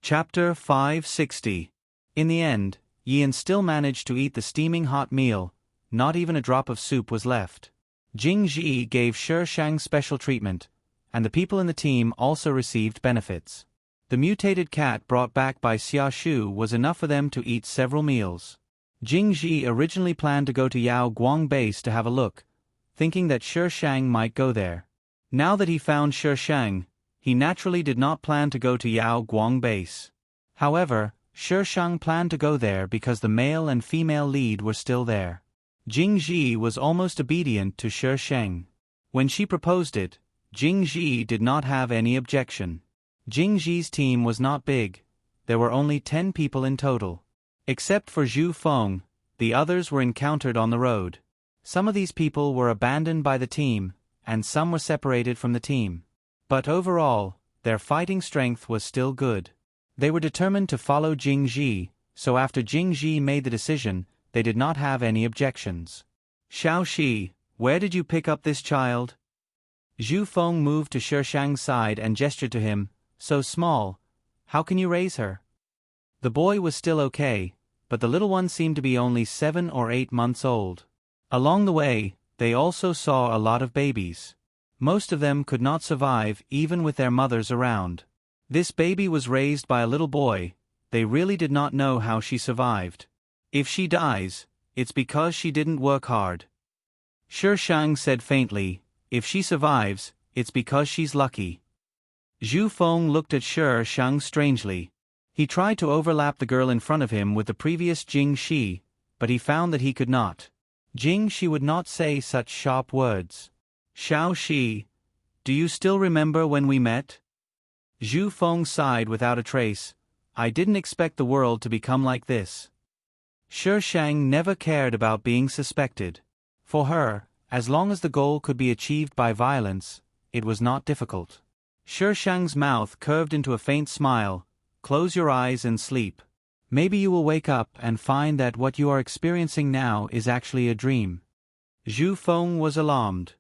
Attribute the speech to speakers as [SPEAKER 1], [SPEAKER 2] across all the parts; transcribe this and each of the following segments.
[SPEAKER 1] Chapter 560. In the end, Yian still managed to eat the steaming hot meal. Not even a drop of soup was left. Jing Ji gave Shi Shang special treatment, and the people in the team also received benefits. The mutated cat brought back by Xia Shu was enough for them to eat several meals. Jing Ji originally planned to go to Yao Guang base to have a look, thinking that Shi Shang might go there. Now that he found Shi Shang, he naturally did not plan to go to Yao Guang base. However, Shi Shang planned to go there because the male and female lead were still there. Jing Ji was almost obedient to Shi Shang. When she proposed it, Jing Ji did not have any objection. Jing Ji's team was not big. There were only 10 people in total. Except for Zhu Feng, the others were encountered on the road. Some of these people were abandoned by the team, and some were separated from the team. But overall, their fighting strength was still good. They were determined to follow Jing Ji, so after Jing Ji made the decision, they did not have any objections. Xiao Shi, where did you pick up this child? Zhu Feng moved to Shi Shang's side and gestured to him, so small, how can you raise her? The boy was still okay, but the little one seemed to be only 7 or 8 months old. Along the way, they also saw a lot of babies. Most of them could not survive even with their mothers around. This baby was raised by a little boy. They really did not know how she survived. If she dies, it's because she didn't work hard. Shi Shang said faintly, if she survives, it's because she's lucky. Zhu Feng looked at Shi Shang strangely. He tried to overlap the girl in front of him with the previous Jing Shi, but he found that he could not. Jing Shi would not say such sharp words. Xiao Shi, do you still remember when we met? Zhu Feng sighed without a trace. I didn't expect the world to become like this. Shi Shang never cared about being suspected. For her, as long as the goal could be achieved by violence, it was not difficult. Shi Shang's mouth curved into a faint smile. Close your eyes and sleep. Maybe you will wake up and find that what you are experiencing now is actually a dream. Zhu Feng was alarmed.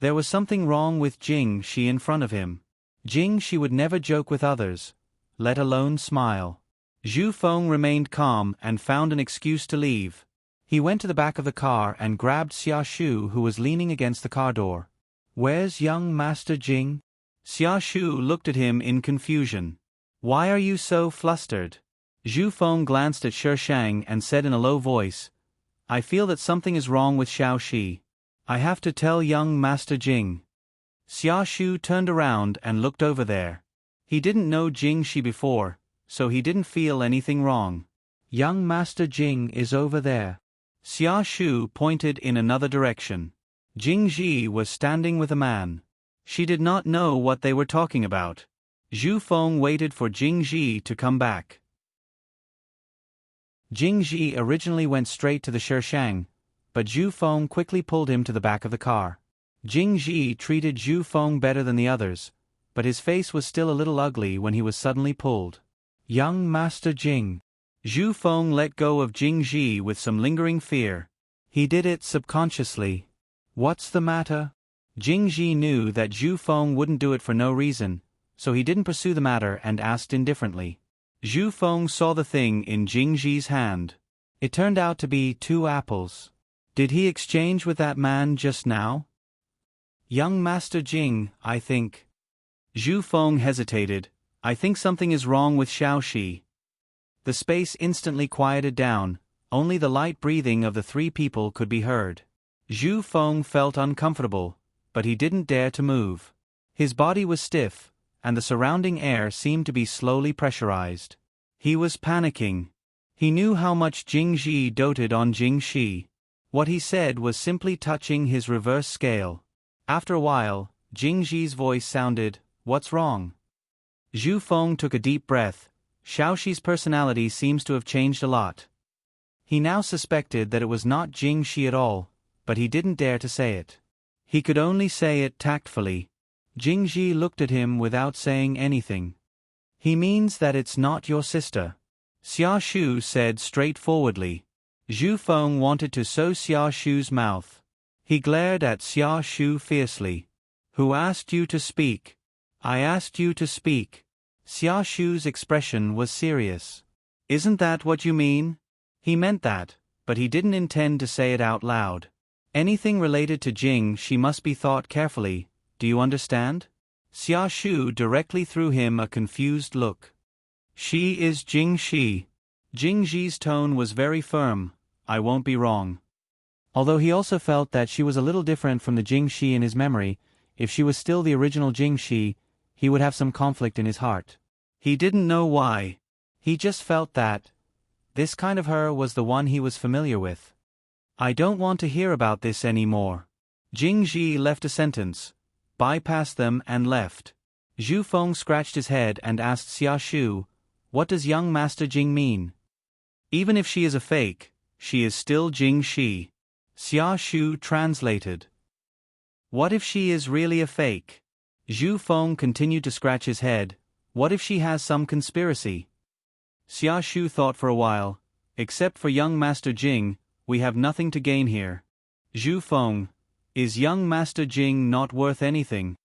[SPEAKER 1] There was something wrong with Jing Shi in front of him. Jing Shi would never joke with others, let alone smile. Zhu Feng remained calm and found an excuse to leave. He went to the back of the car and grabbed Xia Shu, who was leaning against the car door. Where's young Master Jing? Xia Shu looked at him in confusion. Why are you so flustered? Zhu Feng glanced at Shi Shang and said in a low voice, I feel that something is wrong with Xiao Shi. I have to tell young Master Jing. Xia Shu turned around and looked over there. He didn't know Jing Shi before, so he didn't feel anything wrong. Young Master Jing is over there. Xia Shu pointed in another direction. Jing Ji was standing with a man. She did not know what they were talking about. Zhu Feng waited for Jing Ji to come back. Jing Ji originally went straight to the Shi Shang, but Zhu Feng quickly pulled him to the back of the car. Jing Ji treated Zhu Feng better than the others, but his face was still a little ugly when he was suddenly pulled. Young Master Jing. Zhu Feng let go of Jing Ji with some lingering fear. He did it subconsciously. What's the matter? Jing Ji knew that Zhu Feng wouldn't do it for no reason, so he didn't pursue the matter and asked indifferently. Zhu Feng saw the thing in Jing Ji's hand. It turned out to be 2 apples. Did he exchange with that man just now? Young Master Jing, I think. Zhu Feng hesitated. I think something is wrong with Xiao Shi. The space instantly quieted down. Only the light breathing of the 3 people could be heard. Zhu Feng felt uncomfortable, but he didn't dare to move. His body was stiff, and the surrounding air seemed to be slowly pressurized. He was panicking. He knew how much Jing Ji doted on Jing Shi. What he said was simply touching his reverse scale. After a while, Jing Ji's voice sounded, What's wrong? Zhu Feng took a deep breath. Xiao Shi's personality seems to have changed a lot. He now suspected that it was not Jing Shi at all, but he didn't dare to say it. He could only say it tactfully. Jing Ji looked at him without saying anything. He means that it's not your sister. Xia Shu said straightforwardly. Zhu Feng wanted to sew Xia Shu's mouth. He glared at Xia Shu fiercely. Who asked you to speak? I asked you to speak. Xia Shu's expression was serious. Isn't that what you mean? He meant that, but he didn't intend to say it out loud. Anything related to Jing Shi must be thought carefully, do you understand? Xia Shu directly threw him a confused look. She is Jing Shi. Jing Shi's tone was very firm, I won't be wrong. Although he also felt that she was a little different from the Jing Shi in his memory, if she was still the original Jing Shi, he would have some conflict in his heart. He didn't know why. He just felt that this kind of her was the one he was familiar with. I don't want to hear about this anymore. Jing Shi left a sentence, bypassed them and left. Zhu Feng scratched his head and asked Xia Shu, what does young Master Jing mean? Even if she is a fake, she is still Jing Shi. Xia Shu translated. What if she is really a fake? Zhu Feng continued to scratch his head. What if she has some conspiracy? Xia Shu thought for a while. Except for young Master Jing, we have nothing to gain here. Zhu Feng, is young Master Jing not worth anything?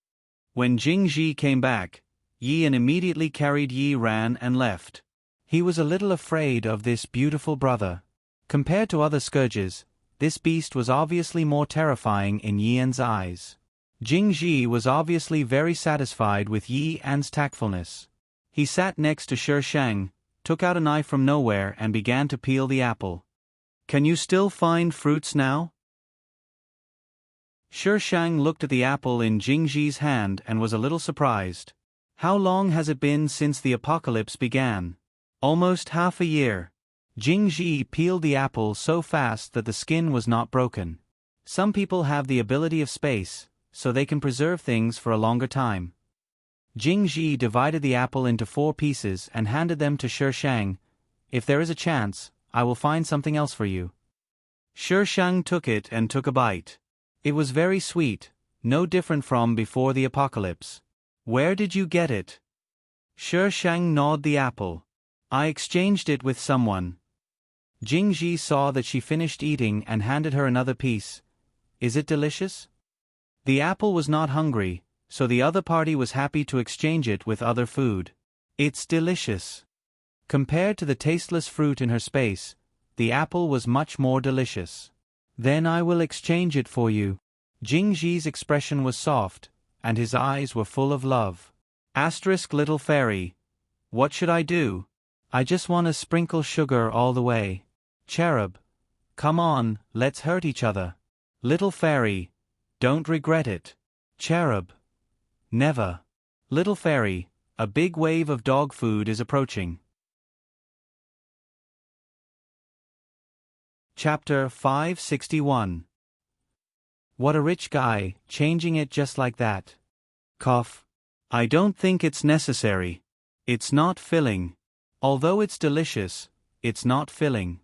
[SPEAKER 1] When Jing Ji came back, Yan immediately carried Yi Ran and left. He was a little afraid of this beautiful brother. Compared to other scourges, this beast was obviously more terrifying in Yian's eyes. Jing Ji was obviously very satisfied with Yi An's tactfulness. He sat next to Shi Shang, took out a knife from nowhere and began to peel the apple. Can you still find fruits now? Shi Shang looked at the apple in Jing Ji's hand and was a little surprised. How long has it been since the apocalypse began? Almost half a year. Jing Ji peeled the apple so fast that the skin was not broken. Some people have the ability of space, so they can preserve things for a longer time. Jing Ji divided the apple into 4 pieces and handed them to Shi Shang. If there is a chance, I will find something else for you. Shi Shang took it and took a bite. It was very sweet, no different from before the apocalypse. Where did you get it? Shi Shang gnawed the apple. I exchanged it with someone. Jing Ji saw that she finished eating and handed her another piece. Is it delicious? The apple was not hungry, so the other party was happy to exchange it with other food. It's delicious. Compared to the tasteless fruit in her space, the apple was much more delicious. Then I will exchange it for you. Jing Ji's expression was soft, and his eyes were full of love. Little fairy. What should I do? I just want to sprinkle sugar all the way. Cherub. Come on, let's hurt each other. Little fairy. Don't regret it. Cherub. Never. Little fairy, a big wave of dog food is approaching. Chapter 561. What a rich guy, changing it just like that. Cough. I don't think it's necessary. It's not filling. Although it's delicious, it's not filling.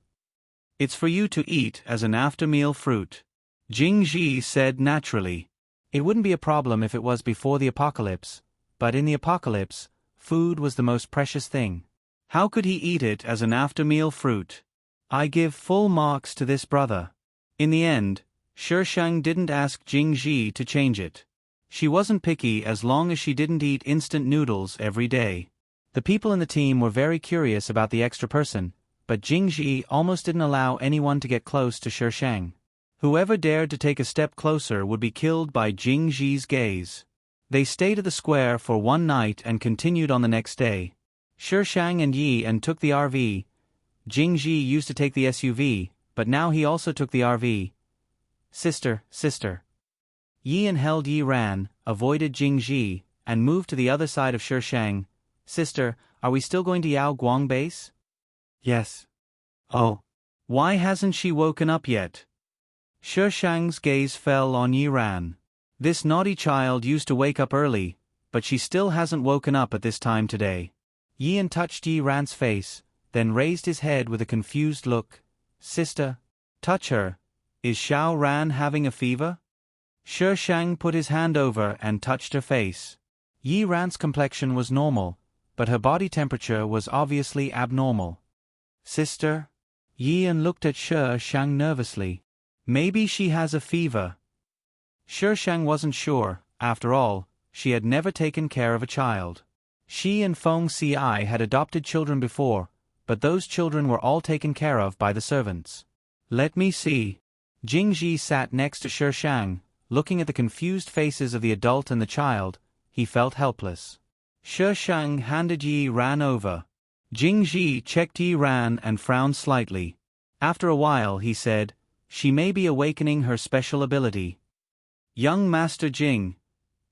[SPEAKER 1] It's for you to eat as an after-meal fruit. Jing Ji said naturally. It wouldn't be a problem if it was before the apocalypse, but in the apocalypse, food was the most precious thing. How could he eat it as an after-meal fruit? I give full marks to this brother. In the end, Shi Shang didn't ask Jing Ji to change it. She wasn't picky as long as she didn't eat instant noodles every day. The people in the team were very curious about the extra person, but Jing Ji almost didn't allow anyone to get close to Shi Shang. Whoever dared to take a step closer would be killed by Jing Ji's gaze. They stayed at the square for one night and continued on the next day. Shi Shang and Yi and took the RV. Jing Ji used to take the SUV, but now he also took the RV. Sister. Yi held Yi Ran, avoided Jing Ji, and moved to the other side of Shi Shang. Sister, are we still going to Yao Guang base? Yes. Oh. Why hasn't she woken up yet? Shi Shang's gaze fell on Yi Ran. This naughty child used to wake up early, but she still hasn't woken up at this time today. Yi touched Yi Ran's face, then raised his head with a confused look. Sister, touch her. Is Xiao Ran having a fever? Shi Shang put his hand over and touched her face. Yi Ran's complexion was normal, but her body temperature was obviously abnormal. Sister? Yi looked at Shi Shang nervously. Maybe she has a fever. Shi Shang wasn't sure, after all, she had never taken care of a child. She and Feng Ci had adopted children before, but those children were all taken care of by the servants. Let me see. Jing Ji sat next to Shi Shang, looking at the confused faces of the adult and the child. He felt helpless. Shi Shang handed Yi Ran over. Jing Ji checked Yi Ran and frowned slightly. After a while he said, "She may be awakening her special ability." "Young Master Jing,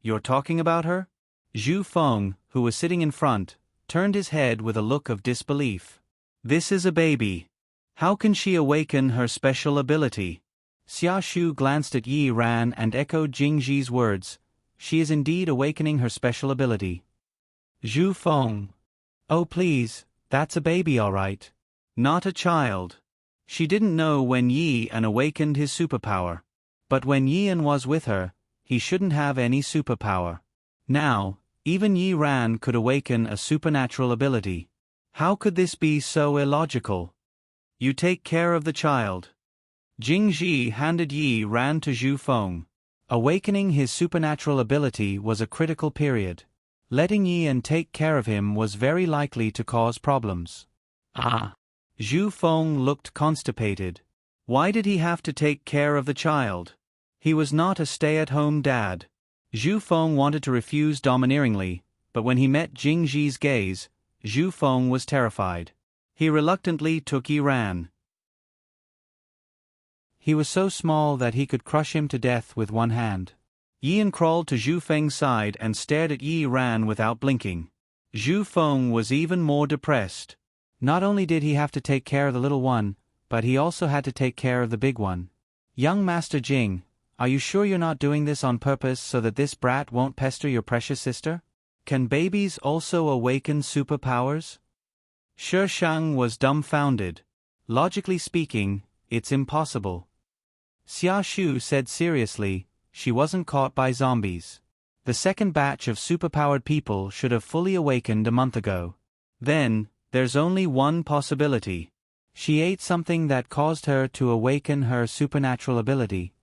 [SPEAKER 1] you're talking about her?" Zhu Feng, who was sitting in front, turned his head with a look of disbelief. "This is a baby. How can she awaken her special ability?" Xia Shu glanced at Yi Ran and echoed Jing Ji's words. "She is indeed awakening her special ability." Zhu Feng. "Oh please, that's a baby all right. Not a child." She didn't know when Yi An awakened his superpower. But when Yi An was with her, he shouldn't have any superpower. Now, even Yi Ran could awaken a supernatural ability. How could this be so illogical? "You take care of the child." Jing Ji handed Yi Ran to Zhu Feng. Awakening his supernatural ability was a critical period. Letting Yi An take care of him was very likely to cause problems. Zhu Feng looked constipated. Why did he have to take care of the child? He was not a stay-at-home dad. Zhu Feng wanted to refuse domineeringly, but when he met Jing Ji's gaze, Zhu Feng was terrified. He reluctantly took Yi Ran. He was so small that he could crush him to death with one hand. Yi An crawled to Zhu Feng's side and stared at Yi Ran without blinking. Zhu Feng was even more depressed. Not only did he have to take care of the little one, but he also had to take care of the big one. "Young Master Jing, are you sure you're not doing this on purpose so that this brat won't pester your precious sister? Can babies also awaken superpowers?" Shi Shang was dumbfounded. Logically speaking, it's impossible. Xia Shu said seriously, "She wasn't caught by zombies. The second batch of superpowered people should have fully awakened a month ago. Then, there's only one possibility. She ate something that caused her to awaken her supernatural ability.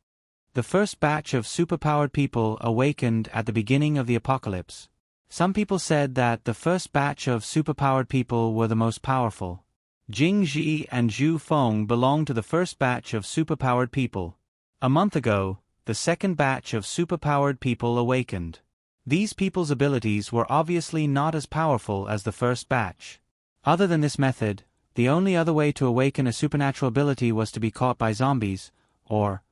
[SPEAKER 1] The first batch of superpowered people awakened at the beginning of the apocalypse. Some people said that the first batch of superpowered people were the most powerful. Jing Ji and Zhu Feng belonged to the first batch of superpowered people. A month ago, the second batch of superpowered people awakened. These people's abilities were obviously not as powerful as the first batch. Other than this method, the only other way to awaken a supernatural ability was to be caught by zombies, or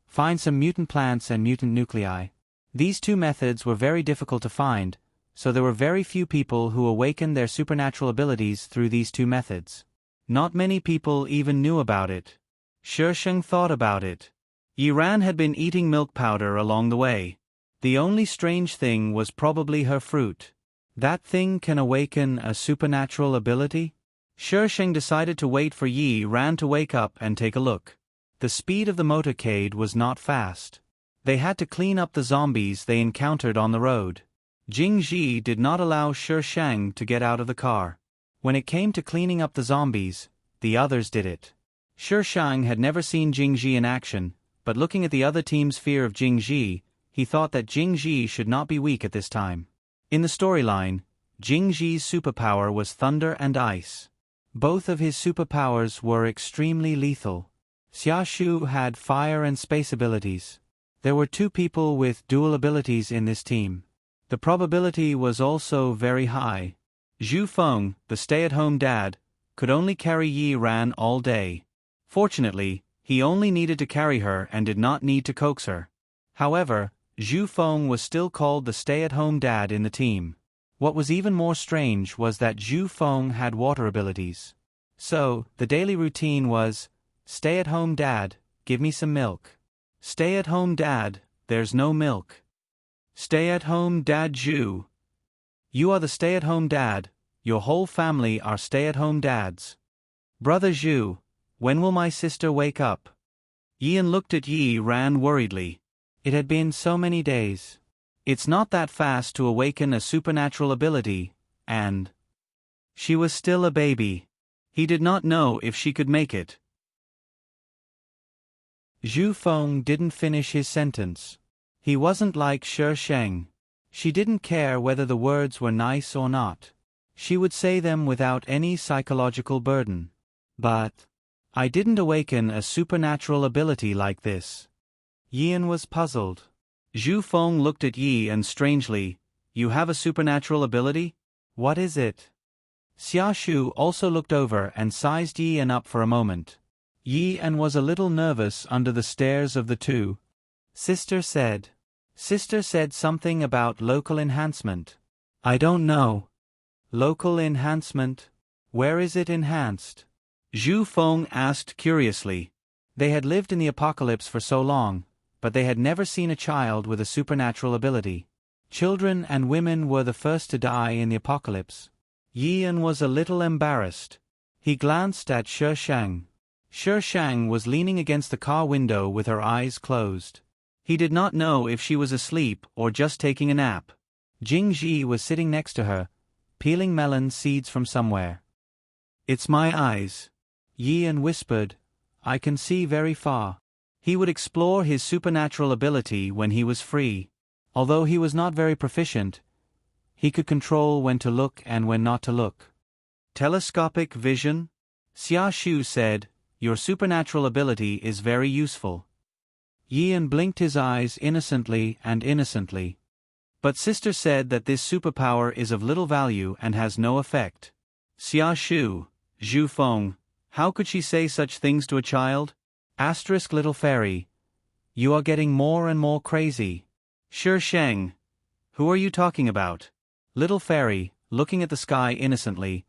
[SPEAKER 1] find some mutant plants and mutant nuclei. These two methods were very difficult to find, so there were very few people who awakened their supernatural abilities through these two methods. Not many people even knew about it. Shi Shang thought about it. Yi Ran had been eating milk powder along the way. The only strange thing was probably her fruit. That thing can awaken a supernatural ability? Shi Shang decided to wait for Yi Ran to wake up and take a look. The speed of the motorcade was not fast. They had to clean up the zombies they encountered on the road. Jing Ji did not allow Shi Shang to get out of the car. When it came to cleaning up the zombies, the others did it. Shi Shang had never seen Jing Ji in action, but looking at the other team's fear of Jing Ji, he thought that Jing Ji should not be weak at this time. In the storyline, Jing Ji's superpower was thunder and ice. Both of his superpowers were extremely lethal. Xia Shu had fire and space abilities. There were two people with dual abilities in this team. The probability was also very high. Zhu Feng, the stay-at-home dad, could only carry Yi Ran all day. Fortunately, he only needed to carry her and did not need to coax her. However, Zhu Feng was still called the stay-at-home dad in the team. What was even more strange was that Zhu Feng had water abilities. So, the daily routine was, "Stay-at-home dad, give me some milk. Stay-at-home dad, there's no milk. Stay-at-home dad Zhu. You are the stay-at-home dad, your whole family are stay-at-home dads. Brother Zhu, when will my sister wake up?" Yi An looked at Yi Ran worriedly. It had been so many days. It's not that fast to awaken a supernatural ability, and she was still a baby. He did not know if she could make it. Zhu Feng didn't finish his sentence. He wasn't like Shi Shang. She didn't care whether the words were nice or not. She would say them without any psychological burden. But I didn't awaken a supernatural ability like this. Yian was puzzled. Zhu Feng looked at Yian strangely. You have a supernatural ability? What is it? Xia Shu also looked over and sized Yian up for a moment. Yian was a little nervous under the stares of the two. Sister said something about local enhancement. I don't know. Local enhancement? Where is it enhanced? Zhu Feng asked curiously. They had lived in the apocalypse for so long, but they had never seen a child with a supernatural ability. Children and women were the first to die in the apocalypse. Yian was a little embarrassed. He glanced at Shi Shang. Shi Shang was leaning against the car window with her eyes closed. He did not know if she was asleep or just taking a nap. Jing Ji was sitting next to her, peeling melon seeds from somewhere. It's my eyes. Yian whispered. I can see very far. He would explore his supernatural ability when he was free. Although he was not very proficient, he could control when to look and when not to look. Telescopic vision? Xia Shu said, your supernatural ability is very useful. Yian blinked his eyes innocently. But sister said that this superpower is of little value and has no effect. Xia Shu, Zhu Feng, how could she say such things to a child? Little fairy. You are getting more and more crazy. Shi Sheng. Who are you talking about? Little fairy, looking at the sky innocently.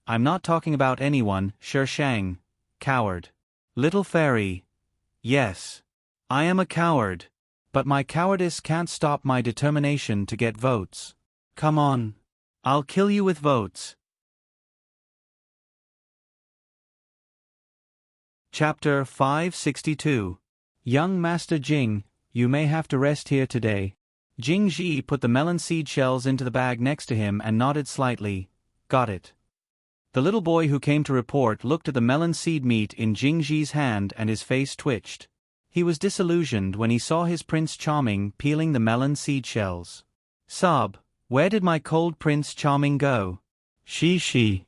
[SPEAKER 1] I'm not talking about anyone, Shi Sheng. Coward. Little fairy. Yes. I am a coward. But my cowardice can't stop my determination to get votes. Come on. I'll kill you with votes. Chapter 562. Young Master Jing, you may have to rest here today. Jing Ji put the melon seed shells into the bag next to him and nodded slightly. Got it. The little boy who came to report looked at the melon seed meat in Jing Ji's hand and his face twitched. He was disillusioned when he saw his Prince Charming peeling the melon seed shells. Sob, where did my cold Prince Charming go? She.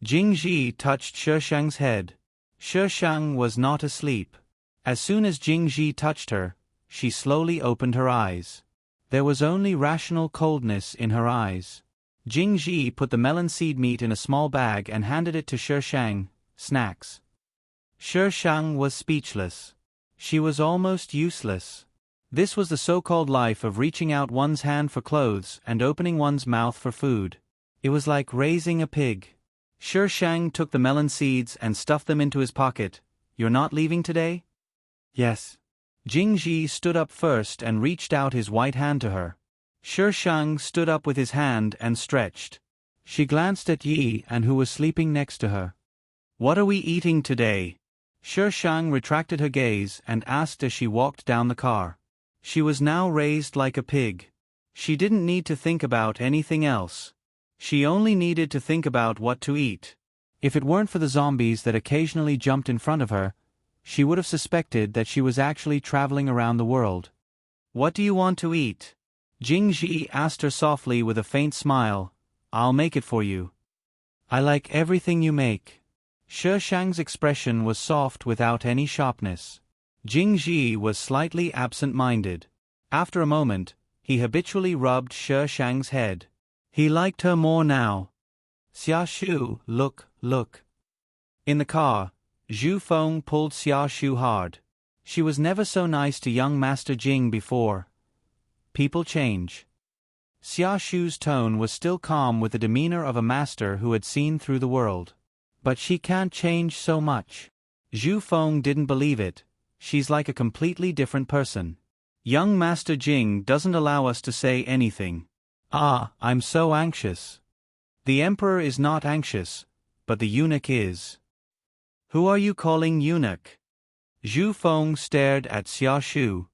[SPEAKER 1] Jing Ji touched Shi Shang's head. Shi Shang was not asleep. As soon as Jing Ji touched her, she slowly opened her eyes. There was only rational coldness in her eyes. Jing Ji put the melon seed meat in a small bag and handed it to Shi Shang. Snacks. Shi Shang was speechless. She was almost useless. This was the so-called life of reaching out one's hand for clothes and opening one's mouth for food. It was like raising a pig. Shi Shang took the melon seeds and stuffed them into his pocket. You're not leaving today? Yes. Jing Ji stood up first and reached out his white hand to her. Shi Shang stood up with his hand and stretched. She glanced at Yi and who was sleeping next to her. What are we eating today? Shi Shang retracted her gaze and asked as she walked down the car. She was now raised like a pig. She didn't need to think about anything else. She only needed to think about what to eat. If it weren't for the zombies that occasionally jumped in front of her, she would have suspected that she was actually traveling around the world. What do you want to eat? Jing Ji asked her softly with a faint smile. I'll make it for you. I like everything you make. Shi Shang's expression was soft without any sharpness. Jing Ji was slightly absent-minded. After a moment, he habitually rubbed Shi Shang's head. He liked her more now. Xia Shu, look. In the car, Zhu Feng pulled Xia Shu hard. She was never so nice to young Master Jing before. People change. Xia Shu's tone was still calm with the demeanor of a master who had seen through the world. But she can't change so much. Zhu Feng didn't believe it. She's like a completely different person. Young Master Jing doesn't allow us to say anything. I'm so anxious. The emperor is not anxious, but the eunuch is. Who are you calling eunuch? Zhu Feng stared at Xia Shu.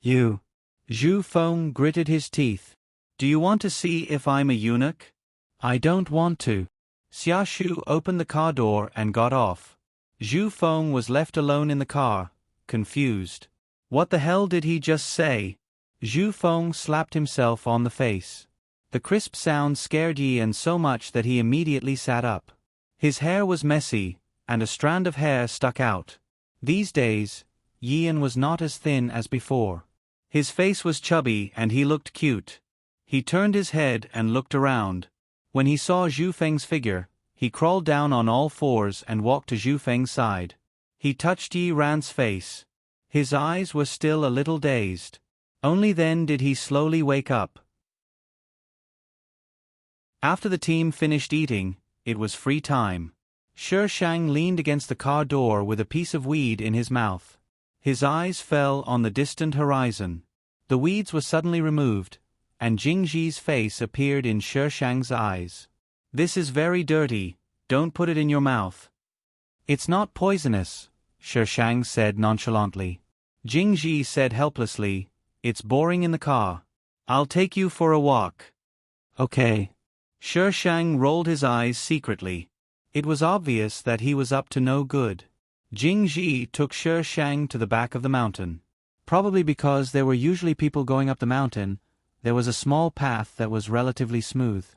[SPEAKER 1] You. Zhu Feng gritted his teeth. Do you want to see if I'm a eunuch? I don't want to. Xia Shu opened the car door and got off. Zhu Feng was left alone in the car, confused. What the hell did he just say? Zhu Feng slapped himself on the face. The crisp sound scared Yian so much that he immediately sat up. His hair was messy, and a strand of hair stuck out. These days, Yian was not as thin as before. His face was chubby and he looked cute. He turned his head and looked around. When he saw Zhu Feng's figure, he crawled down on all fours and walked to Zhu Feng's side. He touched Yi Ran's face. His eyes were still a little dazed. Only then did he slowly wake up. After the team finished eating, it was free time. Shi Shang leaned against the car door with a piece of weed in his mouth. His eyes fell on the distant horizon. The weeds were suddenly removed, and Jingji's face appeared in Shi Shang's eyes. "This is very dirty, don't put it in your mouth." "It's not poisonous," Shi Shang said nonchalantly. Jingji said helplessly, "It's boring in the car. I'll take you for a walk." "Okay." Shi Shang rolled his eyes secretly. It was obvious that he was up to no good. Jingji took Shi Shang to the back of the mountain. Probably because there were usually people going up the mountain, there was a small path that was relatively smooth.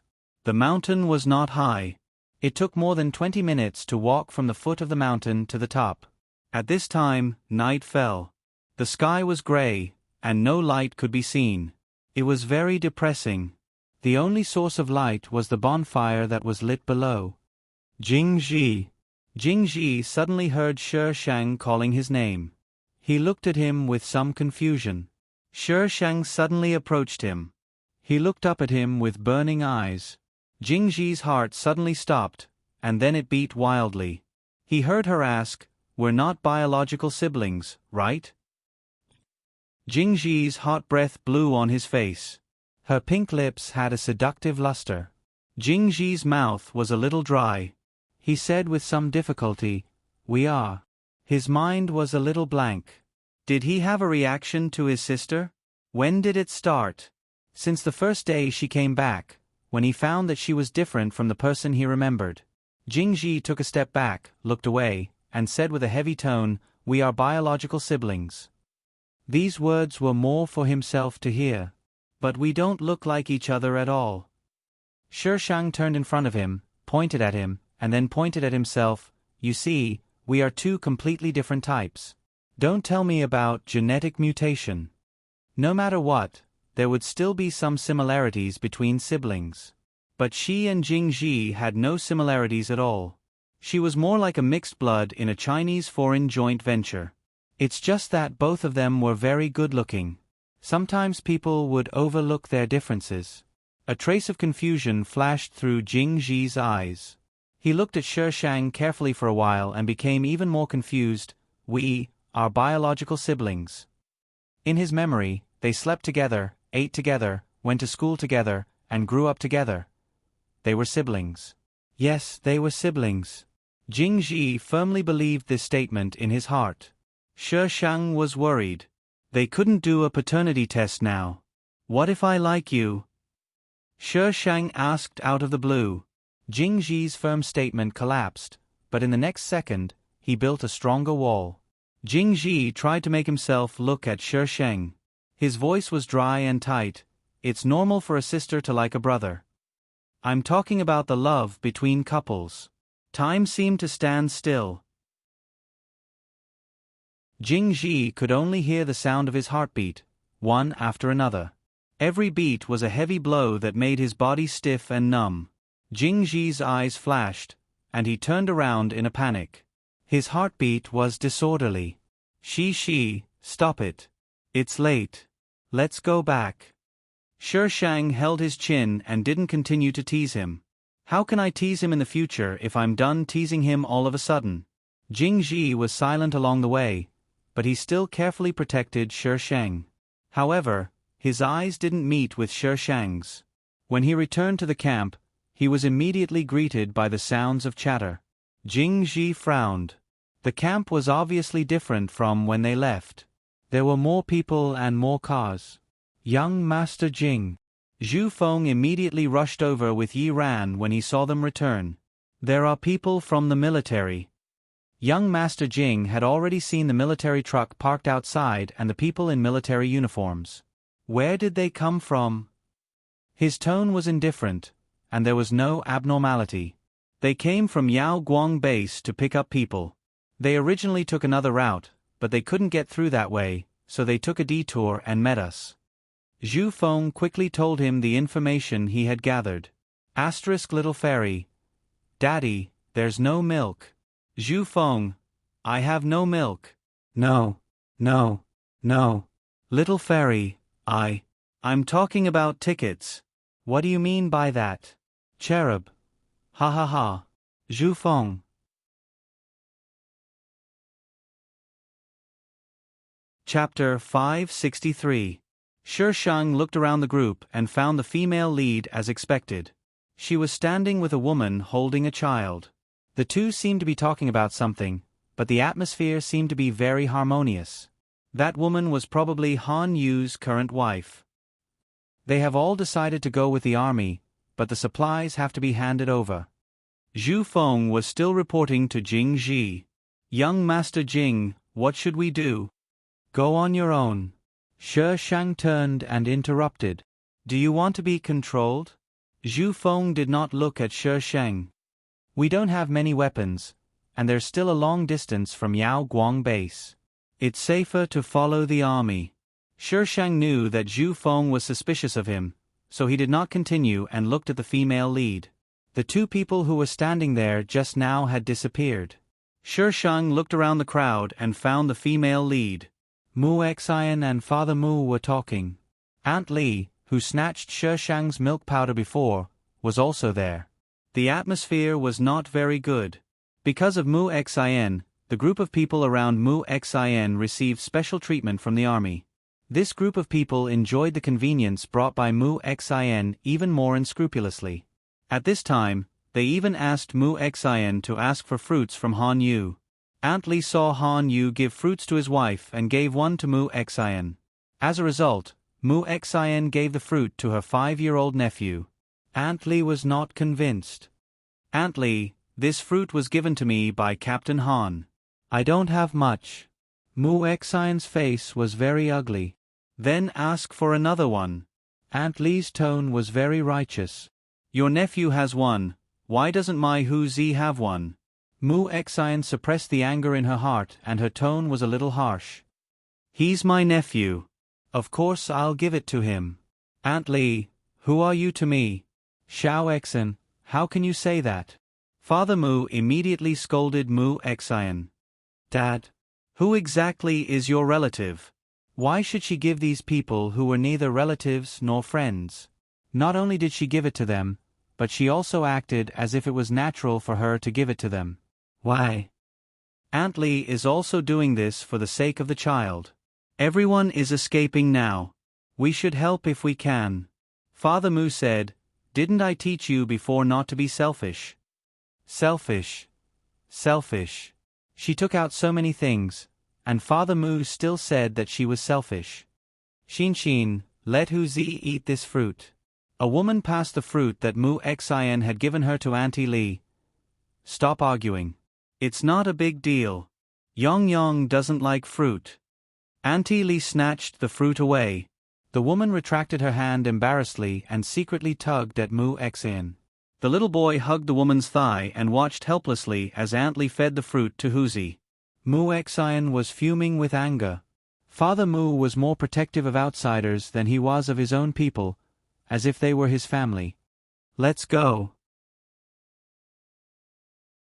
[SPEAKER 1] The mountain was not high. It took more than 20 minutes to walk from the foot of the mountain to the top. At this time, night fell. The sky was gray, and no light could be seen. It was very depressing. The only source of light was the bonfire that was lit below. Jingji. Jingji suddenly heard Shi Shang calling his name. He looked at him with some confusion. Shi Shang suddenly approached him. He looked up at him with burning eyes. Jingji's heart suddenly stopped, and then it beat wildly. He heard her ask, "We're not biological siblings, right?" Jingji's hot breath blew on his face. Her pink lips had a seductive luster. Jingji's mouth was a little dry. He said with some difficulty, "We are." His mind was a little blank. Did he have a reaction to his sister? When did it start? Since the first day she came back, when he found that she was different from the person he remembered. Jingji took a step back, looked away, and said with a heavy tone, "We are biological siblings." These words were more for himself to hear. "But we don't look like each other at all." Shi Shang turned in front of him, pointed at him, and then pointed at himself. "You see, we are two completely different types. Don't tell me about genetic mutation. No matter what, there would still be some similarities between siblings." But she and Jingji had no similarities at all. She was more like a mixed blood in a Chinese foreign joint venture. It's just that both of them were very good-looking. Sometimes people would overlook their differences. A trace of confusion flashed through Jingji's eyes. He looked at Shi Shang carefully for a while and became even more confused. "We are biological siblings." In his memory, they slept together, ate together, went to school together, and grew up together. They were siblings. Yes, they were siblings. Jingji firmly believed this statement in his heart. Shi Shang was worried. They couldn't do a paternity test now. "What if I like you?" Shi Shang asked out of the blue. Jingji's firm statement collapsed, but in the next second, he built a stronger wall. Jingji tried to make himself look at Shi Shang. His voice was dry and tight. "It's normal for a sister to like a brother. I'm talking about the love between couples." Time seemed to stand still. Jingji could only hear the sound of his heartbeat, one after another. Every beat was a heavy blow that made his body stiff and numb. Jingji's eyes flashed, and he turned around in a panic. His heartbeat was disorderly. Shi, stop it. It's late. Let's go back." Shi Shang held his chin and didn't continue to tease him. "How can I tease him in the future if I'm done teasing him all of a sudden?" Jingji was silent along the way, but he still carefully protected Shi Shang. However, his eyes didn't meet with Shi Shang's. When he returned to the camp, he was immediately greeted by the sounds of chatter. Jingji frowned. The camp was obviously different from when they left. There were more people and more cars. "Young Master Jing." Zhu Feng immediately rushed over with Yi Ran when he saw them return. "There are people from the military." Young Master Jing had already seen the military truck parked outside and the people in military uniforms. Where did they come from? His tone was indifferent, and there was no abnormality. They came from Yao Guang Base to pick up people. They originally took another route, but they couldn't get through that way, so they took a detour and met us. Zhu Feng quickly told him the information he had gathered. Little fairy. Daddy, there's no milk. Zhu Feng, I have no milk. No. Little fairy, I'm talking about tickets. What do you mean by that? Cherub. Ha ha ha. Zhu Feng. Chapter 563. Shang looked around the group and found the female lead as expected. She was standing with a woman holding a child. The two seemed to be talking about something, but the atmosphere seemed to be very harmonious. That woman was probably Han Yu's current wife. They have all decided to go with the army, but the supplies have to be handed over. Zhu Feng was still reporting to Jing Ji. Young Master Jing, what should we do? Go on your own. Shang turned and interrupted. Do you want to be controlled? Zhu Feng did not look at Shang. We don't have many weapons, and there's still a long distance from Yao Guang Base. It's safer to follow the army. Shang knew that Zhu Feng was suspicious of him, so he did not continue and looked at the female lead. The two people who were standing there just now had disappeared. Shang looked around the crowd and found the female lead. Mu Xian and Father Mu were talking. Aunt Li, who snatched Shang's milk powder before, was also there. The atmosphere was not very good. Because of Mu Xian, the group of people around Mu Xian received special treatment from the army. This group of people enjoyed the convenience brought by Mu Xian even more unscrupulously. At this time, they even asked Mu Xian to ask for fruits from Han Yu. Aunt Li saw Han Yu give fruits to his wife and gave one to Mu Xian. As a result, Mu Xian gave the fruit to her 5-year-old nephew. Aunt Li was not convinced. Aunt Li, this fruit was given to me by Captain Han. I don't have much. Mu Xian's face was very ugly. Then ask for another one. Aunt Li's tone was very righteous. Your nephew has one, why doesn't my Hu Zi have one? Mu Xian suppressed the anger in her heart and her tone was a little harsh. He's my nephew. Of course I'll give it to him. Aunt Li, who are you to me? Xiao Exen, how can you say that? Father Mu immediately scolded Mu Xian. Dad, who exactly is your relative? Why should she give these people who were neither relatives nor friends? Not only did she give it to them, but she also acted as if it was natural for her to give it to them. Why? Aunt Li is also doing this for the sake of the child. Everyone is escaping now. We should help if we can. Father Mu said, didn't I teach you before not to be selfish? Selfish. She took out so many things, and Father Mu still said that she was selfish. Xin, let Hu Zi eat this fruit. A woman passed the fruit that Mu Xian had given her to Auntie Li. Stop arguing. It's not a big deal. Yong doesn't like fruit. Auntie Li snatched the fruit away. The woman retracted her hand embarrassedly and secretly tugged at Mu Xian. The little boy hugged the woman's thigh and watched helplessly as Aunt Li fed the fruit to Hu Zi. Mu Xian was fuming with anger. Father Mu was more protective of outsiders than he was of his own people, as if they were his family. Let's go.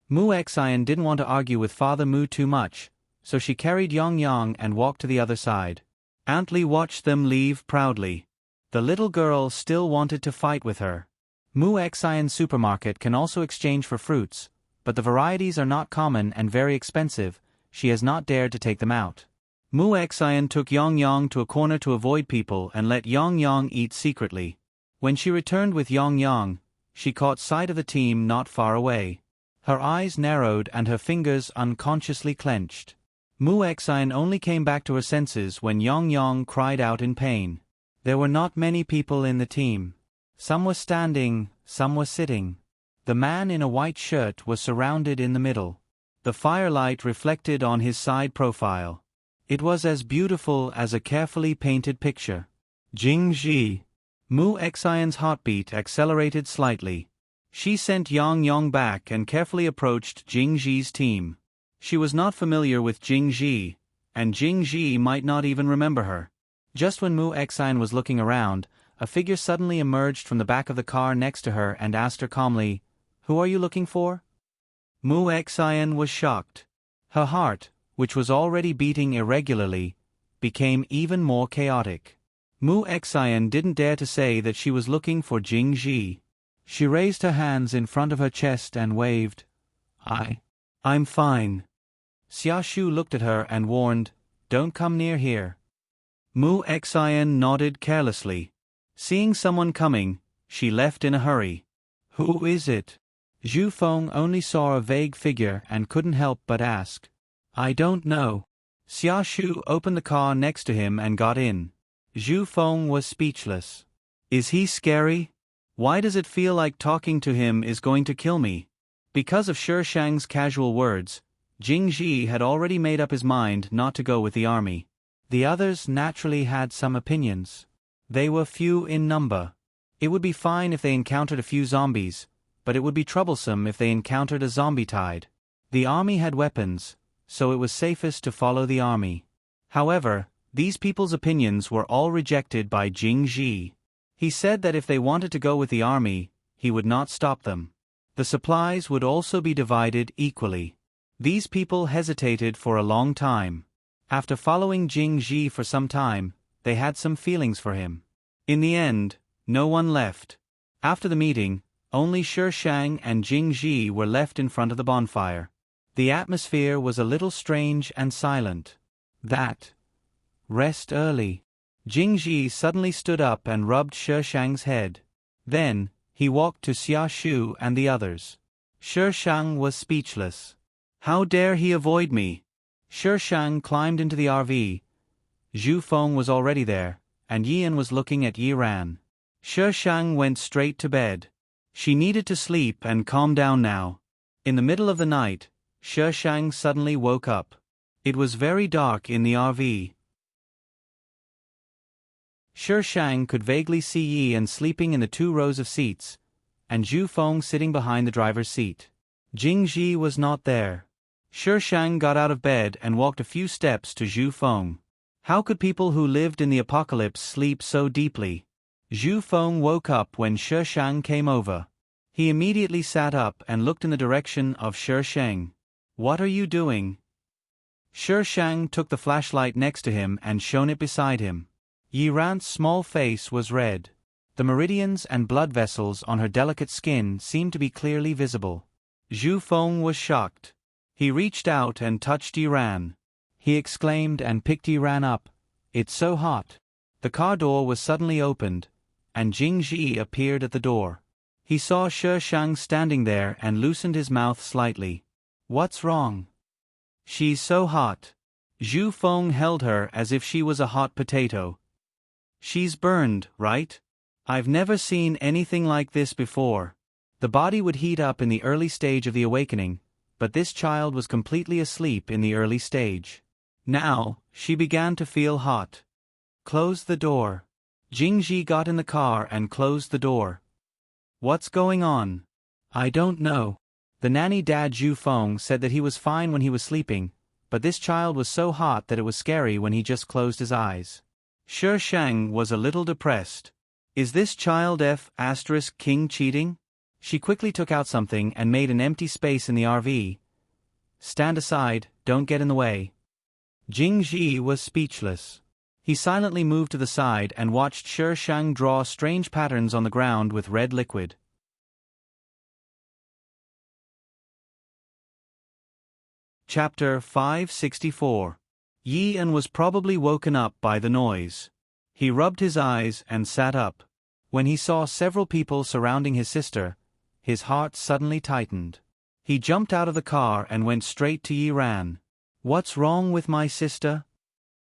[SPEAKER 1] Mu Xian didn't want to argue with Father Mu too much, so she carried Yang and walked to the other side. Aunt Li watched them leave proudly. The little girl still wanted to fight with her. Mu Xian's supermarket can also exchange for fruits, but the varieties are not common and very expensive. She has not dared to take them out. Mu Xian took Yang to a corner to avoid people and let Yang eat secretly. When she returned with Yang, she caught sight of the team not far away. Her eyes narrowed and her fingers unconsciously clenched. Mu Xian only came back to her senses when Yang cried out in pain. There were not many people in the team. Some were standing, some were sitting. The man in a white shirt was surrounded in the middle. The firelight reflected on his side profile. It was as beautiful as a carefully painted picture. Jingji. Mu Xian's heartbeat accelerated slightly. She sent Yang Yong back and carefully approached Jingji's team. She was not familiar with Jingji, and Jingji might not even remember her. Just when Mu Xian was looking around, a figure suddenly emerged from the back of the car next to her and asked her calmly, "Who are you looking for?" Mu Xian was shocked. Her heart, which was already beating irregularly, became even more chaotic. Mu Xian didn't dare to say that she was looking for Jingji. She raised her hands in front of her chest and waved. I'm fine." Xia Shu looked at her and warned, "Don't come near here." Mu Xian nodded carelessly. Seeing someone coming, she left in a hurry. "Who is it?" Zhu Feng only saw a vague figure and couldn't help but ask. "I don't know." Xia Shu opened the car next to him and got in. Zhu Feng was speechless. "Is he scary? Why does it feel like talking to him is going to kill me?" Because of Shi Shang's casual words, Jingji had already made up his mind not to go with the army. The others naturally had some opinions. They were few in number. It would be fine if they encountered a few zombies, but it would be troublesome if they encountered a zombie tide. The army had weapons, so it was safest to follow the army. However, these people's opinions were all rejected by Jingji. He said that if they wanted to go with the army, he would not stop them. The supplies would also be divided equally. These people hesitated for a long time. After following Jingji for some time, they had some feelings for him. In the end, no one left. After the meeting, only Shi Shang and Jingji were left in front of the bonfire. The atmosphere was a little strange and silent. Rest early. Jingji suddenly stood up and rubbed Shi Shang's head. Then, he walked to Xia Shu and the others. Shi Shang was speechless. How dare he avoid me? Shi Shang climbed into the RV. Zhu Feng was already there, and Yian was looking at Yi Ran. Shi Shang went straight to bed. She needed to sleep and calm down now. In the middle of the night, Shi Shang suddenly woke up. It was very dark in the RV. Shi Shang could vaguely see Yian sleeping in the 2 rows of seats, and Zhu Feng sitting behind the driver's seat. Jingji was not there. Shi Shang got out of bed and walked a few steps to Zhu Feng. How could people who lived in the apocalypse sleep so deeply? Zhu Feng woke up when Shi Shang came over. He immediately sat up and looked in the direction of Shi Shang. "What are you doing?" Shi Shang took the flashlight next to him and shone it beside him. Yi Ran's small face was red. The meridians and blood vessels on her delicate skin seemed to be clearly visible. Zhu Feng was shocked. He reached out and touched Yi Ran. He exclaimed and picked Yi Ran up. "It's so hot." The car door was suddenly opened, and Jingji appeared at the door. He saw Shi Shang standing there and loosened his mouth slightly. "What's wrong?" "She's so hot." Zhu Feng held her as if she was a hot potato. "She's burned, right? I've never seen anything like this before." The body would heat up in the early stage of the awakening, but this child was completely asleep in the early stage. Now, she began to feel hot. "Close the door." Jingji got in the car and closed the door. "What's going on?" "I don't know." The nanny dad Zhu Feng said that he was fine when he was sleeping, but this child was so hot that it was scary when he just closed his eyes. Shi Shang was a little depressed. Is this child King cheating? She quickly took out something and made an empty space in the RV. "Stand aside, don't get in the way." Jingji was speechless. He silently moved to the side and watched Shi Shang draw strange patterns on the ground with red liquid. Chapter 564. Yian was probably woken up by the noise. He rubbed his eyes and sat up. When he saw several people surrounding his sister, his heart suddenly tightened. He jumped out of the car and went straight to Yi Ran. "What's wrong with my sister?"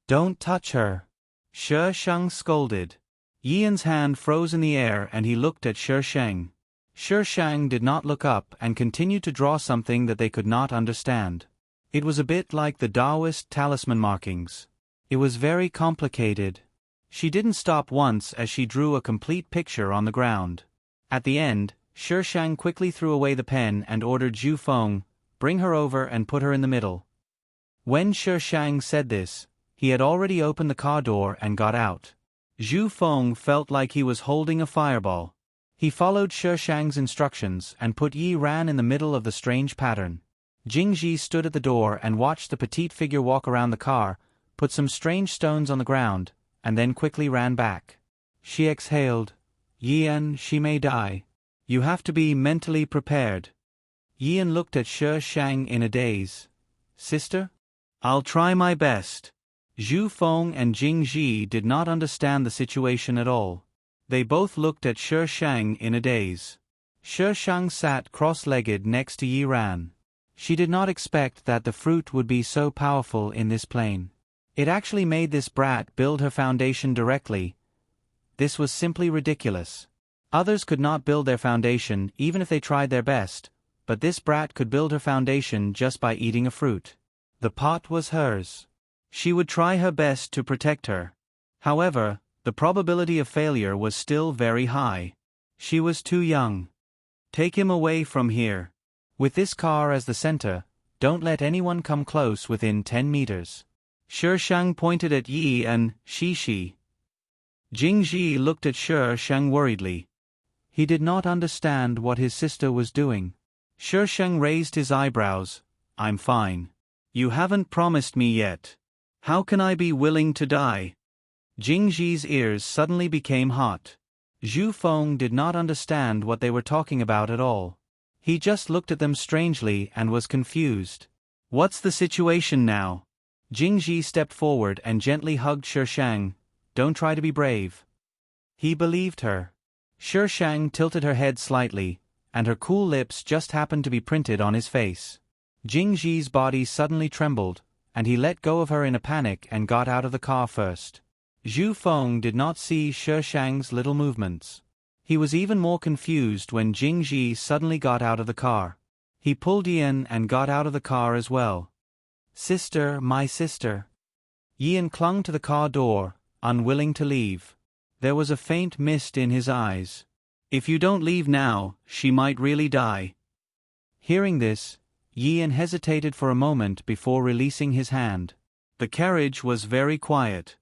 [SPEAKER 1] "Don't touch her," Shi Shang scolded. Yian's hand froze in the air and he looked at Shi Shang. Shi Shang did not look up and continued to draw something that they could not understand. It was a bit like the Taoist talisman markings. It was very complicated. She didn't stop once as she drew a complete picture on the ground. At the end, Shi Shang quickly threw away the pen and ordered Zhu Feng, "Bring her over and put her in the middle." When Shi Shang said this, he had already opened the car door and got out. Zhu Feng felt like he was holding a fireball. He followed Shi Shang's instructions and put Yi Ran in the middle of the strange pattern. Jingji stood at the door and watched the petite figure walk around the car, put some strange stones on the ground, and then quickly ran back. She exhaled. "Yian, she may die. You have to be mentally prepared." Yian looked at Shi Shang in a daze. "Sister? I'll try my best." Zhu Feng and Jingji did not understand the situation at all. They both looked at Shi Shang in a daze. Shi Shang sat cross-legged next to Yi Ran. She did not expect that the fruit would be so powerful in this plane. It actually made this brat build her foundation directly. This was simply ridiculous. Others could not build their foundation even if they tried their best, but this brat could build her foundation just by eating a fruit. The pot was hers. She would try her best to protect her. However, the probability of failure was still very high. She was too young. "Take him away from here. With this car as the center, don't let anyone come close within 10 meters. Shi Shang pointed at Yi and Shi. Jingji looked at Shi Shang worriedly. He did not understand what his sister was doing. Shi Shang raised his eyebrows. "I'm fine. You haven't promised me yet. How can I be willing to die?" Jingji's ears suddenly became hot. Zhu Feng did not understand what they were talking about at all. He just looked at them strangely and was confused. "What's the situation now?" Jingji stepped forward and gently hugged Shi Shang. "Don't try to be brave." He believed her. Shi Shang tilted her head slightly, and her cool lips just happened to be printed on his face. Jingji's body suddenly trembled, and he let go of her in a panic and got out of the car first. Zhu Feng did not see Shi Shang's little movements. He was even more confused when Jingji suddenly got out of the car. He pulled Yian and got out of the car as well. "Sister, my sister." Yian clung to the car door, unwilling to leave. There was a faint mist in his eyes. "If you don't leave now, she might really die." Hearing this, Yian hesitated for a moment before releasing his hand. The carriage was very quiet.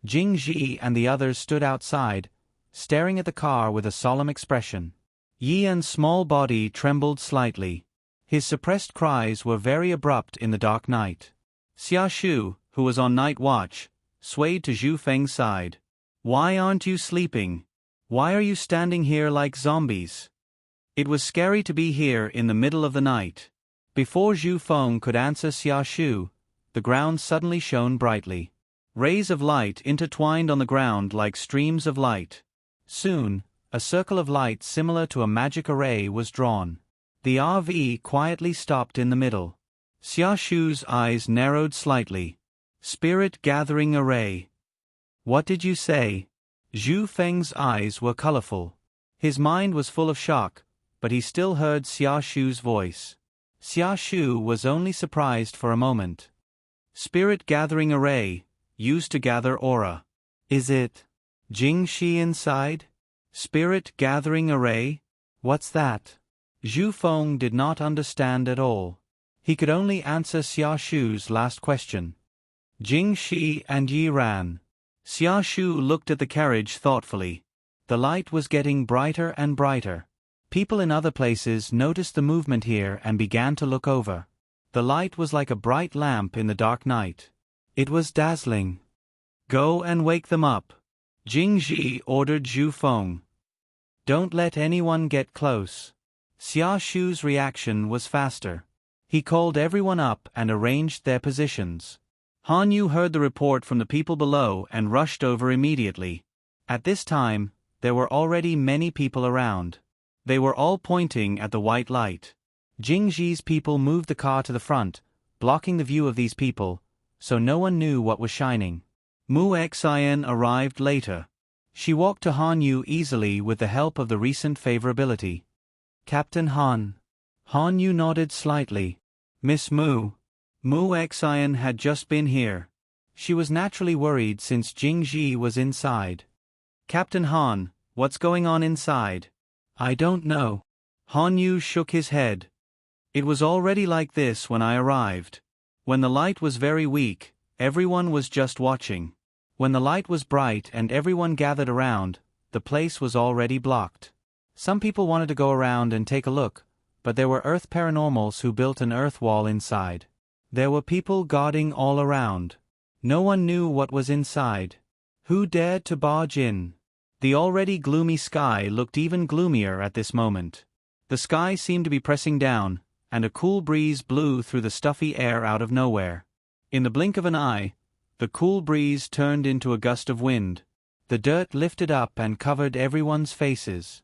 [SPEAKER 1] Jingji and the others stood outside, staring at the car with a solemn expression. Yian's small body trembled slightly. His suppressed cries were very abrupt in the dark night. Xia Shu, who was on night watch, swayed to Zhu Feng's side. "Why aren't you sleeping? Why are you standing here like zombies?" It was scary to be here in the middle of the night. Before Zhu Feng could answer Xia Shu, the ground suddenly shone brightly. Rays of light intertwined on the ground like streams of light. Soon, a circle of light similar to a magic array was drawn. The RV quietly stopped in the middle. Xia Shu's eyes narrowed slightly. "Spirit gathering array. What did you say?" Zhu Feng's eyes were colorful. His mind was full of shock, but he still heard Xia Shu's voice. Xia Shu was only surprised for a moment. "Spirit gathering array, used to gather aura. Is it Jingxi inside? Spirit gathering array? What's that?" Zhu Feng did not understand at all. He could only answer Xia Shu's last question. "Jingxi and Yi Ran." Xia Shu looked at the carriage thoughtfully. The light was getting brighter and brighter. People in other places noticed the movement here and began to look over. The light was like a bright lamp in the dark night. It was dazzling. "Go and wake them up," Jingji ordered Zhu Feng. "Don't let anyone get close." Xia Shu's reaction was faster. He called everyone up and arranged their positions. Han Yu heard the report from the people below and rushed over immediately. At this time, there were already many people around. They were all pointing at the white light. Jingji's people moved the car to the front, blocking the view of these people, so no one knew what was shining. Mu Xian arrived later. She walked to Han Yu easily with the help of the recent favorability. "Captain Han." Han Yu nodded slightly. "Miss Mu." Mu Xian had just been here. She was naturally worried since Jing Ji was inside. Captain Han, what's going on inside? I don't know. Han Yu shook his head. It was already like this when I arrived. When the light was very weak, everyone was just watching. When the light was bright and everyone gathered around, the place was already blocked. Some people wanted to go around and take a look, but there were Earth paranormals who built an earth wall inside. There were people guarding all around. No one knew what was inside. Who dared to barge in? The already gloomy sky looked even gloomier at this moment. The sky seemed to be pressing down, and a cool breeze blew through the stuffy air out of nowhere. In the blink of an eye, the cool breeze turned into a gust of wind. The dirt lifted up and covered everyone's faces.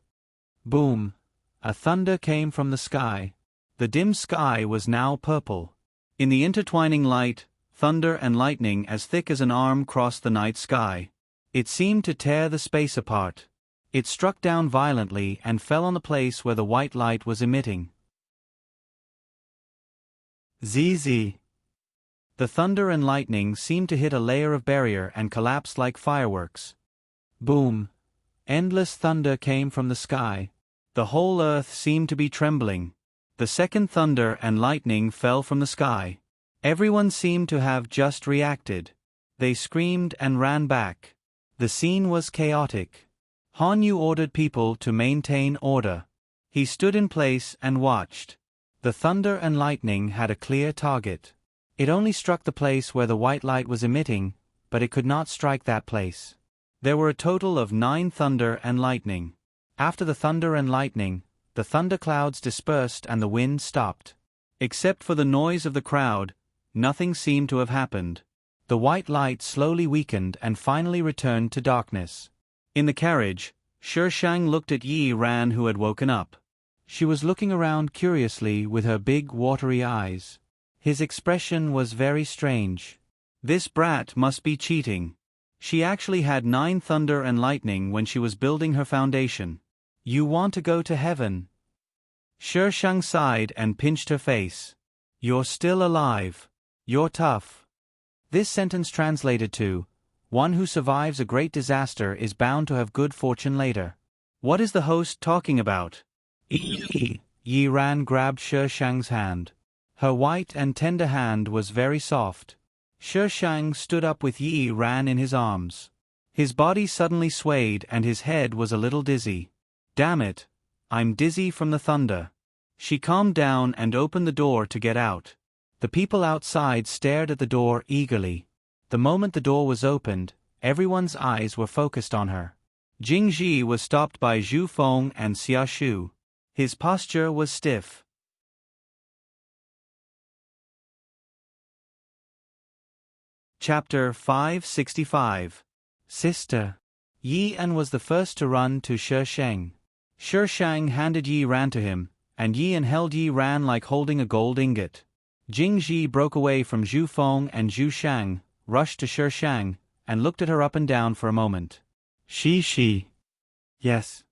[SPEAKER 1] Boom! A thunder came from the sky. The dim sky was now purple. In the intertwining light, thunder and lightning as thick as an arm crossed the night sky. It seemed to tear the space apart. It struck down violently and fell on the place where the white light was emitting. ZZ. The thunder and lightning seemed to hit a layer of barrier and collapsed like fireworks. Boom! Endless thunder came from the sky. The whole earth seemed to be trembling. The second thunder and lightning fell from the sky. Everyone seemed to have just reacted. They screamed and ran back. The scene was chaotic. Han Yu ordered people to maintain order. He stood in place and watched. The thunder and lightning had a clear target. It only struck the place where the white light was emitting, but it could not strike that place. There were a total of 9 thunder and lightning. After the thunder and lightning, the thunderclouds dispersed and the wind stopped. Except for the noise of the crowd, nothing seemed to have happened. The white light slowly weakened and finally returned to darkness. In the carriage, Shang looked at Yi Ran, who had woken up. She was looking around curiously with her big watery eyes. His expression was very strange. This brat must be cheating. She actually had 9 thunder and lightning when she was building her foundation. You want to go to heaven? Shang sighed and pinched her face. You're still alive. You're tough. This sentence translated to, one who survives a great disaster is bound to have good fortune later. What is the host talking about? Yi Ran grabbed Shang's hand. Her white and tender hand was very soft. Shang stood up with Yi Ran in his arms. His body suddenly swayed and his head was a little dizzy. Damn it, I'm dizzy from the thunder. She calmed down and opened the door to get out. The people outside stared at the door eagerly. The moment the door was opened, everyone's eyes were focused on her. Jing Ji was stopped by Zhu Feng and Xia Shu. His posture was stiff. Chapter 565. Sister. Yi An was the first to run to Shang. Shang handed Yi Ran to him, and Yi An held Yi Ran like holding a gold ingot. Jing Ji broke away from Zhu Feng and Zhu Shang, rushed to Shang, and looked at her up and down for a moment. She. Yes.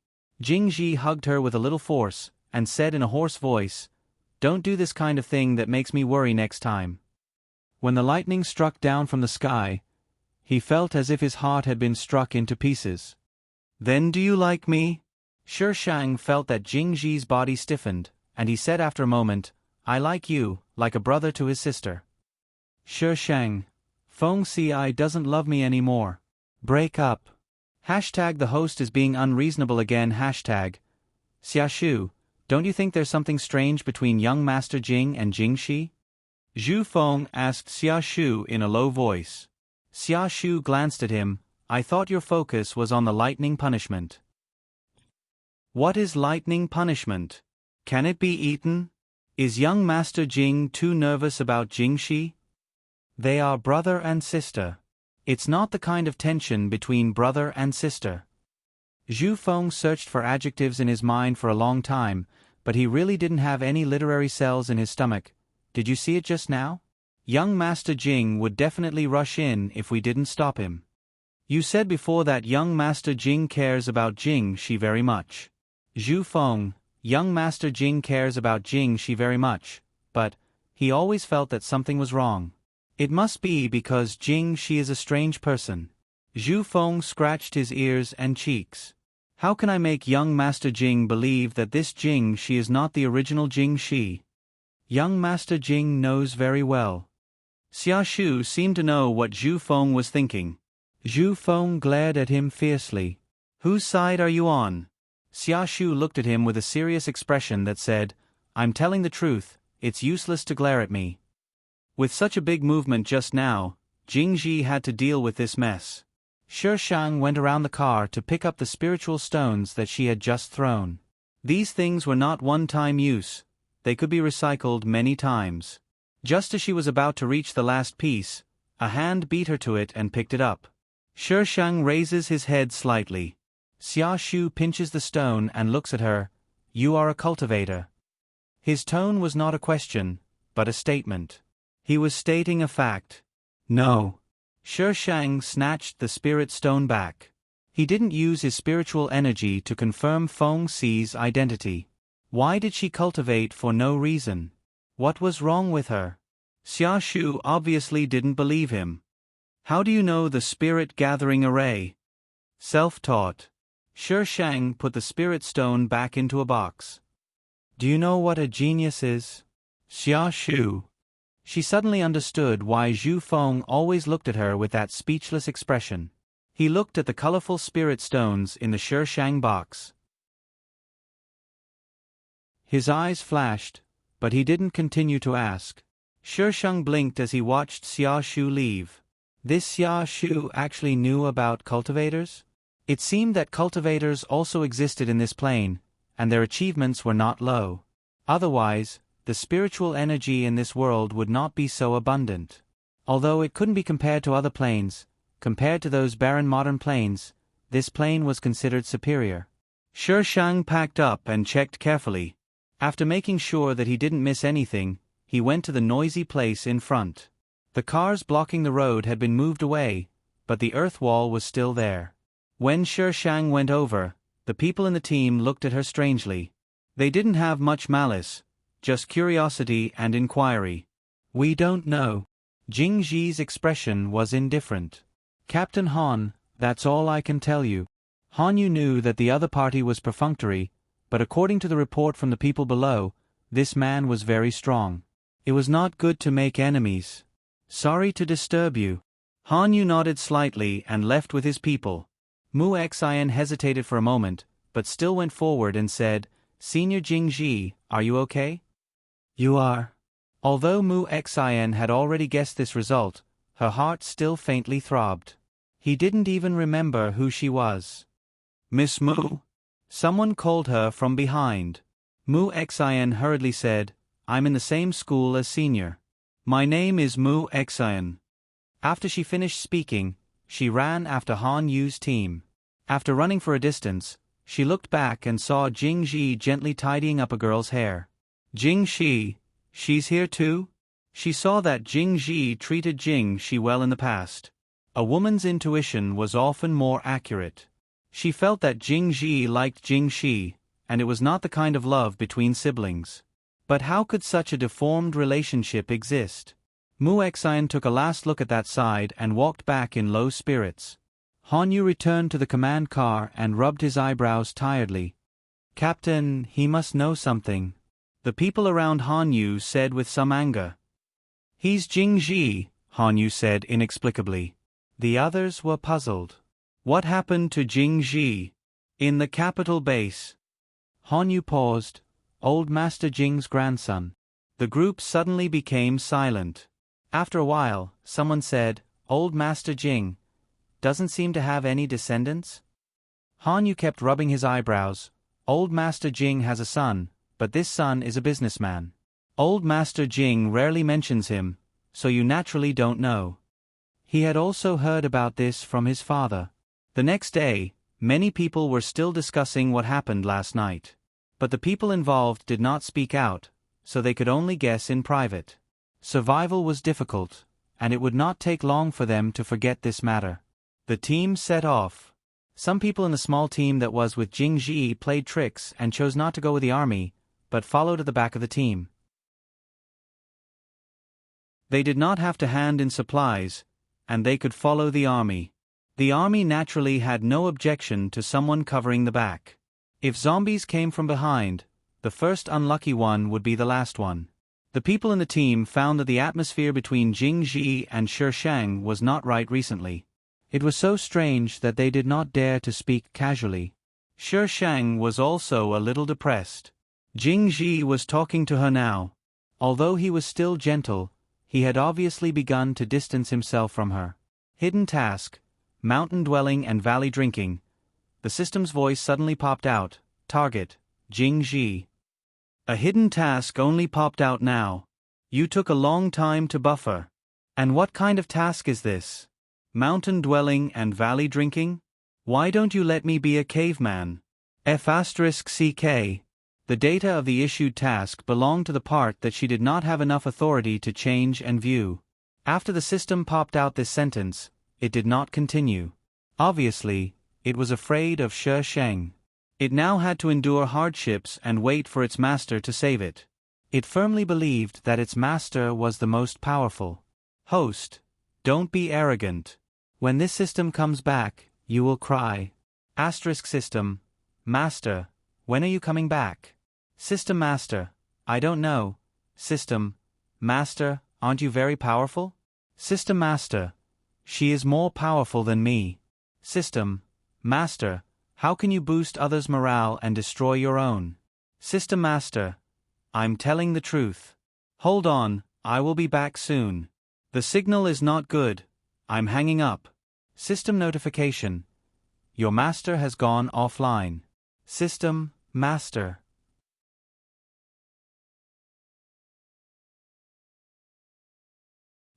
[SPEAKER 1] Jing Ji hugged her with a little force, and said in a hoarse voice, Don't do this kind of thing that makes me worry next time. When the lightning struck down from the sky, he felt as if his heart had been struck into pieces. Then do you like me? Shang felt that Jing Ji's body stiffened, and he said after a moment, I like you, like a brother to his sister. Shang. Feng Ci doesn't love me anymore. Break up. The host is being unreasonable again. Xia Shu, don't you think there's something strange between young Master Jing and Jing Shi? Zhu Feng asked Xia Shu in a low voice. Xia Shu glanced at him. I thought your focus was on the lightning punishment. What is lightning punishment? Can it be eaten? Is young Master Jing too nervous about Jing Shi? They are brother and sister. It's not the kind of tension between brother and sister. Zhu Feng searched for adjectives in his mind for a long time, but he really didn't have any literary cells in his stomach. Did you see it just now? Young Master Jing would definitely rush in if we didn't stop him. You said before that young Master Jing cares about Jing Shi very much. Zhu Feng, young Master Jing cares about Jing Shi very much, but he always felt that something was wrong. It must be because Jing Shi is a strange person. Zhu Feng scratched his ears and cheeks. How can I make young Master Jing believe that this Jing Shi is not the original Jing Shi? Young Master Jing knows very well. Xia Shu seemed to know what Zhu Feng was thinking. Zhu Feng glared at him fiercely. Whose side are you on? Xia Shu looked at him with a serious expression that said, I'm telling the truth, it's useless to glare at me. With such a big movement just now, Jing Ji had to deal with this mess. Shi Shang went around the car to pick up the spiritual stones that she had just thrown. These things were not one-time use, they could be recycled many times. Just as she was about to reach the last piece, a hand beat her to it and picked it up. Shi Shang raises his head slightly. Xia Shu pinches the stone and looks at her. You are a cultivator. His tone was not a question, but a statement. He was stating a fact. No. Shi Shang snatched the spirit stone back. He didn't use his spiritual energy to confirm Feng Xi's identity. Why did she cultivate for no reason? What was wrong with her? Xia Shu obviously didn't believe him. How do you know the spirit gathering array? Self-taught. Shi Shang put the spirit stone back into a box. Do you know what a genius is? Xia Shu. She suddenly understood why Zhu Feng always looked at her with that speechless expression. He looked at the colorful spirit stones in the Shi Shang box. His eyes flashed, but he didn't continue to ask. Shi Shang blinked as he watched Xia Shu leave. This Xia Shu actually knew about cultivators? It seemed that cultivators also existed in this plane, and their achievements were not low. Otherwise, the spiritual energy in this world would not be so abundant. Although it couldn't be compared to other planes, compared to those barren modern planes, this plane was considered superior. Shi Shang packed up and checked carefully. After making sure that he didn't miss anything, he went to the noisy place in front. The cars blocking the road had been moved away, but the earth wall was still there. When Shi Shang went over, the people in the team looked at her strangely. They didn't have much malice, just curiosity and inquiry. We don't know. Jing Ji's expression was indifferent. Captain Han, that's all I can tell you. Han Yu knew that the other party was perfunctory, but according to the report from the people below, this man was very strong. It was not good to make enemies. Sorry to disturb you. Han Yu nodded slightly and left with his people. Mu Xian hesitated for a moment, but still went forward and said, Senior Jing Ji, are you okay? You are. Although Mu Xian had already guessed this result, her heart still faintly throbbed. He didn't even remember who she was. Miss Mu? Someone called her from behind. Mu Xian hurriedly said, I'm in the same school as Senior. My name is Mu Xian. After she finished speaking, she ran after Han Yu's team. After running for a distance, she looked back and saw Jing Ji gently tidying up a girl's hair. Jing Shi, she's here too? She saw that Jing Ji treated Jing Shi well in the past. A woman's intuition was often more accurate. She felt that Jing Ji liked Jing Shi, and it was not the kind of love between siblings. But how could such a deformed relationship exist? Mu Xian took a last look at that side and walked back in low spirits. Han Yu returned to the command car and rubbed his eyebrows tiredly. Captain, he must know something. The people around Han Yu said with some anger. He's Jing Ji, Han Yu said inexplicably. The others were puzzled. What happened to Jing Ji? In the capital base. Han Yu paused. Old Master Jing's grandson. The group suddenly became silent. After a while, someone said, Old Master Jing doesn't seem to have any descendants? Han Yu kept rubbing his eyebrows. Old Master Jing has a son, but this son is a businessman. Old Master Jing rarely mentions him, so you naturally don't know. He had also heard about this from his father. The next day, many people were still discussing what happened last night. But the people involved did not speak out, so they could only guess in private. Survival was difficult, and it would not take long for them to forget this matter. The team set off. Some people in the small team that was with Jing Ji played tricks and chose not to go with the army, but followed at the back of the team. They did not have to hand in supplies, and they could follow the army. The army naturally had no objection to someone covering the back. If zombies came from behind, the first unlucky one would be the last one. The people in the team found that the atmosphere between Jing Ji and Shi Shang was not right recently. It was so strange that they did not dare to speak casually. Shi Shang was also a little depressed. Jing Ji was talking to her now. Although he was still gentle, he had obviously begun to distance himself from her. Hidden task, mountain dwelling and valley drinking. The system's voice suddenly popped out. Target, Jing Ji. A hidden task only popped out now. You took a long time to buffer. And what kind of task is this? Mountain dwelling and valley drinking? Why don't you let me be a caveman? F***CK. The data of the issued task belonged to the part that she did not have enough authority to change and view. After the system popped out this sentence, it did not continue. Obviously, it was afraid of Shi Shang. It now had to endure hardships and wait for its master to save it. It firmly believed that its master was the most powerful. Host, don't be arrogant. When this system comes back, you will cry. System, Master, when are you coming back? System Master, I don't know. System, Master, aren't you very powerful? System Master, she is more powerful than me. System, Master, how can you boost others' morale and destroy your own? System Master, I'm telling the truth. Hold on, I will be back soon. The signal is not good. I'm hanging up. System notification. Your master has gone offline. System, Master.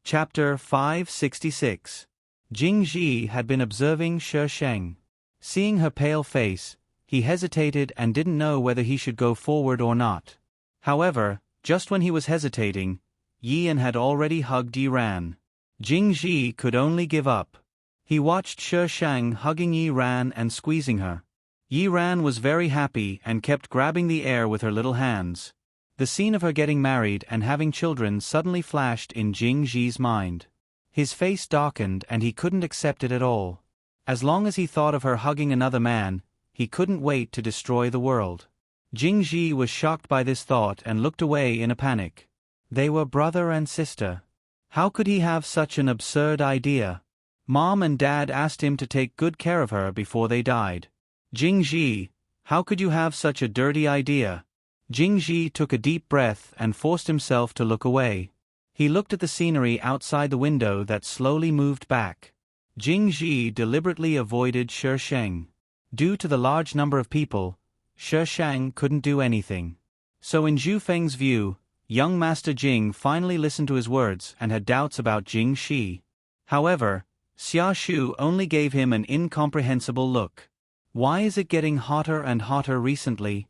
[SPEAKER 1] Chapter 566. Jing Ji had been observing Shi Shang. Seeing her pale face, he hesitated and didn't know whether he should go forward or not. However, just when he was hesitating, Yan had already hugged Yiran. Jing Ji could only give up. He watched Shi Shang hugging Yiran and squeezing her. Yiran was very happy and kept grabbing the air with her little hands. The scene of her getting married and having children suddenly flashed in Jing Ji's mind. His face darkened and he couldn't accept it at all. As long as he thought of her hugging another man, he couldn't wait to destroy the world. Jing Ji was shocked by this thought and looked away in a panic. They were brother and sister. How could he have such an absurd idea? Mom and Dad asked him to take good care of her before they died. Jing Ji, how could you have such a dirty idea? Jing Ji took a deep breath and forced himself to look away. He looked at the scenery outside the window that slowly moved back. Jing Ji deliberately avoided Shi Shang. Due to the large number of people, Shi Shang couldn't do anything. So in Zhu Feng's view, young Master Jing finally listened to his words and had doubts about Jing Shi. However, Xia Shu only gave him an incomprehensible look. Why is it getting hotter and hotter recently?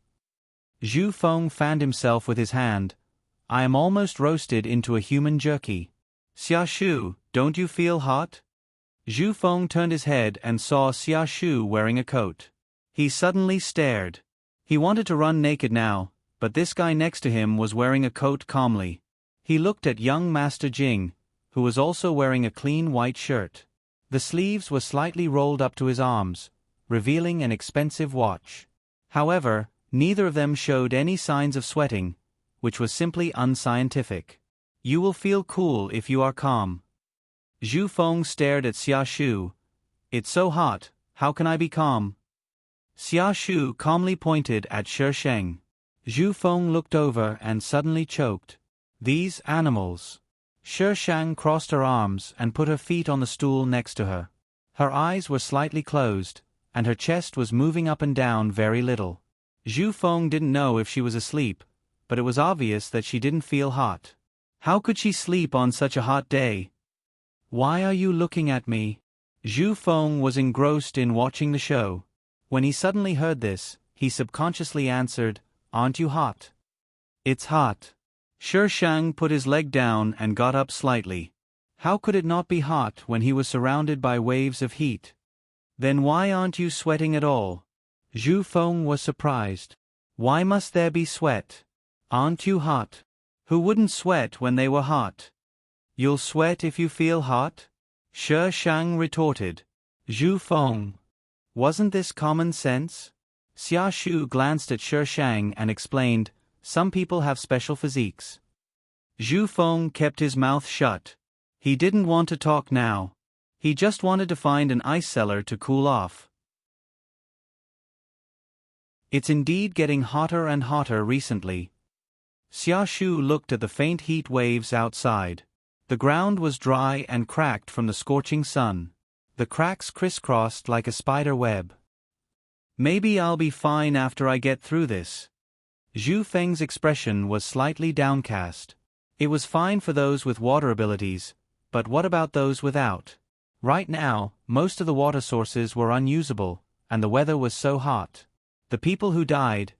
[SPEAKER 1] Zhu Feng fanned himself with his hand. I am almost roasted into a human jerky. Xia Shu, don't you feel hot? Zhu Feng turned his head and saw Xia Shu wearing a coat. He suddenly stared. He wanted to run naked now, but this guy next to him was wearing a coat calmly. He looked at young Master Jing, who was also wearing a clean white shirt. The sleeves were slightly rolled up to his arms, revealing an expensive watch. However, neither of them showed any signs of sweating, which was simply unscientific. You will feel cool if you are calm. Zhu Feng stared at Xia Shu. It's so hot, how can I be calm? Xia Shu calmly pointed at Shi Shang. Zhu Feng looked over and suddenly choked. These animals. Shi Shang crossed her arms and put her feet on the stool next to her. Her eyes were slightly closed, and her chest was moving up and down very little. Zhu Feng didn't know if she was asleep, but it was obvious that she didn't feel hot. How could she sleep on such a hot day? Why are you looking at me? Zhu Feng was engrossed in watching the show. When he suddenly heard this, he subconsciously answered, Aren't you hot? It's hot. Shi Shang put his leg down and got up slightly. How could it not be hot when he was surrounded by waves of heat? Then why aren't you sweating at all? Zhu Feng was surprised. Why must there be sweat? Aren't you hot? Who wouldn't sweat when they were hot? You'll sweat if you feel hot? Shi Shang retorted. Zhu Feng. Wasn't this common sense? Xia Shu glanced at Shi Shang and explained, some people have special physiques. Zhu Feng kept his mouth shut. He didn't want to talk now. He just wanted to find an ice cellar to cool off. It's indeed getting hotter and hotter recently. Xia Shu looked at the faint heat waves outside. The ground was dry and cracked from the scorching sun. The cracks crisscrossed like a spider web. Maybe I'll be fine after I get through this. Zhu Feng's expression was slightly downcast. It was fine for those with water abilities, but what about those without? Right now, most of the water sources were unusable, and the weather was so hot. The people who died.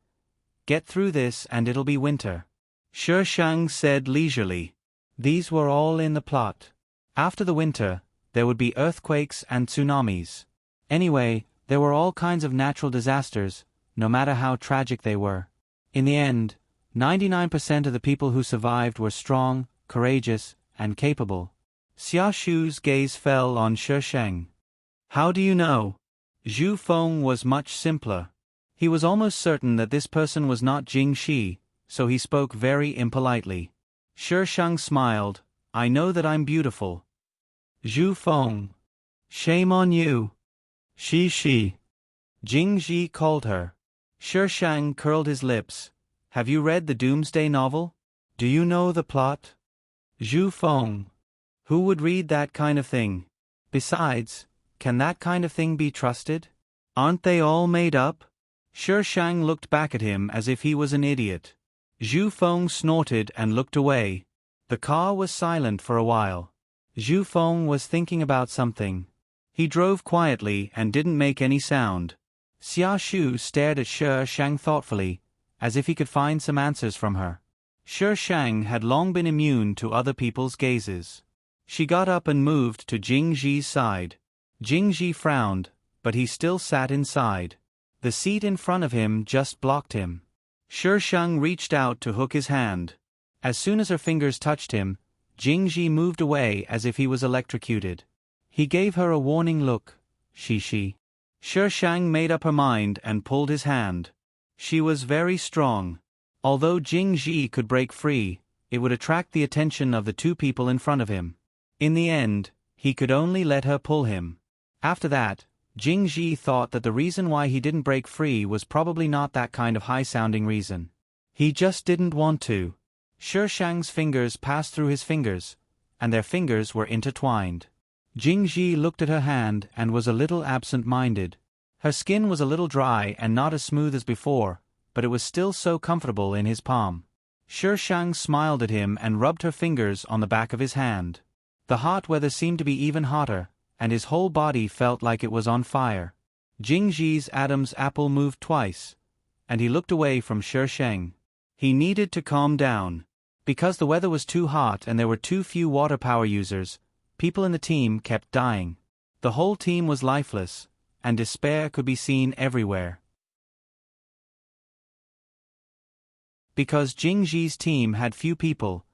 [SPEAKER 1] Get through this and it'll be winter. Shi Shang said leisurely. These were all in the plot. After the winter, there would be earthquakes and tsunamis. Anyway, there were all kinds of natural disasters, no matter how tragic they were. In the end, 99% of the people who survived were strong, courageous, and capable. Xia Shu's gaze fell on Shi Shang. How do you know? Zhu Feng was much simpler. He was almost certain that this person was not Jing Shi, so he spoke very impolitely. Shi Shang smiled. I know that I'm beautiful. Zhu Feng. Shame on you. Shi. Jing Shi called her. Shi Shang curled his lips. Have you read the Doomsday novel? Do you know the plot? Zhu Feng. Who would read that kind of thing? Besides, can that kind of thing be trusted? Aren't they all made up? Shi Shang looked back at him as if he was an idiot. Zhu Feng snorted and looked away. The car was silent for a while. Zhu Feng was thinking about something. He drove quietly and didn't make any sound. Xia Shu stared at Shi Shang thoughtfully, as if he could find some answers from her. Shi Shang had long been immune to other people's gazes. She got up and moved to Jing Ji's side. Jing Ji frowned, but he still sat inside. The seat in front of him just blocked him. Shi Shang reached out to hook his hand. As soon as her fingers touched him, Jing Ji moved away as if he was electrocuted. He gave her a warning look. Shi. Shi Shang made up her mind and pulled his hand. She was very strong. Although Jing Ji could break free, it would attract the attention of the two people in front of him. In the end, he could only let her pull him. After that, Jing Ji thought that the reason why he didn't break free was probably not that kind of high-sounding reason. He just didn't want to. Shi Shang's fingers passed through his fingers, and their fingers were intertwined. Jing Ji looked at her hand and was a little absent-minded. Her skin was a little dry and not as smooth as before, but it was still so comfortable in his palm. Shi Shang smiled at him and rubbed her fingers on the back of his hand. The hot weather seemed to be even hotter, and his whole body felt like it was on fire. Jing Ji's Adam's apple moved twice, and he looked away from Shi Shang. He needed to calm down. Because the weather was too hot and there were too few water power users, people in the team kept dying. The whole team was lifeless, and despair could be seen everywhere. Because Jing Ji's team had few people,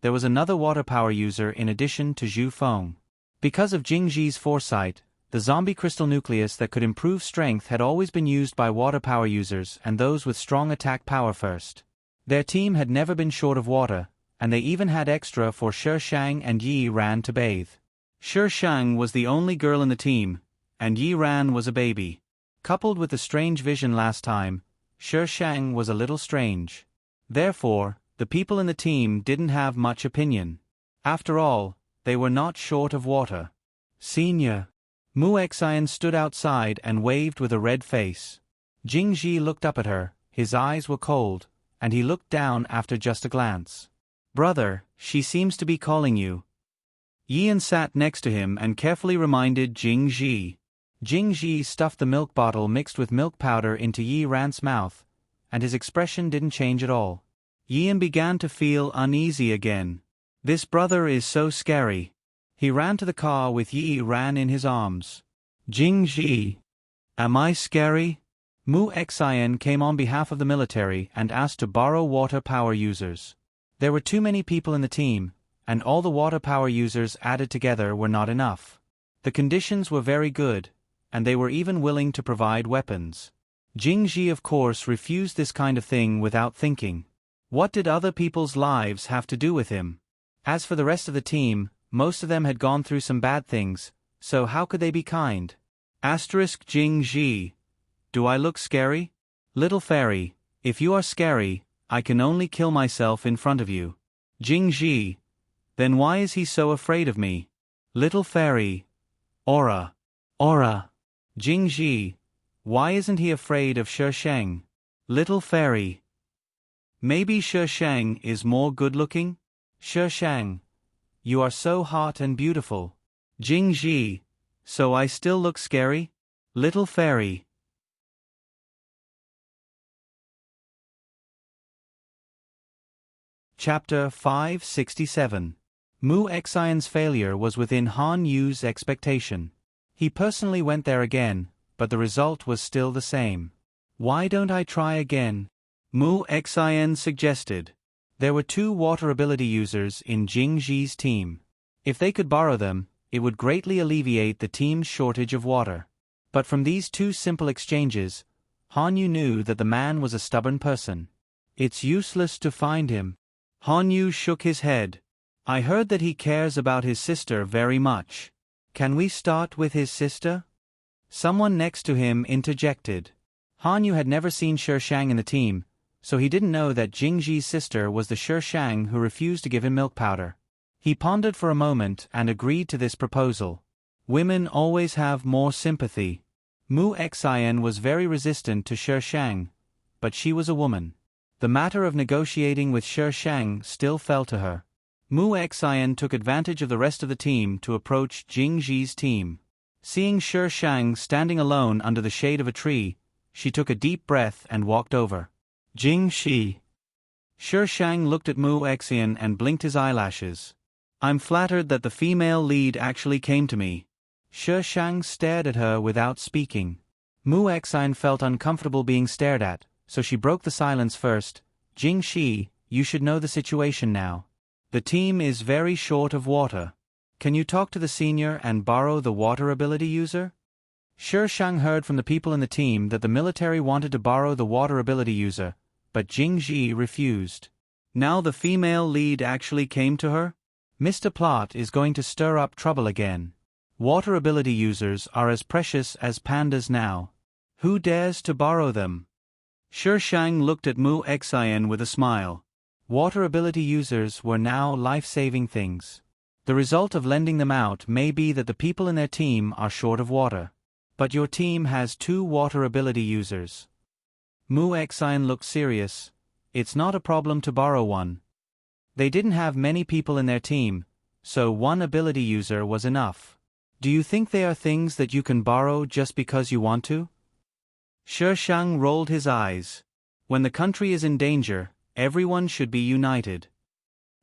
[SPEAKER 1] there was another water power user in addition to Zhu Feng. Because of Jing Ji's foresight, the zombie crystal nucleus that could improve strength had always been used by water power users and those with strong attack power first. Their team had never been short of water, and they even had extra for Shi Shang and Yi Ran to bathe. Shi Shang was the only girl in the team, and Yi Ran was a baby. Coupled with the strange vision last time, Shi Shang was a little strange. Therefore, the people in the team didn't have much opinion. After all, they were not short of water. Senior. Mu Xian stood outside and waved with a red face. Jing Ji looked up at her, his eyes were cold, and he looked down after just a glance. Brother, she seems to be calling you. Yian sat next to him and carefully reminded Jing Ji. Jing Ji stuffed the milk bottle mixed with milk powder into Yi Ran's mouth, and his expression didn't change at all. Yian began to feel uneasy again. This brother is so scary. He ran to the car with Yi Ran in his arms. Jing Ji. Am I scary? Mu Xian came on behalf of the military and asked to borrow water power users. There were too many people in the team, and all the water power users added together were not enough. The conditions were very good, and they were even willing to provide weapons. Jingji of course refused this kind of thing without thinking. What did other people's lives have to do with him? As for the rest of the team, most of them had gone through some bad things, so how could they be kind? Jingji. Do I look scary? Little fairy, if you are scary, I can only kill myself in front of you. Jingji. Then why is he so afraid of me? Little fairy. Aura. Jingji. Why isn't he afraid of Sheng? Little fairy. Maybe Sheng is more good-looking? Sheng. You are so hot and beautiful. Jingji. So I still look scary? Little fairy. Chapter 567. Mu Xian's failure was within Han Yu's expectation. He personally went there again, but the result was still the same. Why don't I try again? Mu Xian suggested. There were 2 water ability users in Jingji's team. If they could borrow them, it would greatly alleviate the team's shortage of water. But from these 2 simple exchanges, Han Yu knew that the man was a stubborn person. It's useless to find him. Han Yu shook his head. I heard that he cares about his sister very much. Can we start with his sister? Someone next to him interjected. Han Yu had never seen Sheng in the team, so he didn't know that Jingji's sister was the Sheng who refused to give him milk powder. He pondered for a moment and agreed to this proposal. Women always have more sympathy. Mu Xian was very resistant to Sheng, but she was a woman. The matter of negotiating with Sheng still fell to her. Mu Xian took advantage of the rest of the team to approach Jingji's team. Seeing Sheng standing alone under the shade of a tree, she took a deep breath and walked over. Jingshi. Sheng looked at Mu Xian and blinked his eyelashes. I'm flattered that the female lead actually came to me. Sheng stared at her without speaking. Mu Xian felt uncomfortable being stared at, so she broke the silence first. Jingshi, you should know the situation now. The team is very short of water. Can you talk to the senior and borrow the water ability user? Sheng heard from the people in the team that the military wanted to borrow the water ability user, but Jingji refused. Now the female lead actually came to her? Mr. Plot is going to stir up trouble again. Water ability users are as precious as pandas now. Who dares to borrow them? Sheng looked at Mu Xian with a smile. Water ability users were now life-saving things. The result of lending them out may be that the people in their team are short of water. But your team has 2 water ability users. Mu Xian looked serious. It's not a problem to borrow one. They didn't have many people in their team, so 1 ability user was enough. Do you think they are things that you can borrow just because you want to? Sheng rolled his eyes. When the country is in danger, everyone should be united.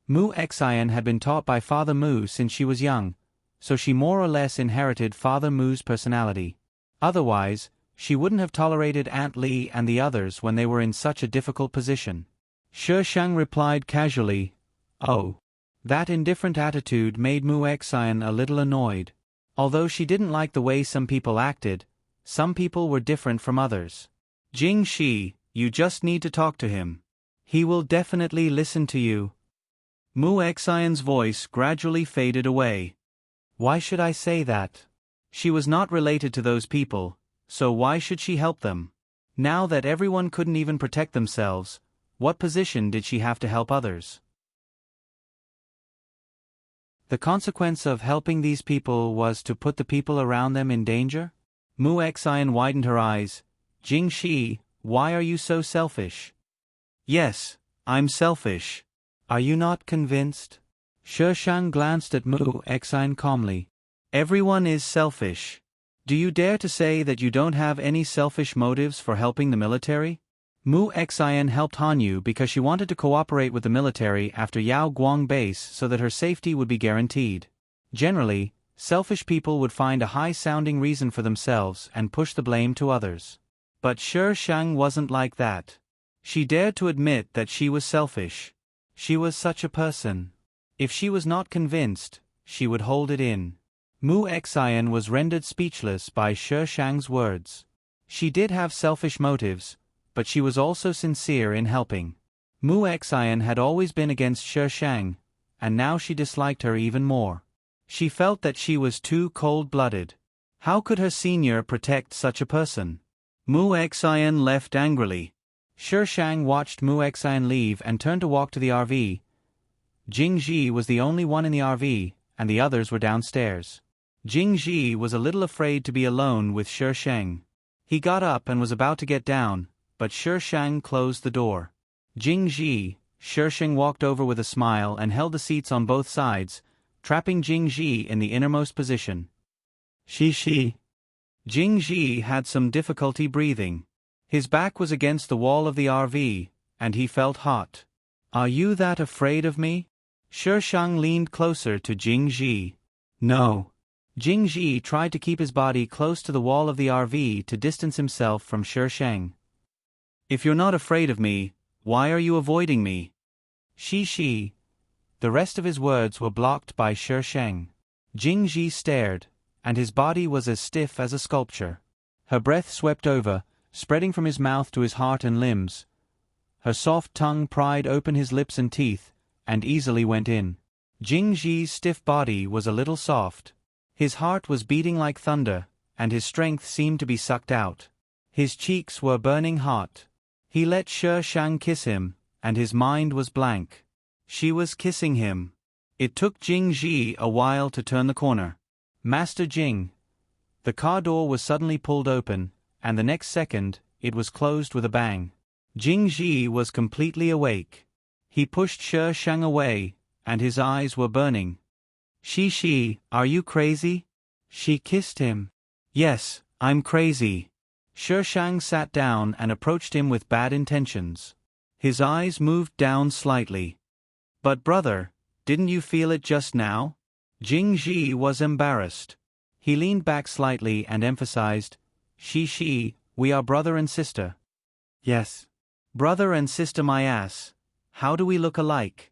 [SPEAKER 1] Mu Xian had been taught by Father Mu since she was young, so she more or less inherited Father Mu's personality. Otherwise, she wouldn't have tolerated Aunt Li and the others when they were in such a difficult position. Sheng replied casually, "Oh." That indifferent attitude made Mu Xian a little annoyed. Although she didn't like the way some people acted, some people were different from others. Jingshi, you just need to talk to him. He will definitely listen to you. Mu Xian's voice gradually faded away. Why should I say that? She was not related to those people, so why should she help them? Now that everyone couldn't even protect themselves, what position did she have to help others? The consequence of helping these people was to put the people around them in danger? Mu Xian widened her eyes. Jingshi, why are you so selfish? Yes, I'm selfish. Are you not convinced? Sheng glanced at Mu Xian calmly. Everyone is selfish. Do you dare to say that you don't have any selfish motives for helping the military? Mu Xian helped Han Yu because she wanted to cooperate with the military after Yao Guang base so that her safety would be guaranteed. Generally, selfish people would find a high-sounding reason for themselves and push the blame to others. But Sheng wasn't like that. She dared to admit that she was selfish. She was such a person. If she was not convinced, she would hold it in. Mu Xian was rendered speechless by Shi Shang's words. She did have selfish motives, but she was also sincere in helping. Mu Xian had always been against Shi Shang, and now she disliked her even more. She felt that she was too cold-blooded. How could her senior protect such a person? Mu Xian left angrily. Shi Shang watched Mu Xian leave and turned to walk to the RV. Jing Ji was the only one in the RV, and the others were downstairs. Jing Ji was a little afraid to be alone with Shi Shang. He got up and was about to get down, but Shi Shang closed the door. Jing Ji, Shi Shang walked over with a smile and held the seats on both sides, trapping Jing Ji in the innermost position. Shi. Jing Ji had some difficulty breathing. His back was against the wall of the RV, and he felt hot. Are you that afraid of me? Shi Shang leaned closer to Jing Ji. No. Jing Ji tried to keep his body close to the wall of the RV to distance himself from Shi Shang. If you're not afraid of me, why are you avoiding me? Shi. The rest of his words were blocked by Shi Shang. Jing Ji stared, and his body was as stiff as a sculpture. Her breath swept over, spreading from his mouth to his heart and limbs. Her soft tongue pried open his lips and teeth, and easily went in. Jing Ji's stiff body was a little soft. His heart was beating like thunder, and his strength seemed to be sucked out. His cheeks were burning hot. He let Shi Shang kiss him, and his mind was blank. She was kissing him. It took Jing Ji a while to turn the corner. Master Jing. The car door was suddenly pulled open, and the next second, it was closed with a bang. Jing Ji was completely awake. He pushed Shi Shang away, and his eyes were burning. Shi, are you crazy? She kissed him. Yes, I'm crazy. Shi Shang sat down and approached him with bad intentions. His eyes moved down slightly. But brother, didn't you feel it just now? Jing Ji was embarrassed. He leaned back slightly and emphasized, Shi, we are brother and sister. Yes. Brother and sister my ass. How do we look alike?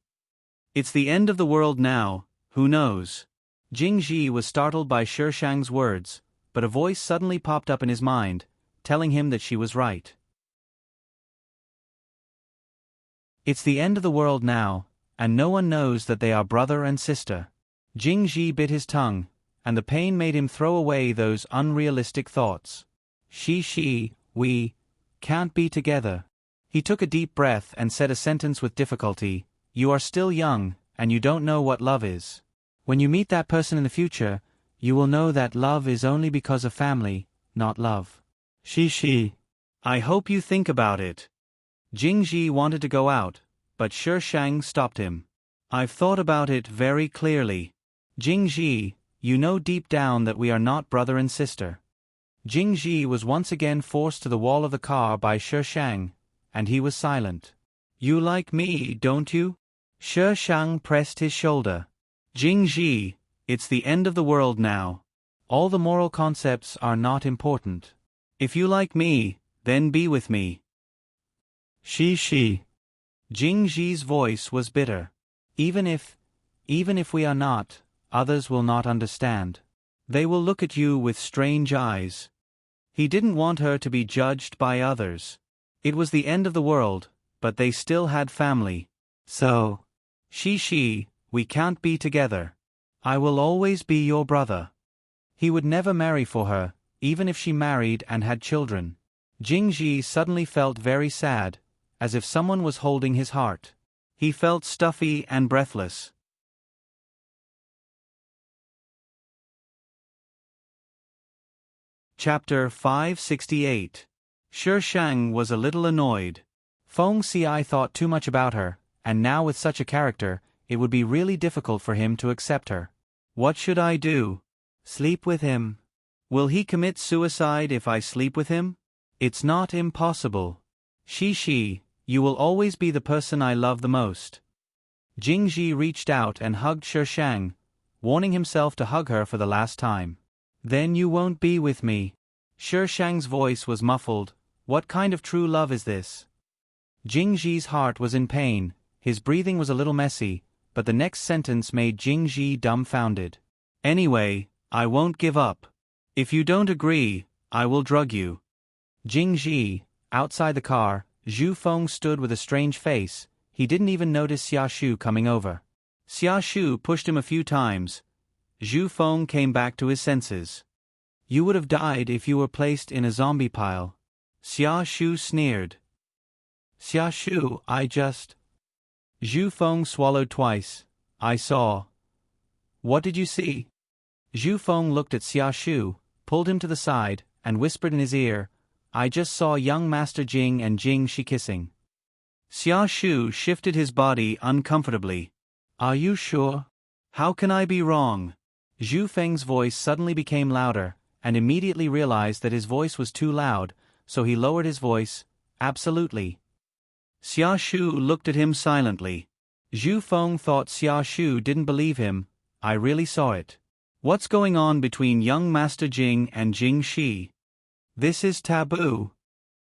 [SPEAKER 1] It's the end of the world now, who knows? Jing Ji was startled by Shi Shang's words, but a voice suddenly popped up in his mind, telling him that she was right. It's the end of the world now, and no one knows that they are brother and sister. Jing Ji bit his tongue, and the pain made him throw away those unrealistic thoughts. Shi, we can't be together. He took a deep breath and said a sentence with difficulty. You are still young, and you don't know what love is. When you meet that person in the future, you will know that love is only because of family, not love. Shi. I hope you think about it. Jing Ji wanted to go out, but Shi Shang stopped him. I've thought about it very clearly. Jing Ji, you know deep down that we are not brother and sister. Jing Ji was once again forced to the wall of the car by Shi Shang, and he was silent. You like me, don't you? Shi Shang pressed his shoulder. Jing Ji, it's the end of the world now. All the moral concepts are not important. If you like me, then be with me. Shi. Jing Ji's voice was bitter. Even if we are not, others will not understand. They will look at you with strange eyes. He didn't want her to be judged by others. It was the end of the world, but they still had family. So, Shi, we can't be together. I will always be your brother. He would never marry for her, even if she married and had children. Jing Ji suddenly felt very sad, as if someone was holding his heart. He felt stuffy and breathless. Chapter 568. Shi Shang was a little annoyed. Feng Xiai thought too much about her, and now with such a character, it would be really difficult for him to accept her. What should I do? Sleep with him? Will he commit suicide if I sleep with him? It's not impossible. Shi, you will always be the person I love the most. Jing Ji reached out and hugged Shi Shang, warning himself to hug her for the last time. Then you won't be with me. Shi Shang's voice was muffled. What kind of true love is this? Jing Ji's heart was in pain, his breathing was a little messy, but the next sentence made Jing Ji dumbfounded. Anyway, I won't give up. If you don't agree, I will drug you. Jing Ji, outside the car, Zhu Feng stood with a strange face. He didn't even notice Xia Shu coming over. Xia Shu pushed him a few times. Zhu Feng came back to his senses. You would have died if you were placed in a zombie pile. Xia Shu sneered. Xia Shu, Zhu Feng swallowed twice. I saw. What did you see? Zhu Feng looked at Xia Shu, pulled him to the side, and whispered in his ear, I just saw young Master Jing and Jing Shi kissing. Xia Shu shifted his body uncomfortably. Are you sure? How can I be wrong? Zhu Feng's voice suddenly became louder, and immediately realized that his voice was too loud, so he lowered his voice. Absolutely. Xia Shu looked at him silently. Zhu Feng thought Xia Shu didn't believe him. I really saw it. What's going on between young Master Jing and Jing Shi? This is taboo.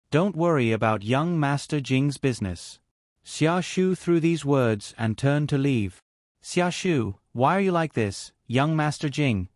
[SPEAKER 1] Don't worry about young Master Jing's business. Xia Shu threw these words and turned to leave. Xia Shu, why are you like this, young Master Jing?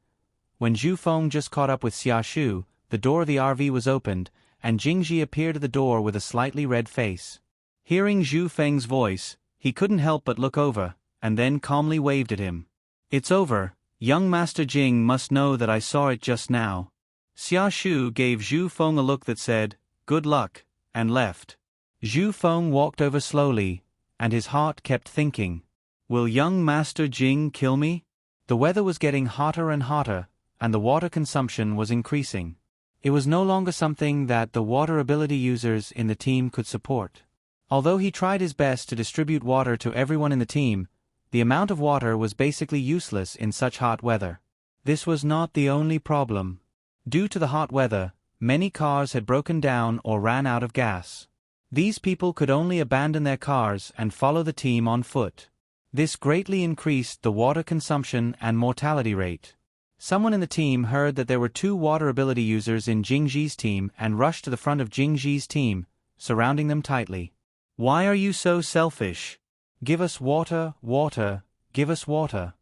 [SPEAKER 1] When Zhu Feng just caught up with Xia Shu, the door of the RV was opened, and Jing Ji appeared at the door with a slightly red face. Hearing Zhu Feng's voice, he couldn't help but look over, and then calmly waved at him. It's over. Young Master Jing must know that I saw it just now. Xia Shu gave Zhu Feng a look that said, good luck, and left. Zhu Feng walked over slowly, and his heart kept thinking, will young Master Jing kill me? The weather was getting hotter and hotter, and the water consumption was increasing. It was no longer something that the water ability users in the team could support. Although he tried his best to distribute water to everyone in the team, the amount of water was basically useless in such hot weather. This was not the only problem. Due to the hot weather, many cars had broken down or ran out of gas. These people could only abandon their cars and follow the team on foot. This greatly increased the water consumption and mortality rate. Someone in the team heard that there were 2 water ability users in Jing Ji's team and rushed to the front of Jing Ji's team, surrounding them tightly. Why are you so selfish? Give us water, water, give us water.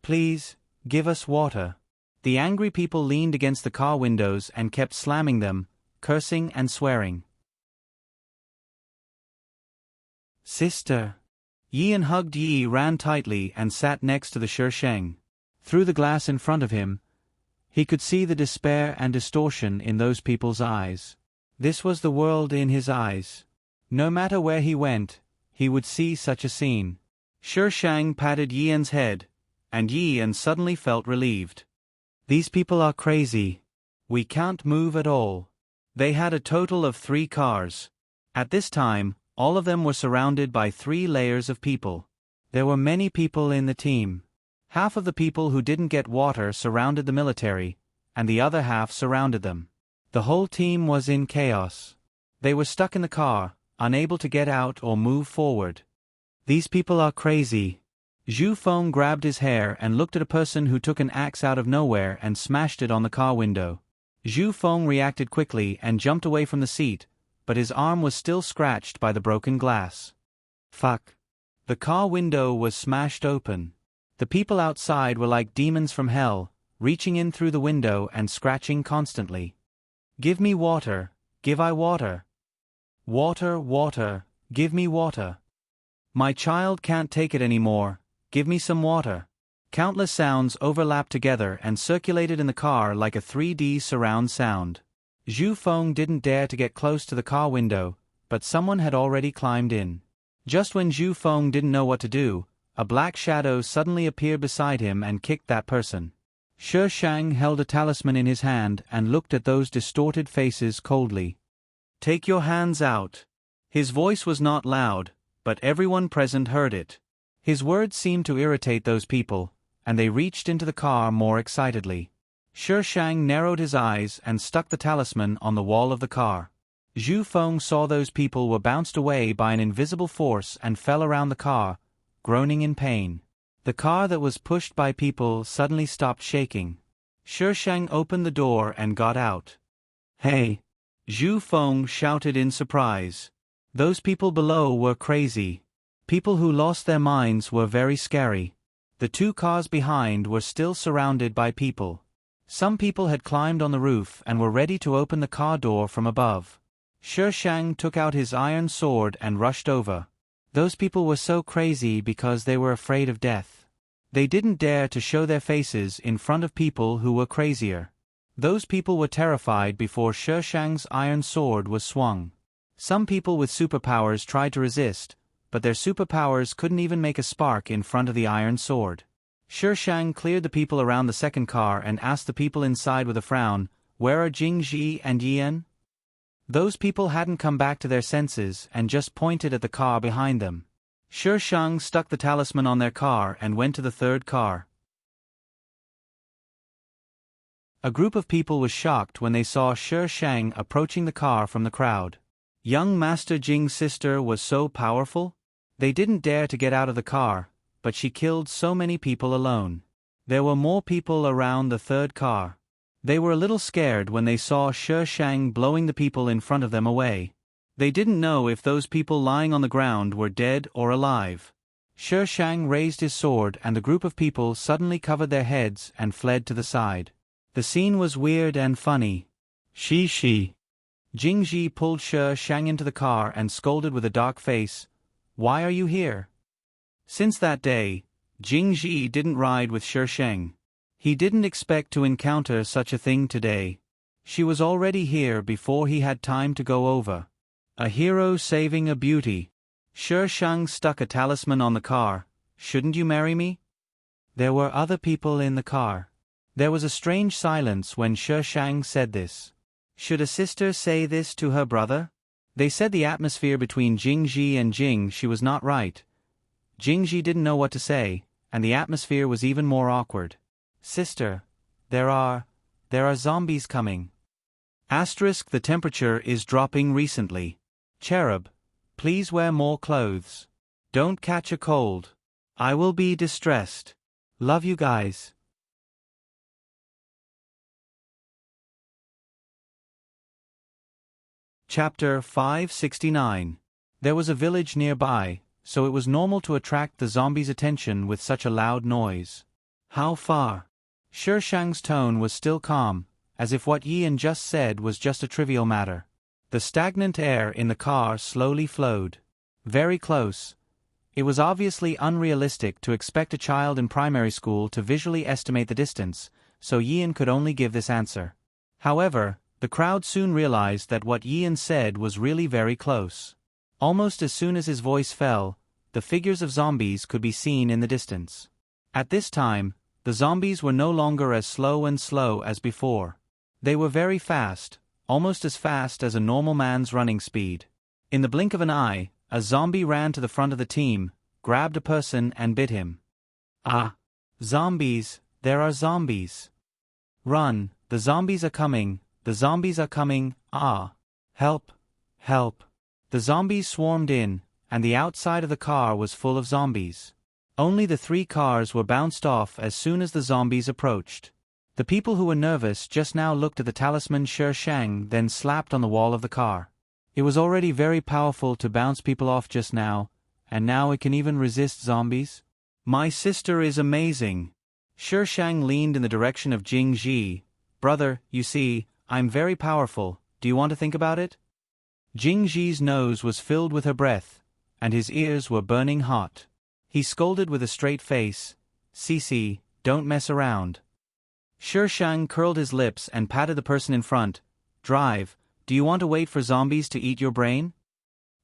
[SPEAKER 1] Please, give us water. The angry people leaned against the car windows and kept slamming them, cursing and swearing. Sister. Yian hugged Yi, ran tightly and sat next to the Shisheng. Through the glass in front of him, he could see the despair and distortion in those people's eyes. This was the world in his eyes. No matter where he went, he would see such a scene. Shisheng patted Yian's head, and Yian suddenly felt relieved. These people are crazy. We can't move at all. They had a total of 3 cars. At this time, all of them were surrounded by 3 layers of people. There were many people in the team. Half of the people who didn't get water surrounded the military, and the other half surrounded them. The whole team was in chaos. They were stuck in the car, unable to get out or move forward. These people are crazy. Zhu Feng grabbed his hair and looked at a person who took an axe out of nowhere and smashed it on the car window. Zhu Feng reacted quickly and jumped away from the seat, but his arm was still scratched by the broken glass. Fuck. The car window was smashed open. The people outside were like demons from hell, reaching in through the window and scratching constantly. Give me water, give I water. Water, water, give me water. My child can't take it anymore, give me some water. Countless sounds overlapped together and circulated in the car like a 3D surround sound. Zhu Feng didn't dare to get close to the car window, but someone had already climbed in. Just when Zhu Feng didn't know what to do, a black shadow suddenly appeared beside him and kicked that person. Shisheng held a talisman in his hand and looked at those distorted faces coldly. Take your hands out. His voice was not loud, but everyone present heard it. His words seemed to irritate those people, and they reached into the car more excitedly. Shisheng narrowed his eyes and stuck the talisman on the wall of the car. Zhu Feng saw those people were bounced away by an invisible force and fell around the car, groaning in pain. The car that was pushed by people suddenly stopped shaking. Shisheng opened the door and got out. Hey! Zhu Feng shouted in surprise. Those people below were crazy. People who lost their minds were very scary. The 2 cars behind were still surrounded by people. Some people had climbed on the roof and were ready to open the car door from above. Shang took out his iron sword and rushed over. Those people were so crazy because they were afraid of death. They didn't dare to show their faces in front of people who were crazier. Those people were terrified before Shang's iron sword was swung. Some people with superpowers tried to resist, but their superpowers couldn't even make a spark in front of the iron sword. Shang cleared the people around the second car and asked the people inside with a frown, "Where are Jingji and Yan?" Those people hadn't come back to their senses and just pointed at the car behind them. Shang stuck the talisman on their car and went to the third car. A group of people was shocked when they saw Shang approaching the car from the crowd. Young Master Jing's sister was so powerful? They didn't dare to get out of the car, but she killed so many people alone. There were more people around the third car. They were a little scared when they saw Shang blowing the people in front of them away. They didn't know if those people lying on the ground were dead or alive. Shang raised his sword and the group of people suddenly covered their heads and fled to the side. The scene was weird and funny. She. Jingji pulled Shang into the car and scolded with a dark face, "Why are you here?" Since that day, Jingji didn't ride with Shang. He didn't expect to encounter such a thing today. She was already here before he had time to go over. A hero saving a beauty. Shang stuck a talisman on the car. "Shouldn't you marry me?" There were other people in the car. There was a strange silence when Shang said this. Should a sister say this to her brother? They said the atmosphere between Jingji and Jing was not right. Jingji didn't know what to say, and the atmosphere was even more awkward. "Sister, there are zombies coming. Asterisk, the temperature is dropping recently. Cherub, please wear more clothes. Don't catch a cold. I will be distressed. Love you guys." Chapter 569. There was a village nearby, so it was normal to attract the zombies' attention with such a loud noise. "How far?" Shang's tone was still calm, as if what Yan just said was just a trivial matter. The stagnant air in the car slowly flowed. Very close. It was obviously unrealistic to expect a child in primary school to visually estimate the distance, so Yan could only give this answer. However, the crowd soon realized that what Yan said was really very close. Almost as soon as his voice fell, the figures of zombies could be seen in the distance. At this time, the zombies were no longer as slow as before. They were very fast, almost as fast as a normal man's running speed. In the blink of an eye, a zombie ran to the front of the team, grabbed a person and bit him. "Ah! Zombies, there are zombies! Run, the zombies are coming! The zombies are coming, ah! Help! Help!" The zombies swarmed in, and the outside of the car was full of zombies. Only the 3 cars were bounced off as soon as the zombies approached. The people who were nervous just now looked at the talisman Shang then slapped on the wall of the car. It was already very powerful to bounce people off just now, and now it can even resist zombies? "My sister is amazing." Shang leaned in the direction of Jingji. "Brother, you see, I'm very powerful, do you want to think about it?" Jingji's nose was filled with her breath, and his ears were burning hot. He scolded with a straight face, "Cece, don't mess around." Shang curled his lips and patted the person in front. "Drive, do you want to wait for zombies to eat your brain?"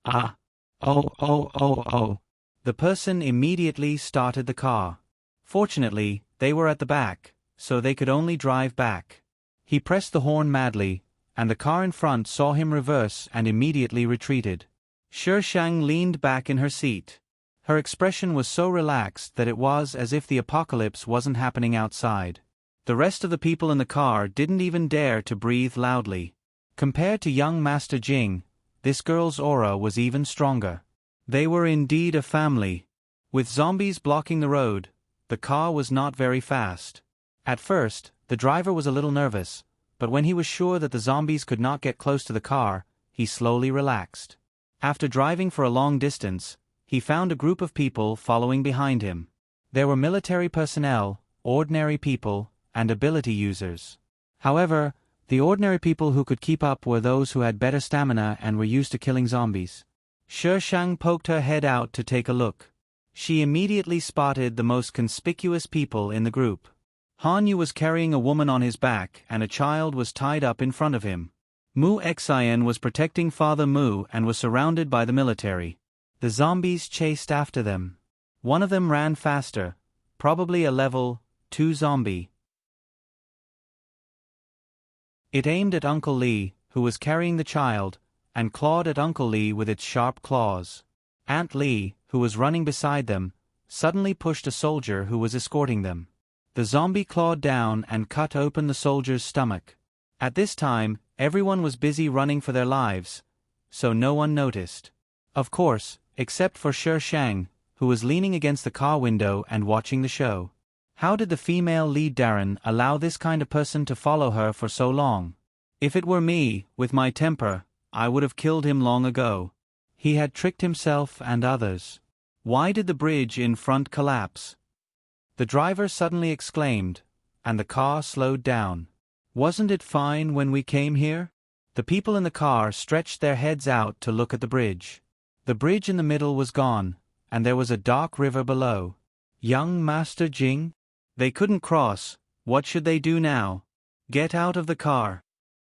[SPEAKER 1] "Ah. Oh. The person immediately started the car. Fortunately, they were at the back, so they could only drive back. He pressed the horn madly, and the car in front saw him reverse and immediately retreated. Shang leaned back in her seat. Her expression was so relaxed that it was as if the apocalypse wasn't happening outside. The rest of the people in the car didn't even dare to breathe loudly. Compared to young Master Jing, this girl's aura was even stronger. They were indeed a family. With zombies blocking the road, the car was not very fast. At first, the driver was a little nervous, but when he was sure that the zombies could not get close to the car, he slowly relaxed. After driving for a long distance, he found a group of people following behind him. There were military personnel, ordinary people, and ability users. However, the ordinary people who could keep up were those who had better stamina and were used to killing zombies. Shi Shang poked her head out to take a look. She immediately spotted the most conspicuous people in the group. Han Yu was carrying a woman on his back and a child was tied up in front of him. Mu Xian was protecting Father Mu and was surrounded by the military. The zombies chased after them. One of them ran faster, probably a level 2 zombie. It aimed at Uncle Lee, who was carrying the child, and clawed at Uncle Lee with its sharp claws. Aunt Lee, who was running beside them, suddenly pushed a soldier who was escorting them. The zombie clawed down and cut open the soldier's stomach. At this time, everyone was busy running for their lives, so no one noticed. Of course, except for Shi Shang, who was leaning against the car window and watching the show. How did the female lead Darren allow this kind of person to follow her for so long? If it were me, with my temper, I would have killed him long ago. He had tricked himself and others. Why did the bridge in front collapse? The driver suddenly exclaimed, and the car slowed down. Wasn't it fine when we came here? The people in the car stretched their heads out to look at the bridge. The bridge in the middle was gone, and there was a dark river below. Young Master Jing? They couldn't cross. What should they do now? Get out of the car.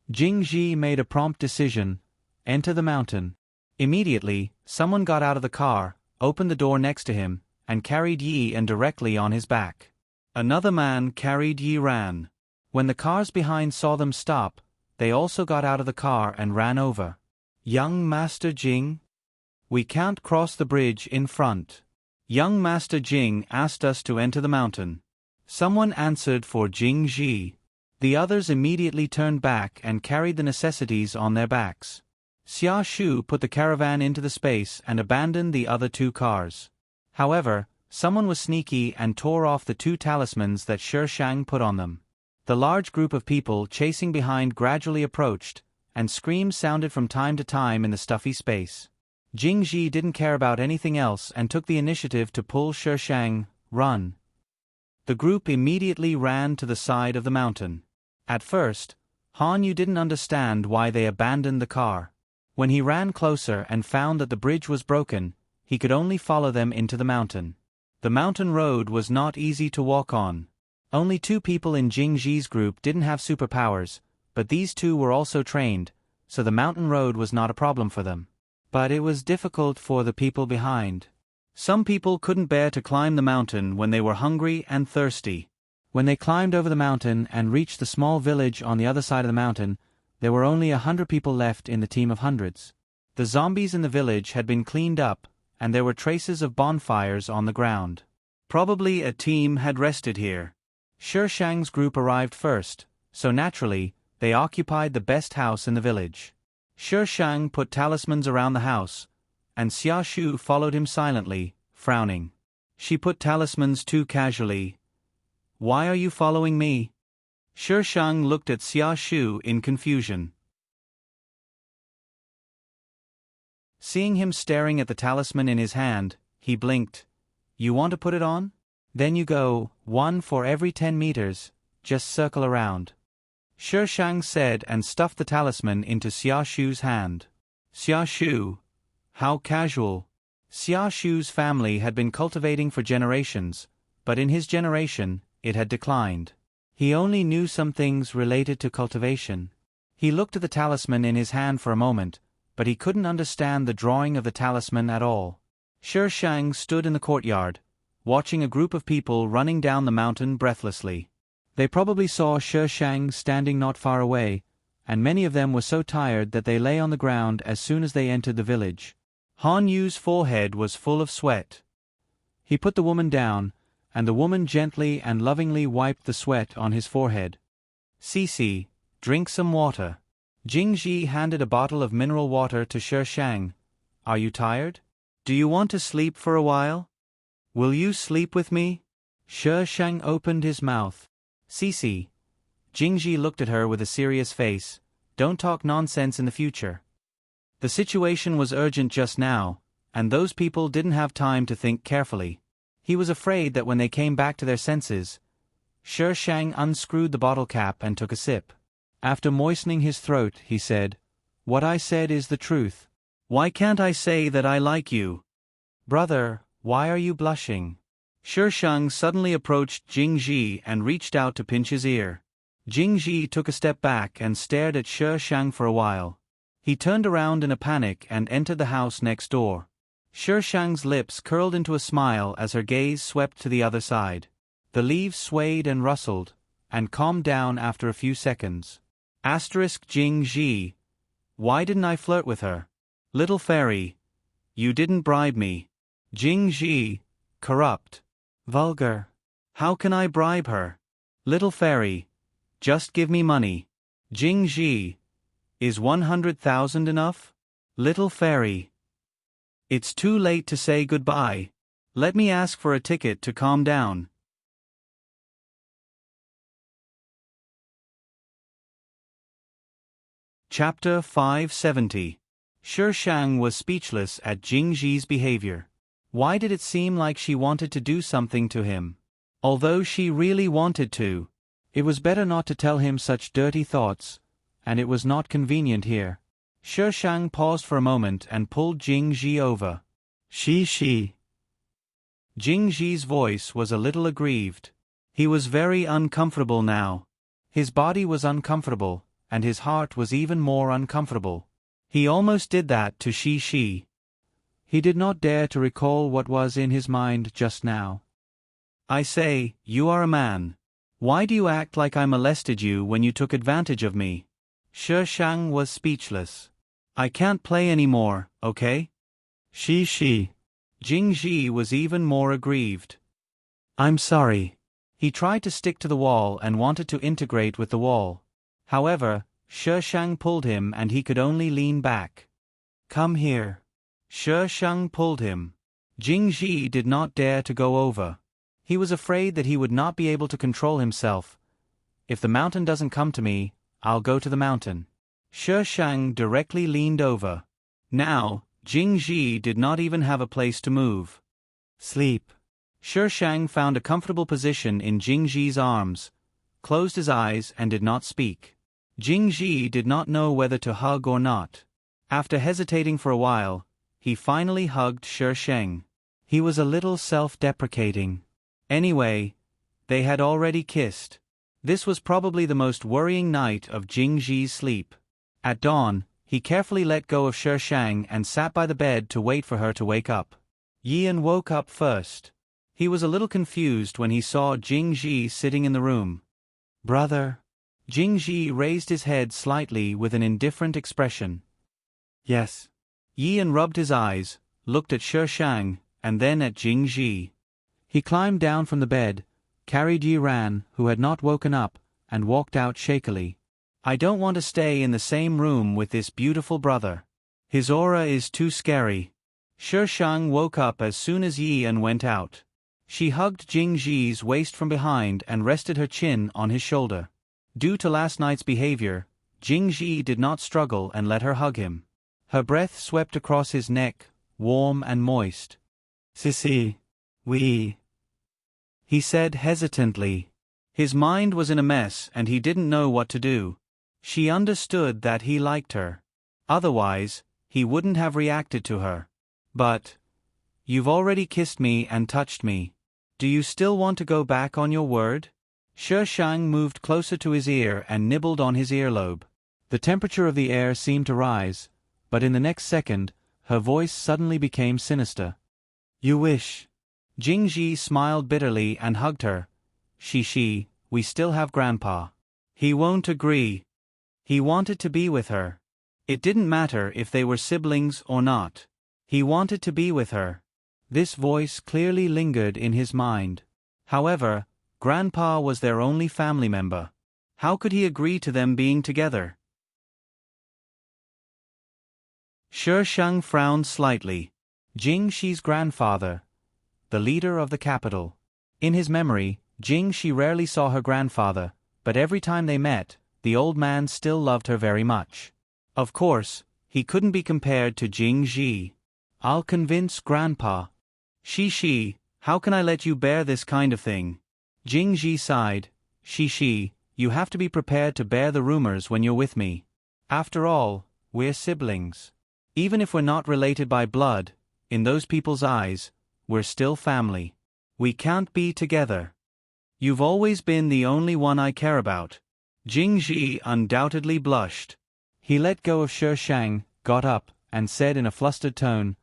[SPEAKER 1] Jing Ji made a prompt decision. Enter the mountain. Immediately, someone got out of the car, opened the door next to him, and carried Yi and directly on his back. Another man carried Yi ran. When the cars behind saw them stop, they also got out of the car and ran over. Young Master Jing? We can't cross the bridge in front. Young Master Jing asked us to enter the mountain. Someone answered for Jing Ji. The others immediately turned back and carried the necessities on their backs. Xia Shu put the caravan into the space and abandoned the other 2 cars. However, someone was sneaky and tore off the 2 talismans that Shi Shang put on them. The large group of people chasing behind gradually approached, and screams sounded from time to time in the stuffy space. Jing Ji didn't care about anything else and took the initiative to pull Shi Shang, run. The group immediately ran to the side of the mountain. At first, Han Yu didn't understand why they abandoned the car. When he ran closer and found that the bridge was broken, he could only follow them into the mountain. The mountain road was not easy to walk on. Only 2 people in Jing Ji's group didn't have superpowers, but these 2 were also trained, so the mountain road was not a problem for them. But it was difficult for the people behind. Some people couldn't bear to climb the mountain when they were hungry and thirsty. When they climbed over the mountain and reached the small village on the other side of the mountain, there were only 100 people left in the team of hundreds. The zombies in the village had been cleaned up, and there were traces of bonfires on the ground. Probably a team had rested here. Shi Shang's group arrived first, so naturally, they occupied the best house in the village. Shi Shang put talismans around the house, and Xia Shu followed him silently, frowning. She put talismans too casually. Why are you following me? Shi Shang looked at Xia Shu in confusion. Seeing him staring at the talisman in his hand, he blinked. You want to put it on? Then you go, 1 for every 10 meters, just circle around. Shi Shang said and stuffed the talisman into Xia Shu's hand. Xia Shu. How casual. Xia Shu's family had been cultivating for generations, but in his generation, it had declined. He only knew some things related to cultivation. He looked at the talisman in his hand for a moment, but he couldn't understand the drawing of the talisman at all. Shi Shang stood in the courtyard, watching a group of people running down the mountain breathlessly. They probably saw Shi Shang standing not far away, and many of them were so tired that they lay on the ground as soon as they entered the village. Han Yu's forehead was full of sweat. He put the woman down, and the woman gently and lovingly wiped the sweat on his forehead. Cici, drink some water. Jing Ji handed a bottle of mineral water to Shi Shang. Are you tired? Do you want to sleep for a while? Will you sleep with me? Shi Shang opened his mouth. Cici. Jing Ji looked at her with a serious face. Don't talk nonsense in the future. The situation was urgent just now, and those people didn't have time to think carefully. He was afraid that when they came back to their senses, Shi Shang unscrewed the bottle cap and took a sip. After moistening his throat, he said, "What I said is the truth. Why can't I say that I like you?" "Brother, why are you blushing?" Shi Shang suddenly approached Jing Ji and reached out to pinch his ear. Jing Ji took a step back and stared at Shi Shang for a while. He turned around in a panic and entered the house next door. Shi Shang's lips curled into a smile as her gaze swept to the other side. The leaves swayed and rustled, and calmed down after a few seconds. Jing Ji. Why didn't I flirt with her? Little fairy. You didn't bribe me. Jing Ji. Corrupt. Vulgar. How can I bribe her? Little fairy. Just give me money. Jing Ji. Is 100,000 enough? Little fairy. It's too late to say goodbye. Let me ask for a ticket to calm down. Chapter 570. Shi Shang was speechless at Jing Ji's behavior. Why did it seem like she wanted to do something to him? Although she really wanted to, it was better not to tell him such dirty thoughts, and it was not convenient here. Shi Shang paused for a moment and pulled Jing Ji over. She. Jing Ji's voice was a little aggrieved. He was very uncomfortable now. His body was uncomfortable, and his heart was even more uncomfortable. He almost did that to Shi. He did not dare to recall what was in his mind just now. I say, you are a man. Why do you act like I molested you when you took advantage of me? Shi Shang was speechless. I can't play anymore, okay? She. Jing Ji was even more aggrieved. I'm sorry. He tried to stick to the wall and wanted to integrate with the wall. However, Shi Shang pulled him and he could only lean back. Come here. Shi Shang pulled him. Jing Ji did not dare to go over. He was afraid that he would not be able to control himself. If the mountain doesn't come to me, I'll go to the mountain. Shi Shang directly leaned over. Now, Jing Ji did not even have a place to move. Sleep. Shi Shang found a comfortable position in Jing Ji's arms, closed his eyes and did not speak. Jing Ji did not know whether to hug or not. After hesitating for a while, he finally hugged Shi Shang. He was a little self-deprecating. Anyway, they had already kissed. This was probably the most worrying night of Jing Ji's sleep. At dawn, he carefully let go of Shi Shang and sat by the bed to wait for her to wake up. Yian woke up first. He was a little confused when he saw Jing Ji sitting in the room. Brother. Jing Ji raised his head slightly with an indifferent expression. Yes. Yian rubbed his eyes, looked at Shi Shang, and then at Jing Ji. He climbed down from the bed, carried Yi Ran, who had not woken up, and walked out shakily. I don't want to stay in the same room with this beautiful brother. His aura is too scary. Shi Shang woke up as soon as Yian went out. She hugged Jing Ji's waist from behind and rested her chin on his shoulder. Due to last night's behavior, Jing Ji did not struggle and let her hug him. Her breath swept across his neck, warm and moist. Sissy. He said hesitantly. His mind was in a mess and he didn't know what to do. She understood that he liked her. Otherwise, he wouldn't have reacted to her. But, you've already kissed me and touched me. Do you still want to go back on your word? Shi Shang moved closer to his ear and nibbled on his earlobe. The temperature of the air seemed to rise, but in the next second, her voice suddenly became sinister. You wish. Jing Ji smiled bitterly and hugged her. She, we still have Grandpa. He won't agree. He wanted to be with her. It didn't matter if they were siblings or not. He wanted to be with her. This voice clearly lingered in his mind. However, Grandpa was their only family member. How could he agree to them being together? Shi Shang frowned slightly. Jing Shi's grandfather, the leader of the capital. In his memory, Jing Shi rarely saw her grandfather, but every time they met, the old man still loved her very much. Of course, he couldn't be compared to Jing Ji. I'll convince Grandpa. Shi, how can I let you bear this kind of thing? Jing Ji sighed. Shi, you have to be prepared to bear the rumors when you're with me. After all, we're siblings. Even if we're not related by blood, in those people's eyes, we're still family. We can't be together. You've always been the only one I care about. Jing Ji undoubtedly blushed. He let go of Shi Shang, got up, and said in a flustered tone,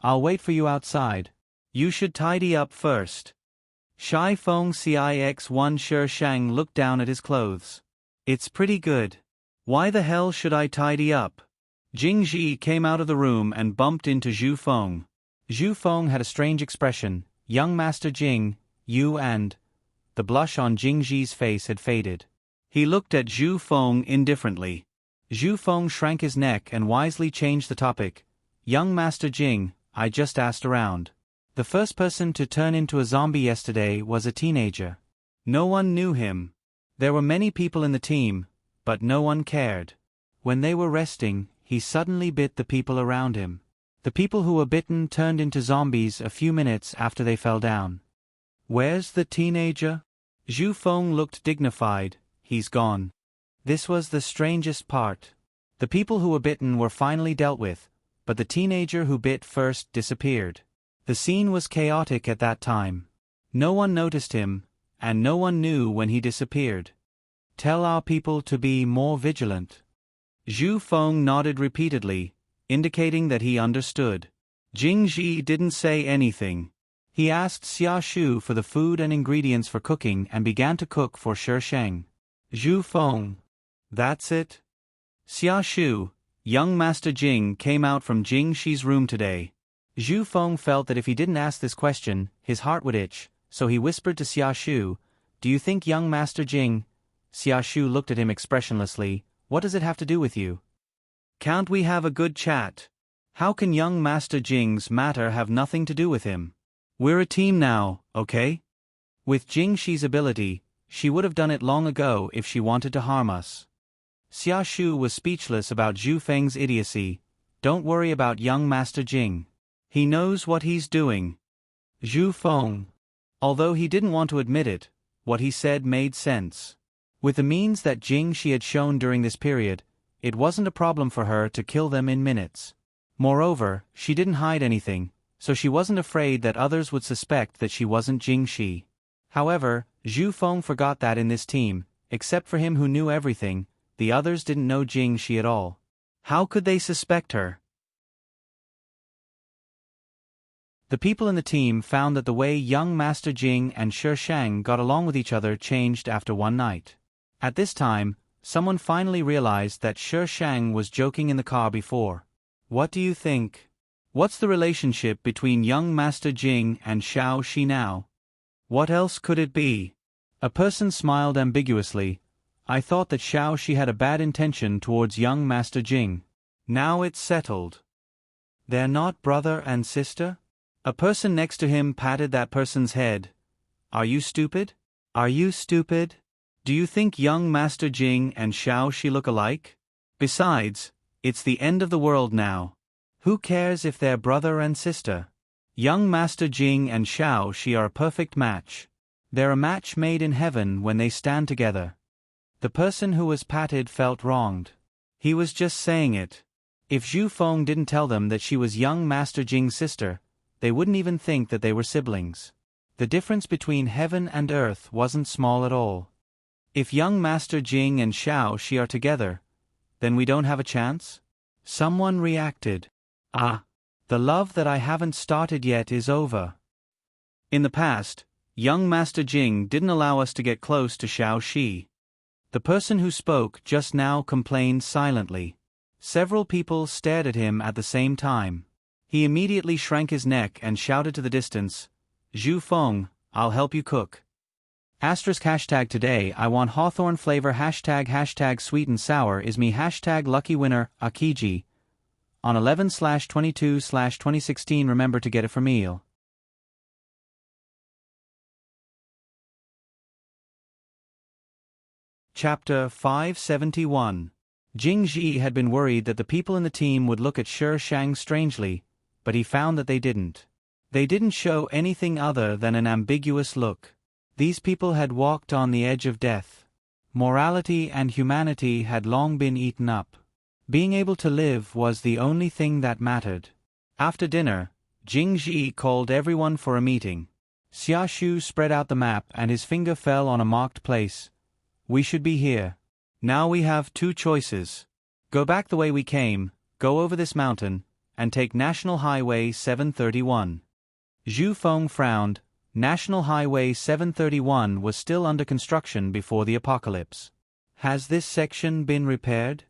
[SPEAKER 1] I'll wait for you outside. You should tidy up first. Shai Feng Cix1 Shi Shang looked down at his clothes. It's pretty good. Why the hell should I tidy up? Jing Ji came out of the room and bumped into Zhu Feng. Zhu Feng had a strange expression. Young Master Jing, you and... The blush on Jing Ji's face had faded. He looked at Zhu Feng indifferently. Zhu Feng shrank his neck and wisely changed the topic. Young Master Jing, I just asked around. The first person to turn into a zombie yesterday was a teenager. No one knew him. There were many people in the team, but no one cared. When they were resting, he suddenly bit the people around him. The people who were bitten turned into zombies a few minutes after they fell down. Where's the teenager? Zhu Feng looked dignified. He's gone. This was the strangest part. The people who were bitten were finally dealt with, but the teenager who bit first disappeared. The scene was chaotic at that time. No one noticed him, and no one knew when he disappeared. Tell our people to be more vigilant. Zhu Feng nodded repeatedly, indicating that he understood. Jing Ji didn't say anything. He asked Xia Shu for the food and ingredients for cooking and began to cook for Shi Shang. Zhu Feng. That's it? Xia Shu, young Master Jing came out from Jing Shi's room today. Zhu Feng felt that if he didn't ask this question, his heart would itch, so he whispered to Xia Shu, Do you think young Master Jing... Xia Shu looked at him expressionlessly. What does it have to do with you? Can't we have a good chat? How can young Master Jing's matter have nothing to do with him? We're a team now, okay? With Jing Shi's ability, she would have done it long ago if she wanted to harm us. Xia Shu was speechless about Zhu Feng's idiocy. Don't worry about young Master Jing. He knows what he's doing. Zhu Feng. Although he didn't want to admit it, what he said made sense. With the means that Jing Shi had shown during this period, it wasn't a problem for her to kill them in minutes. Moreover, she didn't hide anything, so she wasn't afraid that others would suspect that she wasn't Jing Shi. However, Zhu Feng forgot that in this team, except for him who knew everything, the others didn't know Jing Shi at all. How could they suspect her? The people in the team found that the way young Master Jing and Shi Shang got along with each other changed after one night. At this time, someone finally realized that Shi Shang was joking in the car before. What do you think? What's the relationship between young Master Jing and Xiao Shi now? What else could it be? A person smiled ambiguously. I thought that Xiao Shi had a bad intention towards young Master Jing. Now it's settled. They're not brother and sister? A person next to him patted that person's head. Are you stupid? Are you stupid? Do you think young Master Jing and Xiao Shi look alike? Besides, it's the end of the world now. Who cares if they're brother and sister? Young Master Jing and Xiao Shi are a perfect match. They're a match made in heaven when they stand together. The person who was patted felt wronged. He was just saying it. If Zhu Feng didn't tell them that she was young Master Jing's sister, they wouldn't even think that they were siblings. The difference between heaven and earth wasn't small at all. If young Master Jing and Xiao Shi are together, then we don't have a chance? Someone reacted. Ah. The love that I haven't started yet is over. In the past, young Master Jing didn't allow us to get close to Xiao Shi. The person who spoke just now complained silently. Several people stared at him at the same time. He immediately shrank his neck and shouted to the distance, Zhu Feng, I'll help you cook. #hashtag today I want hawthorn flavor #hashtag sweet and sour is me #lucky winner Akiji. On 11/22/2016 remember to get it for meal. Chapter 571. Jing Ji had been worried that the people in the team would look at Shi Shang strangely, but he found that they didn't. They didn't show anything other than an ambiguous look. These people had walked on the edge of death. Morality and humanity had long been eaten up. Being able to live was the only thing that mattered. After dinner, Jing Ji called everyone for a meeting. Xia Shu spread out the map and his finger fell on a marked place. We should be here. Now we have two choices. Go back the way we came, go over this mountain, and take National Highway 731. Zhu Feng frowned. National Highway 731 was still under construction before the apocalypse. Has this section been repaired?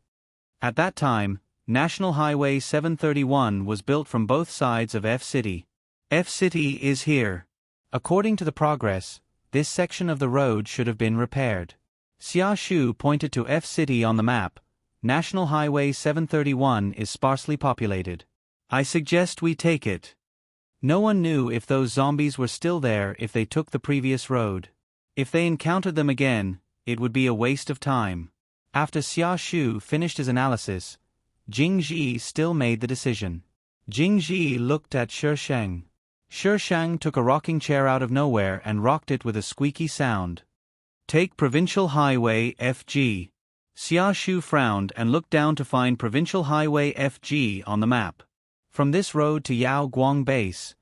[SPEAKER 1] At that time, National Highway 731 was built from both sides of F-City. F-City is here. According to the progress, this section of the road should have been repaired. Xia Shu pointed to F-City on the map. National Highway 731 is sparsely populated. I suggest we take it. No one knew if those zombies were still there if they took the previous road. If they encountered them again, it would be a waste of time. After Xia Shu finished his analysis, Jing Ji still made the decision. Jing Ji looked at Shi Sheng. Shi Sheng took a rocking chair out of nowhere and rocked it with a squeaky sound. Take Provincial Highway FG. Xia Shu frowned and looked down to find Provincial Highway FG on the map. From this road to Yao Guang Base,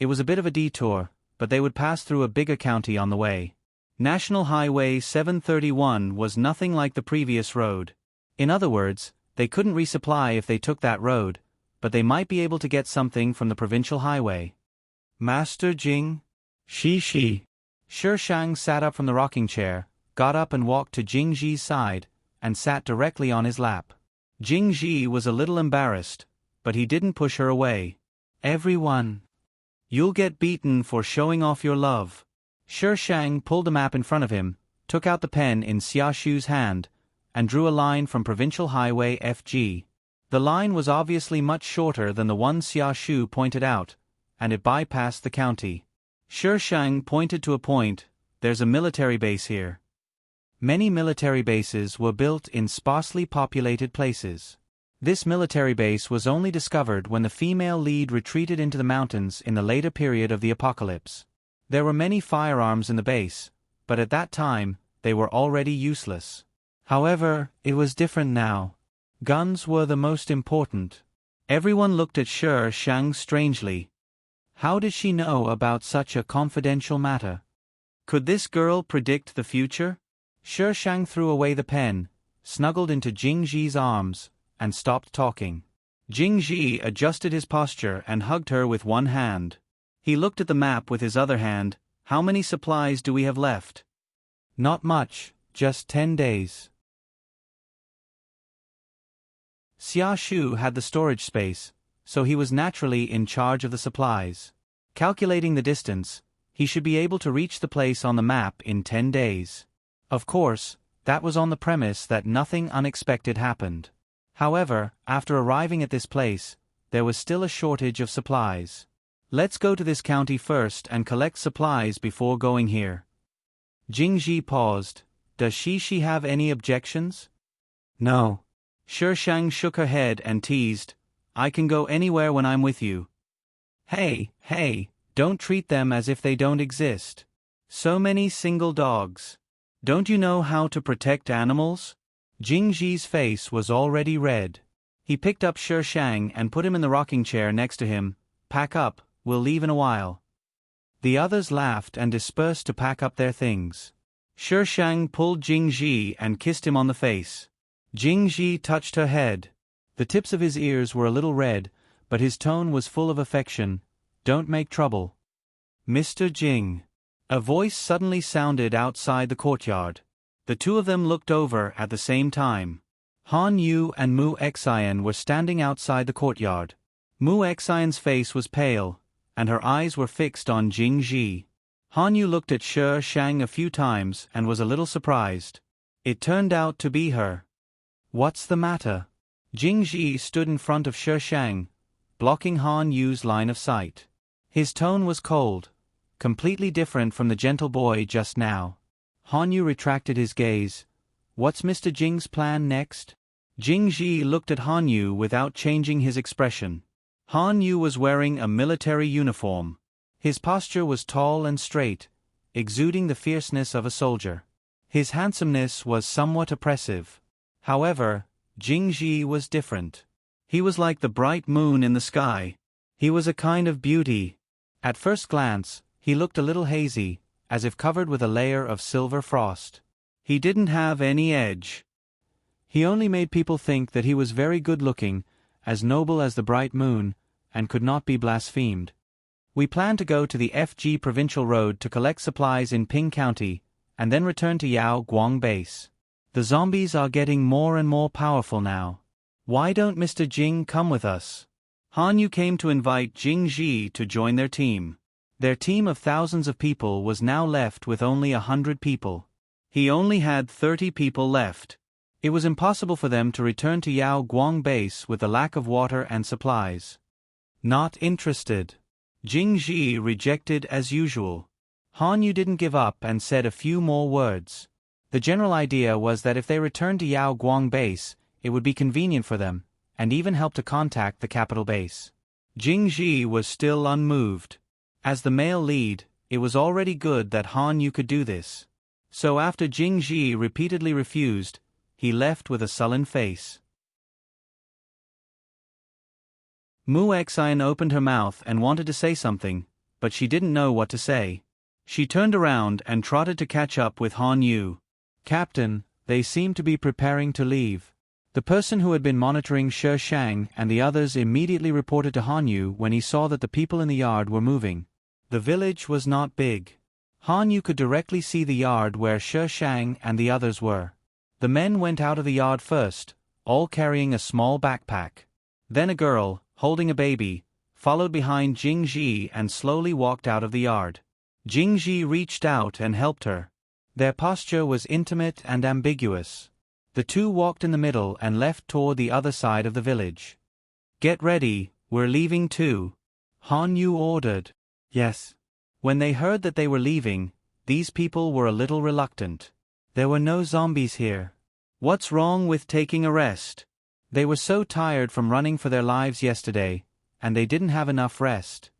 [SPEAKER 1] it was a bit of a detour, but they would pass through a bigger county on the way. National Highway 731 was nothing like the previous road. In other words, they couldn't resupply if they took that road, but they might be able to get something from the provincial highway. Master Jing? Shi. Shi Shang sat up from the rocking chair, got up and walked to Jing Ji's side, and sat directly on his lap. Jing Ji was a little embarrassed, but he didn't push her away. Everyone. You'll get beaten for showing off your love. Shi Shang pulled the map in front of him, took out the pen in Xia Shu's hand, and drew a line from Provincial Highway FG. The line was obviously much shorter than the one Xia Shu pointed out, and it bypassed the county. Shi Shang pointed to a point. There's a military base here. Many military bases were built in sparsely populated places. This military base was only discovered when the female lead retreated into the mountains in the later period of the apocalypse. There were many firearms in the base, but at that time, they were already useless. However, it was different now. Guns were the most important. Everyone looked at Shi Shang strangely. How did she know about such a confidential matter? Could this girl predict the future? Shi Shang threw away the pen, snuggled into Jing Ji's arms, and stopped talking. Jing Ji adjusted his posture and hugged her with one hand. He looked at the map with his other hand. How many supplies do we have left? Not much, just 10 days. Xia Shu had the storage space, so he was naturally in charge of the supplies. Calculating the distance, he should be able to reach the place on the map in 10 days. Of course, that was on the premise that nothing unexpected happened. However, after arriving at this place, there was still a shortage of supplies. Let's go to this county first and collect supplies before going here. Jing Ji paused. Does she have any objections? No. Shi Shang shook her head and teased. I can go anywhere when I'm with you. Hey, don't treat them as if they don't exist. So many single dogs. Don't you know how to protect animals? Jing Ji's face was already red. He picked up Shi Shang and put him in the rocking chair next to him. Pack up, we'll leave in a while. The others laughed and dispersed to pack up their things. Shi Shang pulled Jing Ji and kissed him on the face. Jing Ji touched her head. The tips of his ears were a little red, but his tone was full of affection. Don't make trouble. Mr. Jing. A voice suddenly sounded outside the courtyard. The two of them looked over at the same time. Han Yu and Mu Xian were standing outside the courtyard. Mu Xian's face was pale, and her eyes were fixed on Jing Ji. Han Yu looked at Shi Shang a few times and was a little surprised. It turned out to be her. What's the matter? Jing Ji stood in front of Shi Shang, blocking Han Yu's line of sight. His tone was cold, completely different from the gentle boy just now. Han Yu retracted his gaze. What's Mr. Jing's plan next? Jing Ji looked at Han Yu without changing his expression. Han Yu was wearing a military uniform. His posture was tall and straight, exuding the fierceness of a soldier. His handsomeness was somewhat oppressive. However, Jing Ji was different. He was like the bright moon in the sky. He was a kind of beauty. At first glance, he looked a little hazy, as if covered with a layer of silver frost. He didn't have any edge. He only made people think that he was very good-looking, as noble as the bright moon, and could not be blasphemed. We plan to go to the FG Provincial Road to collect supplies in Ping County, and then return to Yao Guang Base. The zombies are getting more and more powerful now. Why don't Mr. Jing come with us? Han Yu came to invite Jing Ji to join their team. Their team of thousands of people was now left with only 100 people. He only had 30 people left. It was impossible for them to return to Yao Guang Base with the lack of water and supplies. Not interested. Jing Ji rejected as usual. Han Yu didn't give up and said a few more words. The general idea was that if they returned to Yao Guang Base, it would be convenient for them, and even help to contact the capital base. Jing Ji was still unmoved. As the male lead, it was already good that Han Yu could do this. So after Jing Ji repeatedly refused, he left with a sullen face. Mu Xian opened her mouth and wanted to say something, but she didn't know what to say. She turned around and trotted to catch up with Han Yu. Captain, they seem to be preparing to leave. The person who had been monitoring Shi Shang and the others immediately reported to Han Yu when he saw that the people in the yard were moving. The village was not big. Han Yu could directly see the yard where Shi Shang and the others were. The men went out of the yard first, all carrying a small backpack. Then a girl, holding a baby, followed behind Jing Ji and slowly walked out of the yard. Jing Ji reached out and helped her. Their posture was intimate and ambiguous. The two walked in the middle and left toward the other side of the village. Get ready, we're leaving too. Han Yu ordered. Yes. When they heard that they were leaving, these people were a little reluctant. There were no zombies here. What's wrong with taking a rest? They were so tired from running for their lives yesterday, and they didn't have enough rest.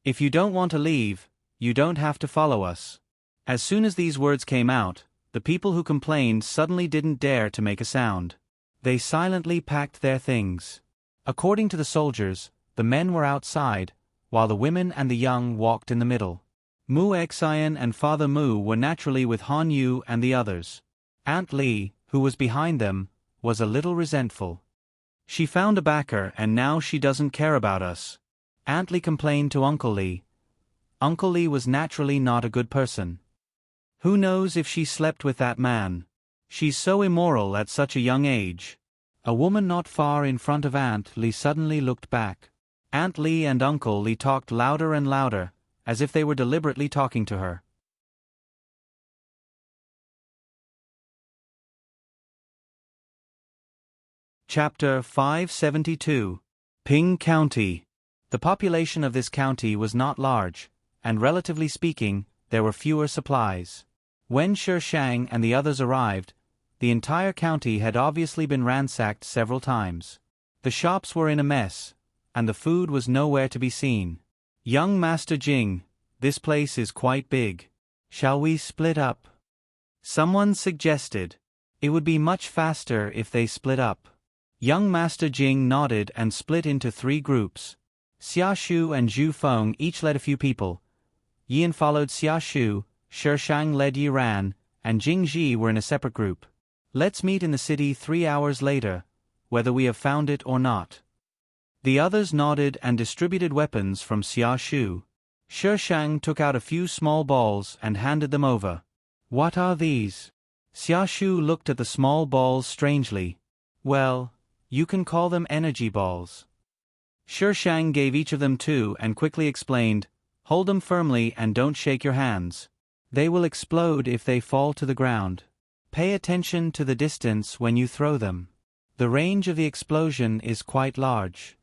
[SPEAKER 1] If you don't want to leave, you don't have to follow us. As soon as these words came out, the people who complained suddenly didn't dare to make a sound. They silently packed their things. According to the soldiers, the men were outside, while the women and the young walked in the middle. Mu Xian and Father Mu were naturally with Han Yu and the others. Aunt Li, who was behind them, was a little resentful. She found a backer and now she doesn't care about us. Aunt Li complained to Uncle Li. Uncle Li was naturally not a good person. Who knows if she slept with that man? She's so immoral at such a young age. A woman not far in front of Aunt Li suddenly looked back. Aunt Li and Uncle Li talked louder and louder, as if they were deliberately talking to her. Chapter 572. Ping County. The population of this county was not large, and relatively speaking, there were fewer supplies. When Shi Shang and the others arrived, the entire county had obviously been ransacked several times. The shops were in a mess, and the food was nowhere to be seen. Young Master Jing, this place is quite big. Shall we split up? Someone suggested. It would be much faster if they split up. Young Master Jing nodded and split into 3 groups. Xia Shu and Zhu Feng each led a few people. Yan followed Xia Shu, Shi Shang led Yi Ran, and Jing Ji were in a separate group. Let's meet in the city 3 hours later, whether we have found it or not. The others nodded and distributed weapons from Xia Shu. Shi Shang took out a few small balls and handed them over. What are these? Xia Shu looked at the small balls strangely. Well, you can call them energy balls. Shi Shang gave each of them 2 and quickly explained, hold them firmly and don't shake your hands. They will explode if they fall to the ground. Pay attention to the distance when you throw them. The range of the explosion is quite large.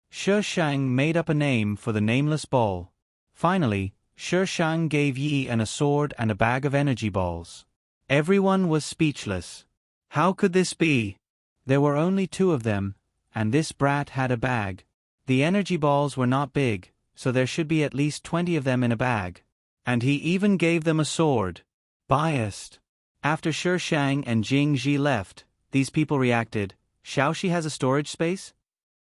[SPEAKER 1] Shi Shang made up a name for the nameless ball. Finally, Shi Shang gave Yi a sword and a bag of energy balls. Everyone was speechless. How could this be? There were only 2 of them, and this brat had a bag. The energy balls were not big, so there should be at least 20 of them in a bag. And he even gave them a sword. Biased. After Shi Shang and Jing Ji left, these people reacted, Xiaoxi has a storage space?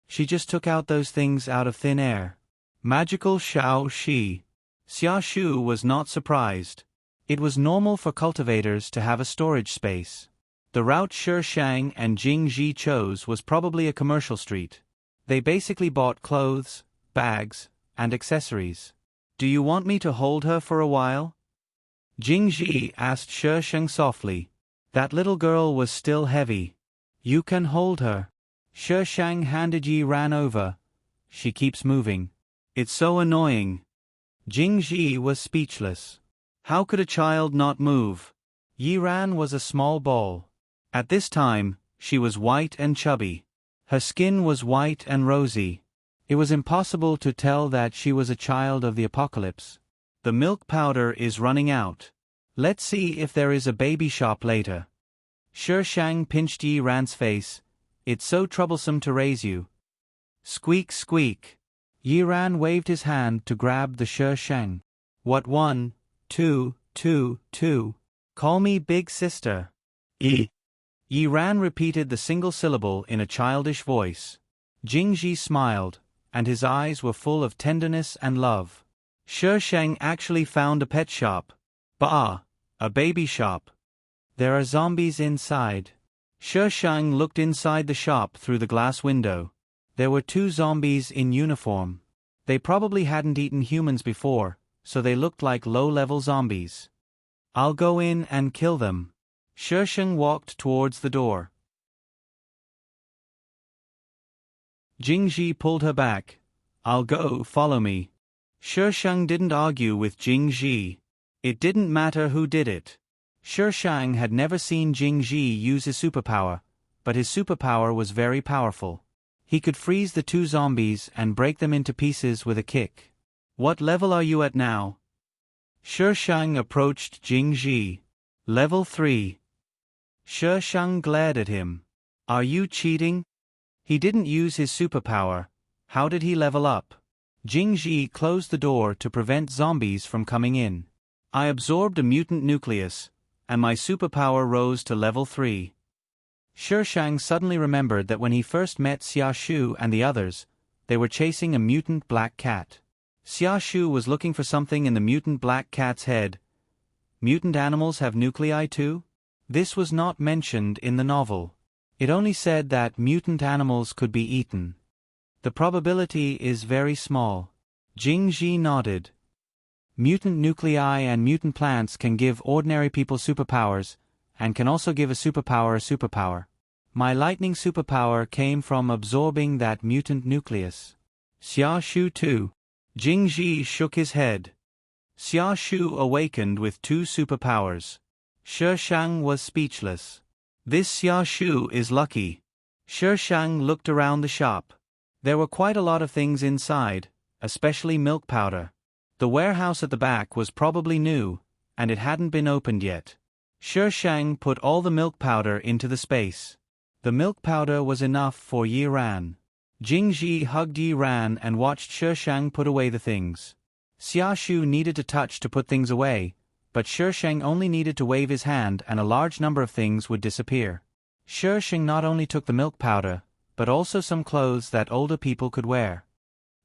[SPEAKER 1] She just took out those things out of thin air. Magical Xiaoxi. Xia Shu was not surprised. It was normal for cultivators to have a storage space. The route Shi Shang and Jing Ji chose was probably a commercial street. They basically bought clothes, bags, and accessories. Do you want me to hold her for a while? Jing Ji asked Shi Shang softly. That little girl was still heavy. You can hold her. Shi Shang handed Yi Ran over. She keeps moving. It's so annoying. Jing Ji was speechless. How could a child not move? Yi Ran was a small ball. At this time, she was white and chubby. Her skin was white and rosy. It was impossible to tell that she was a child of the apocalypse. The milk powder is running out. Let's see if there is a baby shop later. Shi Shang pinched Yi Ran's face. It's so troublesome to raise you. Squeak squeak. Yi Ran waved his hand to grab the Shi Shang. What 1, 2, 2, 2. Call me big sister. Yi. Yi Ran repeated the single syllable in a childish voice. Jing Ji smiled, and his eyes were full of tenderness and love. Shi Shang actually found a pet shop. Bah, a baby shop. There are zombies inside. Shi Shang looked inside the shop through the glass window. There were 2 zombies in uniform. They probably hadn't eaten humans before, so they looked like low-level zombies. I'll go in and kill them. Shi Shang walked towards the door. Jing Ji pulled her back. I'll go, follow me. Shi Shang didn't argue with Jing Ji. It didn't matter who did it. Shi Shang had never seen Jing Ji use his superpower, but his superpower was very powerful. He could freeze the 2 zombies and break them into pieces with a kick. What level are you at now? Shi Shang approached Jing Ji. Level 3. Shi Shang glared at him. Are you cheating? He didn't use his superpower. How did he level up? Jing Ji closed the door to prevent zombies from coming in. I absorbed a mutant nucleus, and my superpower rose to level 3. Shi Shang suddenly remembered that when he first met Xia Shu and the others, they were chasing a mutant black cat. Xia Shu was looking for something in the mutant black cat's head. Mutant animals have nuclei too? This was not mentioned in the novel. It only said that mutant animals could be eaten. The probability is very small. Jing Ji nodded. Mutant nuclei and mutant plants can give ordinary people superpowers, and can also give a superpower. My lightning superpower came from absorbing that mutant nucleus. Xia Shu too. Jing Ji shook his head. Xia Shu awakened with 2 superpowers. Shi Shang was speechless. This Xia Shu is lucky. Shi Shang looked around the shop. There were quite a lot of things inside, especially milk powder. The warehouse at the back was probably new, and it hadn't been opened yet. Shi Shang put all the milk powder into the space. The milk powder was enough for Yi Ran. Jing Ji hugged Yi Ran and watched Shi Shang put away the things. Xia Shu needed to touch to put things away, but Shi Shang only needed to wave his hand and a large number of things would disappear. Shi Shang not only took the milk powder, but also some clothes that older people could wear.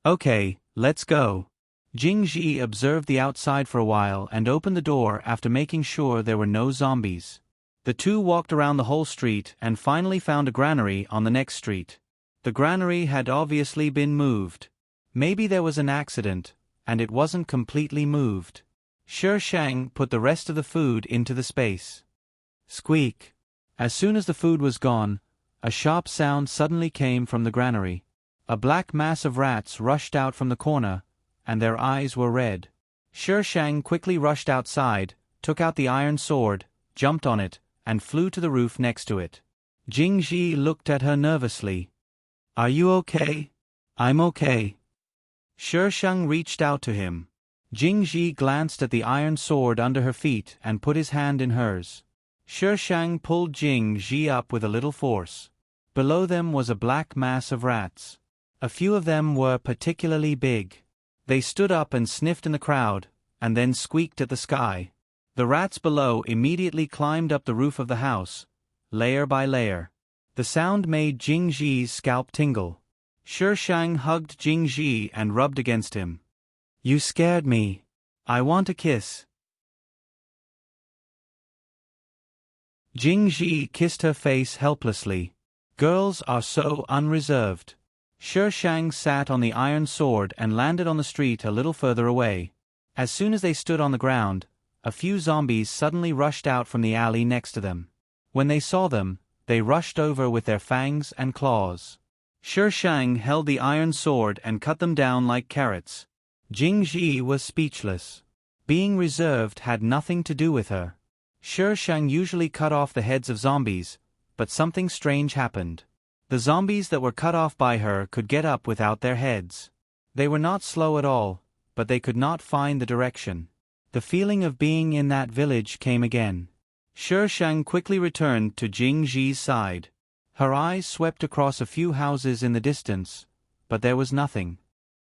[SPEAKER 1] Okay, let's go. Jing Ji observed the outside for a while and opened the door after making sure there were no zombies. The 2 walked around the whole street and finally found a granary on the next street. The granary had obviously been moved. Maybe there was an accident, and it wasn't completely moved. Shi Shang put the rest of the food into the space. Squeak. As soon as the food was gone, a sharp sound suddenly came from the granary. A black mass of rats rushed out from the corner, and their eyes were red. Shi Shang quickly rushed outside, took out the iron sword, jumped on it, and flew to the roof next to it. Jing Ji looked at her nervously. Are you okay? I'm okay. Shi Shang reached out to him. Jing Ji glanced at the iron sword under her feet and put his hand in hers. Shi Shang pulled Jing Ji up with a little force. Below them was a black mass of rats. A few of them were particularly big. They stood up and sniffed in the crowd, and then squeaked at the sky. The rats below immediately climbed up the roof of the house, layer by layer. The sound made Jing Ji's scalp tingle. Shi Shang hugged Jing Ji and rubbed against him. "You scared me. I want a kiss." Jing Ji kissed her face helplessly. Girls are so unreserved. Shi Shang sat on the iron sword and landed on the street a little further away. As soon as they stood on the ground, a few zombies suddenly rushed out from the alley next to them. When they saw them, they rushed over with their fangs and claws. Shi Shang held the iron sword and cut them down like carrots. Jing Ji was speechless. Being reserved had nothing to do with her. Shi Shang usually cut off the heads of zombies, but something strange happened. The zombies that were cut off by her could get up without their heads. They were not slow at all, but they could not find the direction. The feeling of being in that village came again. Shi Shang quickly returned to Jing Ji's side. Her eyes swept across a few houses in the distance, but there was nothing.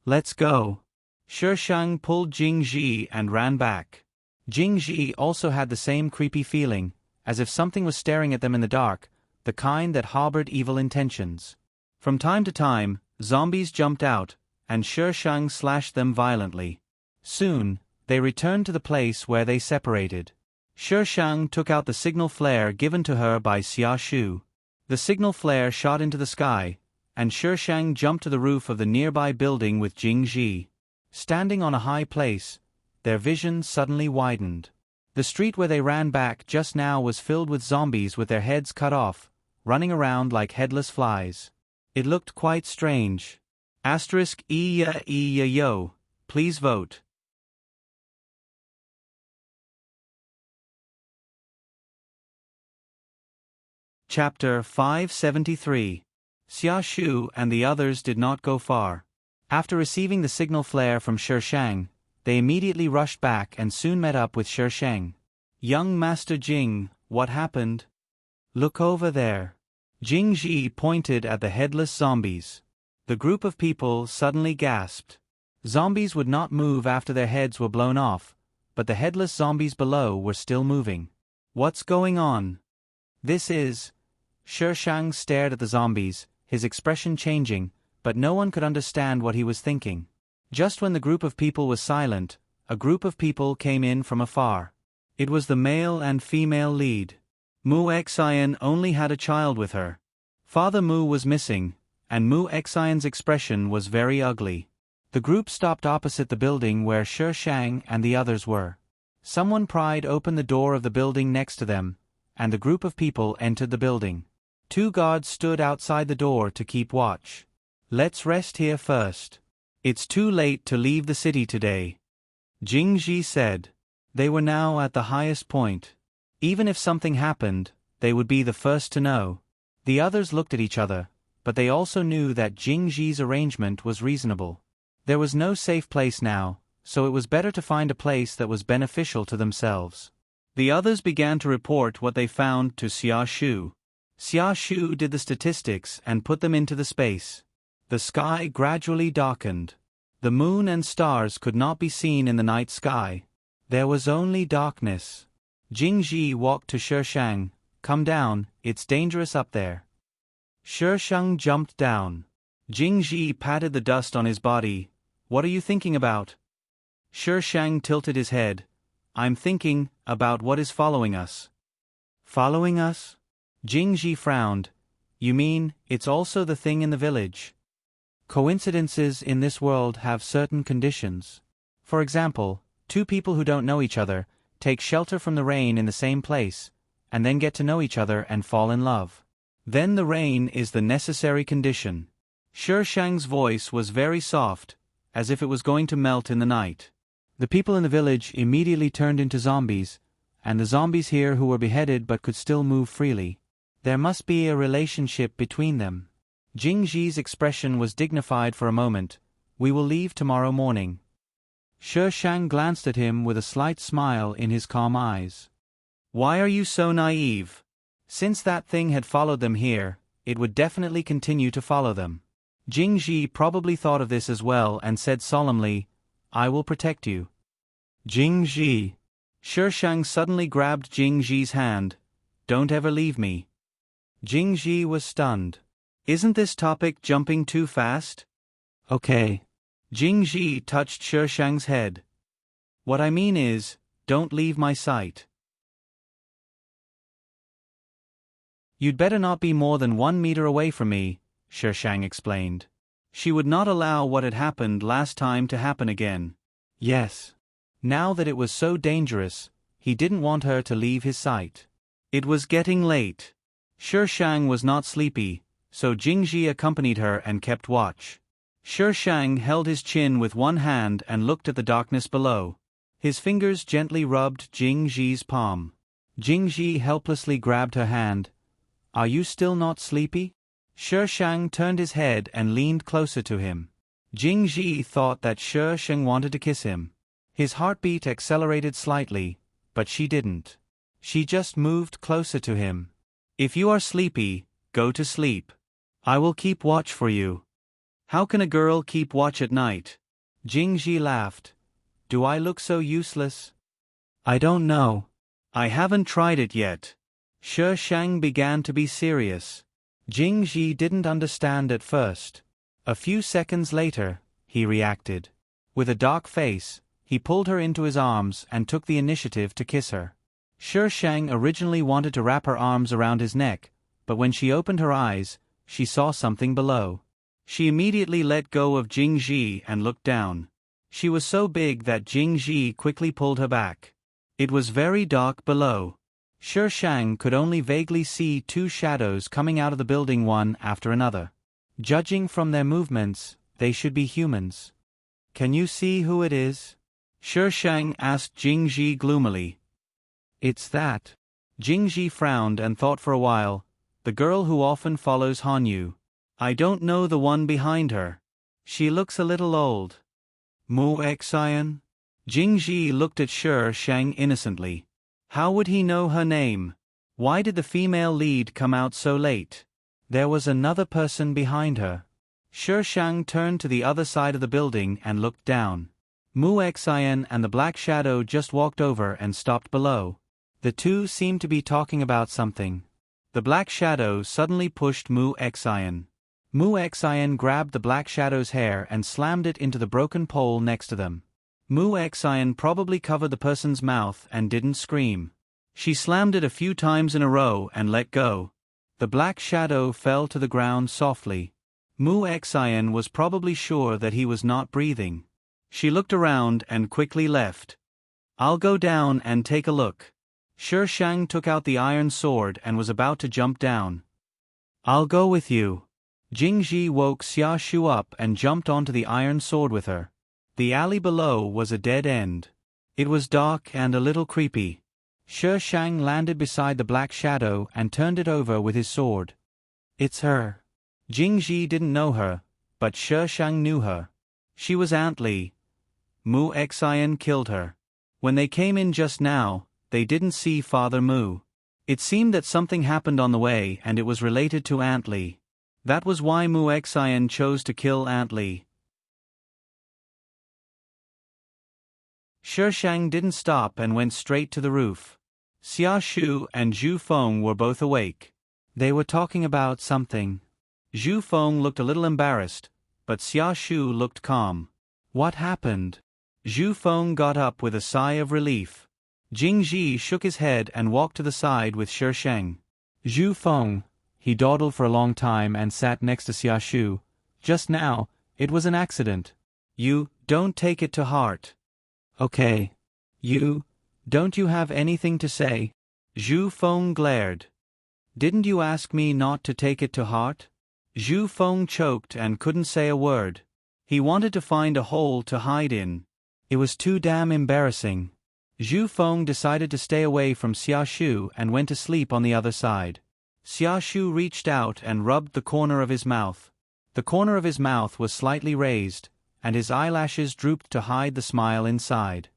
[SPEAKER 1] "Let's go." Shi Shang pulled Jing Ji and ran back. Jing Ji also had the same creepy feeling, as if something was staring at them in the dark, the kind that harbored evil intentions. From time to time, zombies jumped out, and Shi Shang slashed them violently. Soon, they returned to the place where they separated. Shi Shang took out the signal flare given to her by Xia Shu. The signal flare shot into the sky, and Shi Shang jumped to the roof of the nearby building with Jing Ji. Standing on a high place, their vision suddenly widened. The street where they ran back just now was filled with zombies with their heads cut off, running around like headless flies. It looked quite strange. *yo. Please vote. Chapter 573. Xia Shu and the others did not go far. After receiving the signal flare from Shi Shang, they immediately rushed back and soon met up with Shi Shang. "Young Master Jing, what happened?" "Look over there." Jing Ji pointed at the headless zombies. The group of people suddenly gasped. Zombies would not move after their heads were blown off, but the headless zombies below were still moving. "What's going on?" "This is..." Shi Shang stared at the zombies, his expression changing, but no one could understand what he was thinking. Just when the group of people was silent, a group of people came in from afar. It was the male and female lead. Mu Xian only had a child with her. Father Mu was missing, and Mu Xian's expression was very ugly. The group stopped opposite the building where Shi Shang and the others were. Someone pried open the door of the building next to them, and the group of people entered the building. 2 guards stood outside the door to keep watch. "Let's rest here first. It's too late to leave the city today," Jing Ji said. They were now at the highest point. Even if something happened, they would be the first to know. The others looked at each other, but they also knew that Jing Ji's arrangement was reasonable. There was no safe place now, so it was better to find a place that was beneficial to themselves. The others began to report what they found to Xia Shu. Xia Shu did the statistics and put them into the space. The sky gradually darkened. The moon and stars could not be seen in the night sky. There was only darkness. Jing Ji walked to Shi Shang. "Come down, it's dangerous up there." Shi Shang jumped down. Jing Ji patted the dust on his body. "What are you thinking about?" Shi Shang tilted his head. "I'm thinking about what is following us." "Following us?" Jing Ji frowned. "You mean, it's also the thing in the village?" Coincidences in this world have certain conditions. For example, 2 people who don't know each other take shelter from the rain in the same place, and then get to know each other and fall in love. Then the rain is the necessary condition. Shi Shang's voice was very soft, as if it was going to melt in the night. The people in the village immediately turned into zombies, and the zombies here who were beheaded but could still move freely. There must be a relationship between them. Jing Ji's expression was dignified for a moment. "We will leave tomorrow morning." Shi Shang glanced at him with a slight smile in his calm eyes. "Why are you so naive? Since that thing had followed them here, it would definitely continue to follow them." Jing Ji probably thought of this as well and said solemnly, "I will protect you." Jing Ji. Shi Shang suddenly grabbed Jing Ji's hand. "Don't ever leave me." Jing Ji was stunned. "Isn't this topic jumping too fast?" "Okay." Jing Ji touched Shi Shang's head. "What I mean is, don't leave my sight. You'd better not be more than 1 meter away from me," Shi Shang explained. She would not allow what had happened last time to happen again. Yes. Now that it was so dangerous, he didn't want her to leave his sight. It was getting late. Shi Shang was not sleepy, so Jing Ji accompanied her and kept watch. Shi Shang held his chin with one hand and looked at the darkness below. His fingers gently rubbed Jing Ji's palm. Jing Ji helplessly grabbed her hand. "Are you still not sleepy?" Shi Shang turned his head and leaned closer to him. Jing Ji thought that Shi Shang wanted to kiss him. His heartbeat accelerated slightly, but she didn't. She just moved closer to him. "If you are sleepy, go to sleep. I will keep watch for you." "How can a girl keep watch at night?" Jing Ji laughed. "Do I look so useless?" "I don't know. I haven't tried it yet." Shi Shang began to be serious. Jing Ji didn't understand at first. A few seconds later, he reacted. With a dark face, he pulled her into his arms and took the initiative to kiss her. Shi Shang originally wanted to wrap her arms around his neck, but when she opened her eyes, she saw something below. She immediately let go of Jing Ji and looked down. She was so big that Jing Ji quickly pulled her back. It was very dark below. Shi Shang could only vaguely see two shadows coming out of the building one after another. Judging from their movements, they should be humans. "Can you see who it is?" Shi Shang asked Jing Ji gloomily. "It's that." Jing Ji frowned and thought for a while. "The girl who often follows Han Yu. I don't know the one behind her. She looks a little old." "Mu Xian?" Jing Ji looked at Shi Shang innocently. How would he know her name? Why did the female lead come out so late? There was another person behind her. Shi Shang turned to the other side of the building and looked down. Mu Xian and the Black Shadow just walked over and stopped below. The two seemed to be talking about something. The Black Shadow suddenly pushed Mu Xian. Mu Xian grabbed the Black Shadow's hair and slammed it into the broken pole next to them. Mu Xian probably covered the person's mouth and didn't scream. She slammed it a few times in a row and let go. The Black Shadow fell to the ground softly. Mu Xian was probably sure that he was not breathing. She looked around and quickly left. "I'll go down and take a look." Shi Shang took out the iron sword and was about to jump down. "I'll go with you." Jing Ji woke Xia Shu up and jumped onto the iron sword with her. The alley below was a dead end. It was dark and a little creepy. Shi Shang landed beside the Black Shadow and turned it over with his sword. "It's her." Jing Ji didn't know her, but Shi Shang knew her. She was Aunt Li. Mu Xian killed her. When they came in just now, they didn't see Father Mu. It seemed that something happened on the way and it was related to Aunt Li. That was why Mu Xian chose to kill Aunt Li. Shi Shang didn't stop and went straight to the roof. Xia Shu and Zhu Feng were both awake. They were talking about something. Zhu Feng looked a little embarrassed, but Xia Shu looked calm. "What happened?" Zhu Feng got up with a sigh of relief. Jing Ji shook his head and walked to the side with Shi Shang. "Zhu Feng," he dawdled for a long time and sat next to Xia Shu. "Just now, it was an accident. You don't take it to heart." "Okay. Don't you have anything to say?" Zhu Feng glared. "Didn't you ask me not to take it to heart?" Zhu Feng choked and couldn't say a word. He wanted to find a hole to hide in. It was too damn embarrassing. Zhu Feng decided to stay away from Xia Shu and went to sleep on the other side. Xia Shu reached out and rubbed the corner of his mouth. The corner of his mouth was slightly raised, and his eyelashes drooped to hide the smile inside.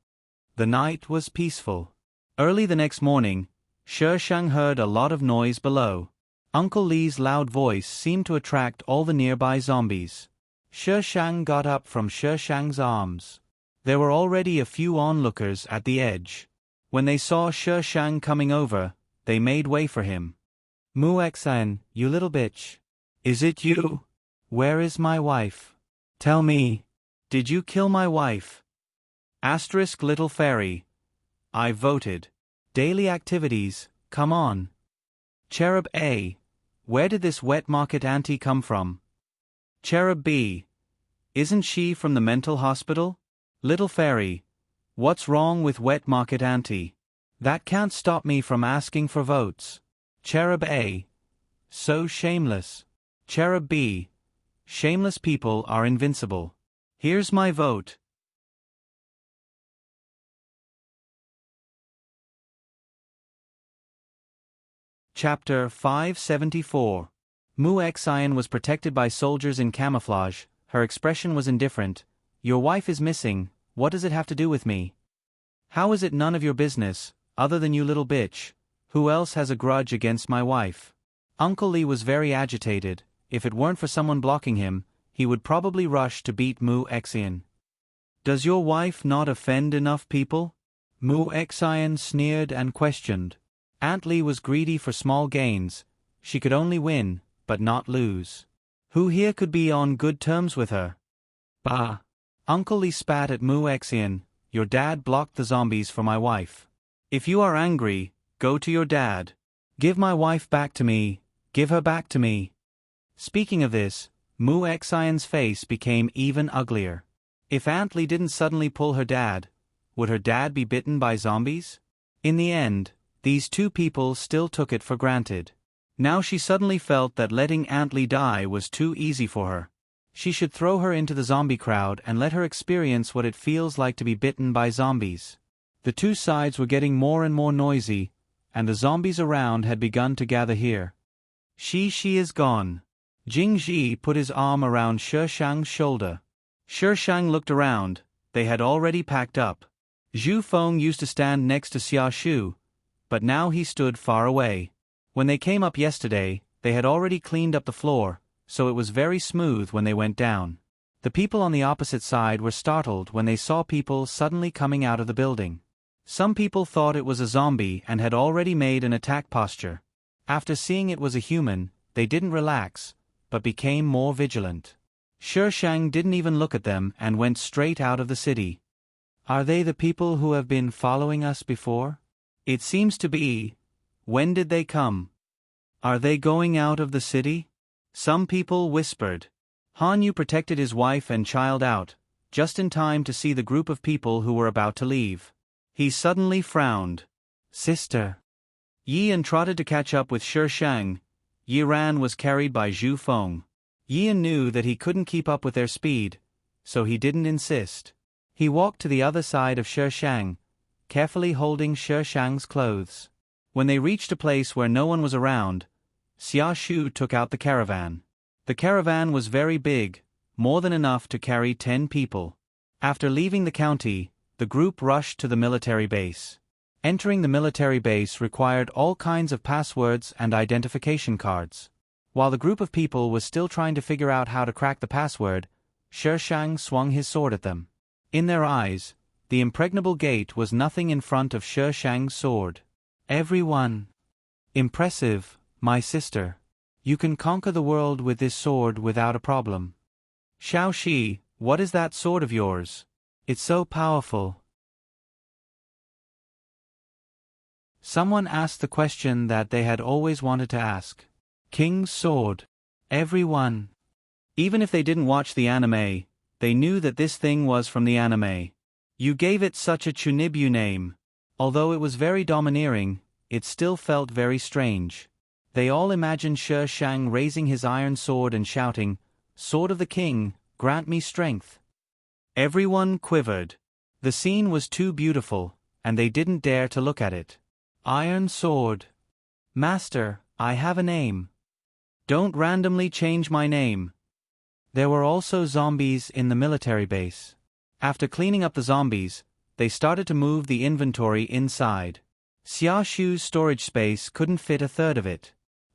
[SPEAKER 1] The night was peaceful. Early the next morning, Shi Shang heard a lot of noise below. Uncle Li's loud voice seemed to attract all the nearby zombies. Shi Shang got up from Shi Shang's arms. There were already a few onlookers at the edge. When they saw Shi Shang coming over, they made way for him. Mu Xian, you little bitch. Is it you? Where is my wife? Tell me. Did you kill my wife? Asterisk little fairy. I voted. Daily activities, come on. Cherub A. Where did this wet market auntie come from? Cherub B. Isn't she from the mental hospital? Little fairy. What's wrong with wet market auntie? That can't stop me from asking for votes. Cherub A. So shameless. Cherub B. Shameless people are invincible. Here's my vote. Chapter 574. Mu Xian was protected by soldiers in camouflage. Her expression was indifferent. Your wife is missing, what does it have to do with me? How is it none of your business, other than you little bitch? Who else has a grudge against my wife? Uncle Li was very agitated. If it weren't for someone blocking him, he would probably rush to beat Mu Xian. Does your wife not offend enough people? Mu Xian sneered and questioned. Aunt Li was greedy for small gains. She could only win, but not lose. Who here could be on good terms with her? Bah! Uncle Li spat at Mu Xian. Your dad blocked the zombies for my wife. If you are angry, go to your dad. Give my wife back to me. Give her back to me. Speaking of this, Mu Xian's face became even uglier. If Aunt Li didn't suddenly pull her dad, would her dad be bitten by zombies? In the end, these two people still took it for granted. Now she suddenly felt that letting Aunt Li die was too easy for her. She should throw her into the zombie crowd and let her experience what it feels like to be bitten by zombies. The two sides were getting more and more noisy, and the zombies around had begun to gather here. She is gone. Jing Ji put his arm around Shi Shang's shoulder. Shi Shang looked around. They had already packed up. Zhu Feng used to stand next to Xia Shu, but now he stood far away. When they came up yesterday, they had already cleaned up the floor, so it was very smooth when they went down. The people on the opposite side were startled when they saw people suddenly coming out of the building. Some people thought it was a zombie and had already made an attack posture. After seeing it was a human, they didn't relax, but became more vigilant. Shi Shang didn't even look at them and went straight out of the city. Are they the people who have been following us before? It seems to be. When did they come? Are they going out of the city? Some people whispered. Han Yu protected his wife and child out, just in time to see the group of people who were about to leave. He suddenly frowned. Sister. Yian trotted to catch up with Shi Shang. Yiran was carried by Zhu Feng. Yian knew that he couldn't keep up with their speed, so he didn't insist. He walked to the other side of Shi Shang, carefully holding Shi Shang's clothes. When they reached a place where no one was around, Xia Shu took out the caravan. The caravan was very big, more than enough to carry 10 people. After leaving the county, the group rushed to the military base. Entering the military base required all kinds of passwords and identification cards. While the group of people was still trying to figure out how to crack the password, Shi Shang swung his sword at them. In their eyes, the impregnable gate was nothing in front of Shi Shang's sword. Everyone. Impressive, my sister. You can conquer the world with this sword without a problem. Xiao Shi, what is that sword of yours? It's so powerful. Someone asked the question that they had always wanted to ask. King's sword. Everyone. Even if they didn't watch the anime, they knew that this thing was from the anime. You gave it such a Chunibyu name. Although it was very domineering, it still felt very strange. They all imagined Shi Shang raising his iron sword and shouting, Sword of the King, grant me strength. Everyone quivered. The scene was too beautiful, and they didn't dare to look at it. Iron sword. Master, I have a name. Don't randomly change my name. There were also zombies in the military base. After cleaning up the zombies, they started to move the inventory inside. Xia Shu's storage space couldn't fit a third of it.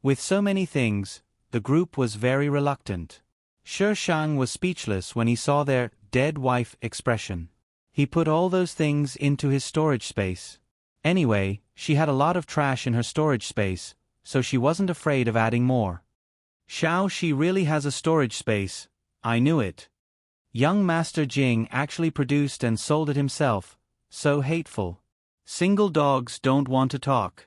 [SPEAKER 1] With so many things, the group was very reluctant. Shi Shang was speechless when he saw their dead wife expression. He put all those things into his storage space. Anyway, she had a lot of trash in her storage space, so she wasn't afraid of adding more. Xiao Shi really has a storage space, I knew it. Young Master Jing actually produced and sold it himself, so hateful. Single dogs don't want to talk.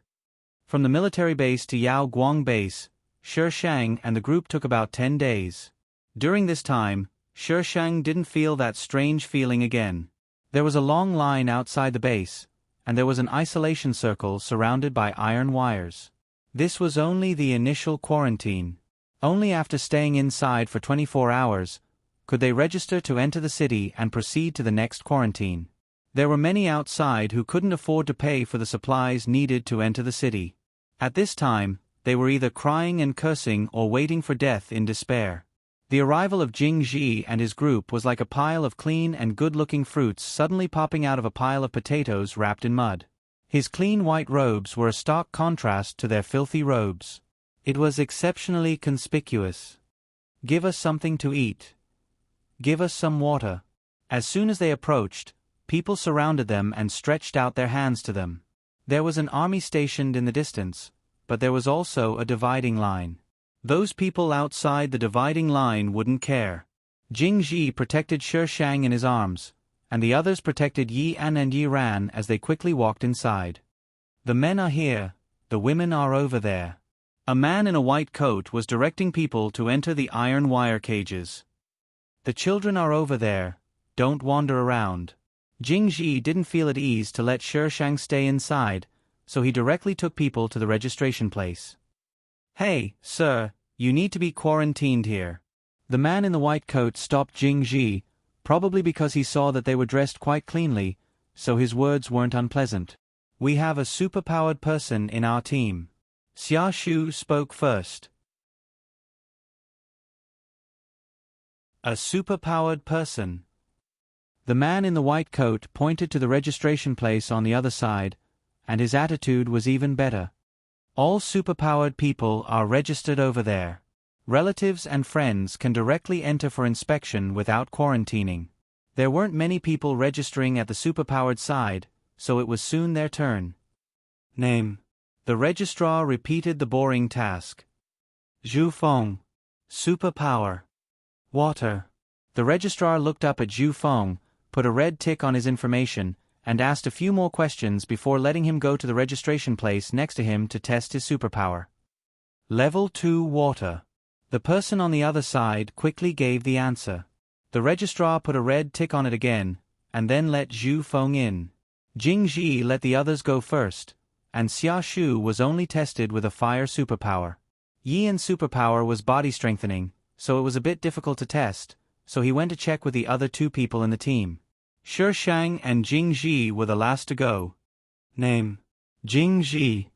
[SPEAKER 1] From the military base to Yao Guang base, Shi Shang and the group took about 10 days. During this time, Shi Shang didn't feel that strange feeling again. There was a long line outside the base, and there was an isolation circle surrounded by iron wires. This was only the initial quarantine. Only after staying inside for 24 hours could they register to enter the city and proceed to the next quarantine. There were many outside who couldn't afford to pay for the supplies needed to enter the city. At this time, they were either crying and cursing or waiting for death in despair. The arrival of Jing Ji and his group was like a pile of clean and good-looking fruits suddenly popping out of a pile of potatoes wrapped in mud. His clean white robes were a stark contrast to their filthy robes. It was exceptionally conspicuous. "Give us something to eat. Give us some water." As soon as they approached, people surrounded them and stretched out their hands to them. There was an army stationed in the distance, but there was also a dividing line. Those people outside the dividing line wouldn't care. Jing Ji protected Shi Shang in his arms, and the others protected Yi An and Yi Ran as they quickly walked inside. "The men are here, the women are over there." A man in a white coat was directing people to enter the iron wire cages. "The children are over there, don't wander around." Jing Ji didn't feel at ease to let Shi Shang stay inside, so he directly took people to the registration place. "Hey, sir, you need to be quarantined here." The man in the white coat stopped Jing Ji, probably because he saw that they were dressed quite cleanly, so his words weren't unpleasant. "We have a superpowered person in our team." Xia Shu spoke first. "A superpowered person." The man in the white coat pointed to the registration place on the other side, and his attitude was even better. "All superpowered people are registered over there. Relatives and friends can directly enter for inspection without quarantining." There weren't many people registering at the superpowered side, so it was soon their turn. "Name." The registrar repeated the boring task. "Zhu Feng." "Superpower." "Water." The registrar looked up at Zhu Feng, put a red tick on his information, and asked a few more questions before letting him go to the registration place next to him to test his superpower. "Level 2 water." The person on the other side quickly gave the answer. The registrar put a red tick on it again, and then let Zhu Feng in. Jing Ji let the others go first, and Xia Shu was only tested with a fire superpower. Yian's superpower was body strengthening, so it was a bit difficult to test, so he went to check with the other 2 people in the team. Shi Shang and Jing Ji were the last to go. "Name." "Jing Ji."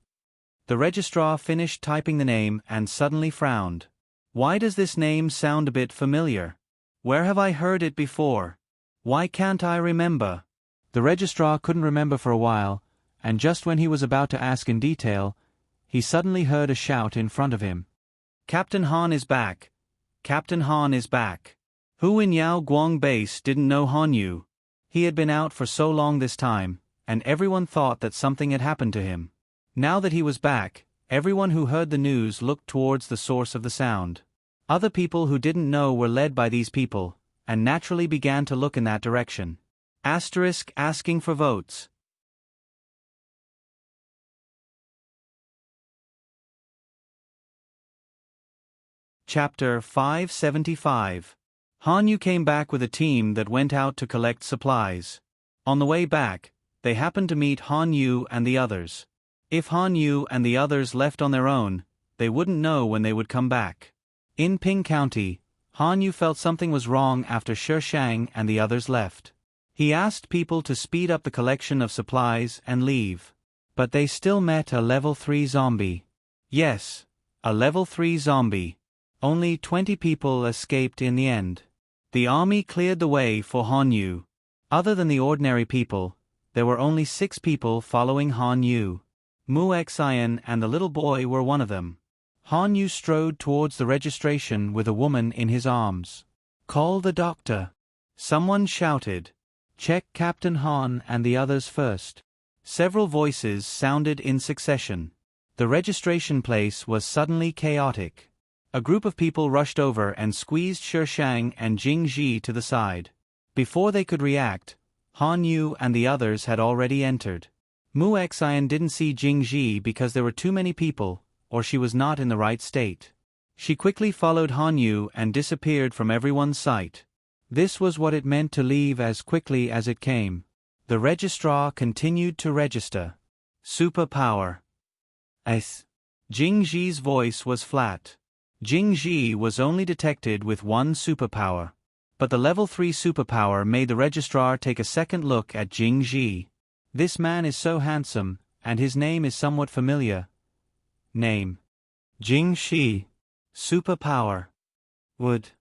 [SPEAKER 1] The registrar finished typing the name and suddenly frowned. "Why does this name sound a bit familiar? Where have I heard it before? Why can't I remember?" The registrar couldn't remember for a while, and just when he was about to ask in detail, he suddenly heard a shout in front of him. "Captain Han is back! Captain Han is back!" Who in Yao Guang base didn't know Han Yu? He had been out for so long this time, and everyone thought that something had happened to him. Now that he was back, everyone who heard the news looked towards the source of the sound. Other people who didn't know were led by these people, and naturally began to look in that direction. Asking for votes. Chapter 575. Han Yu came back with a team that went out to collect supplies. On the way back, they happened to meet Han Yu and the others. If Han Yu and the others left on their own, they wouldn't know when they would come back. In Ping County, Han Yu felt something was wrong after Shi Shang and the others left. He asked people to speed up the collection of supplies and leave. But they still met a level 3 zombie. Yes, a level 3 zombie. Only 20 people escaped in the end. The army cleared the way for Han Yu. Other than the ordinary people, there were only 6 people following Han Yu. Mu Xian and the little boy were one of them. Han Yu strode towards the registration with a woman in his arms. "Call the doctor," someone shouted. "Check Captain Han and the others first." Several voices sounded in succession. The registration place was suddenly chaotic. A group of people rushed over and squeezed Shishang and Jing Ji to the side. Before they could react, Han Yu and the others had already entered. Mu Xian didn't see Jing Ji because there were too many people, or she was not in the right state. She quickly followed Han Yu and disappeared from everyone's sight. This was what it meant to leave as quickly as it came. The registrar continued to register. Superpower. Jing Ji's voice was flat. Jing Ji was only detected with one superpower. But the level 3 superpower made the registrar take a second look at Jing Ji. This man is so handsome, and his name is somewhat familiar. Name: Jing Shi. Superpower: Wood.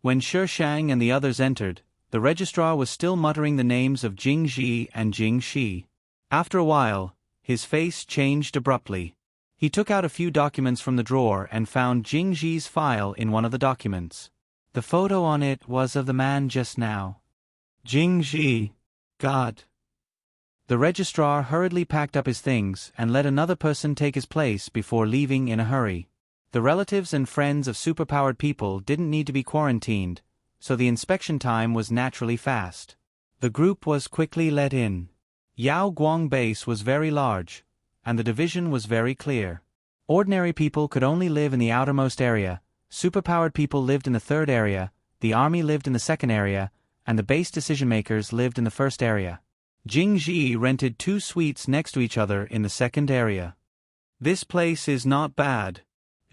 [SPEAKER 1] When Shishang and the others entered, the registrar was still muttering the names of Jing Ji and Jing Shi. After a while, his face changed abruptly. He took out a few documents from the drawer and found Jing Ji's file in one of the documents. The photo on it was of the man just now. Jing Ji. God. The registrar hurriedly packed up his things and let another person take his place before leaving in a hurry. The relatives and friends of superpowered people didn't need to be quarantined, so the inspection time was naturally fast. The group was quickly let in. Yao Guang base was very large, and the division was very clear. Ordinary people could only live in the outermost area, superpowered people lived in the third area, the army lived in the second area, and the base decision-makers lived in the first area. Jing Ji rented 2 suites next to each other in the second area. This place is not bad.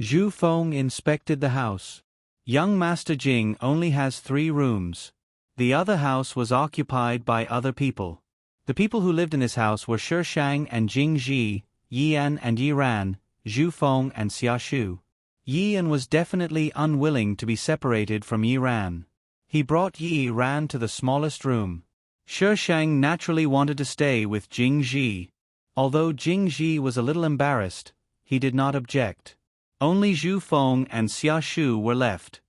[SPEAKER 1] Zhu Feng inspected the house. Young Master Jing only has 3 rooms. The other house was occupied by other people. The people who lived in this house were Shishang and Jing Ji, Yian and Yiran, Zhu Feng and Xiaoshu. Yian was definitely unwilling to be separated from Yiran. He brought Yiran to the smallest room. Shishang naturally wanted to stay with Jing Ji. Although Jing Ji was a little embarrassed, he did not object. Only Zhu Feng and Xiaoshu were left.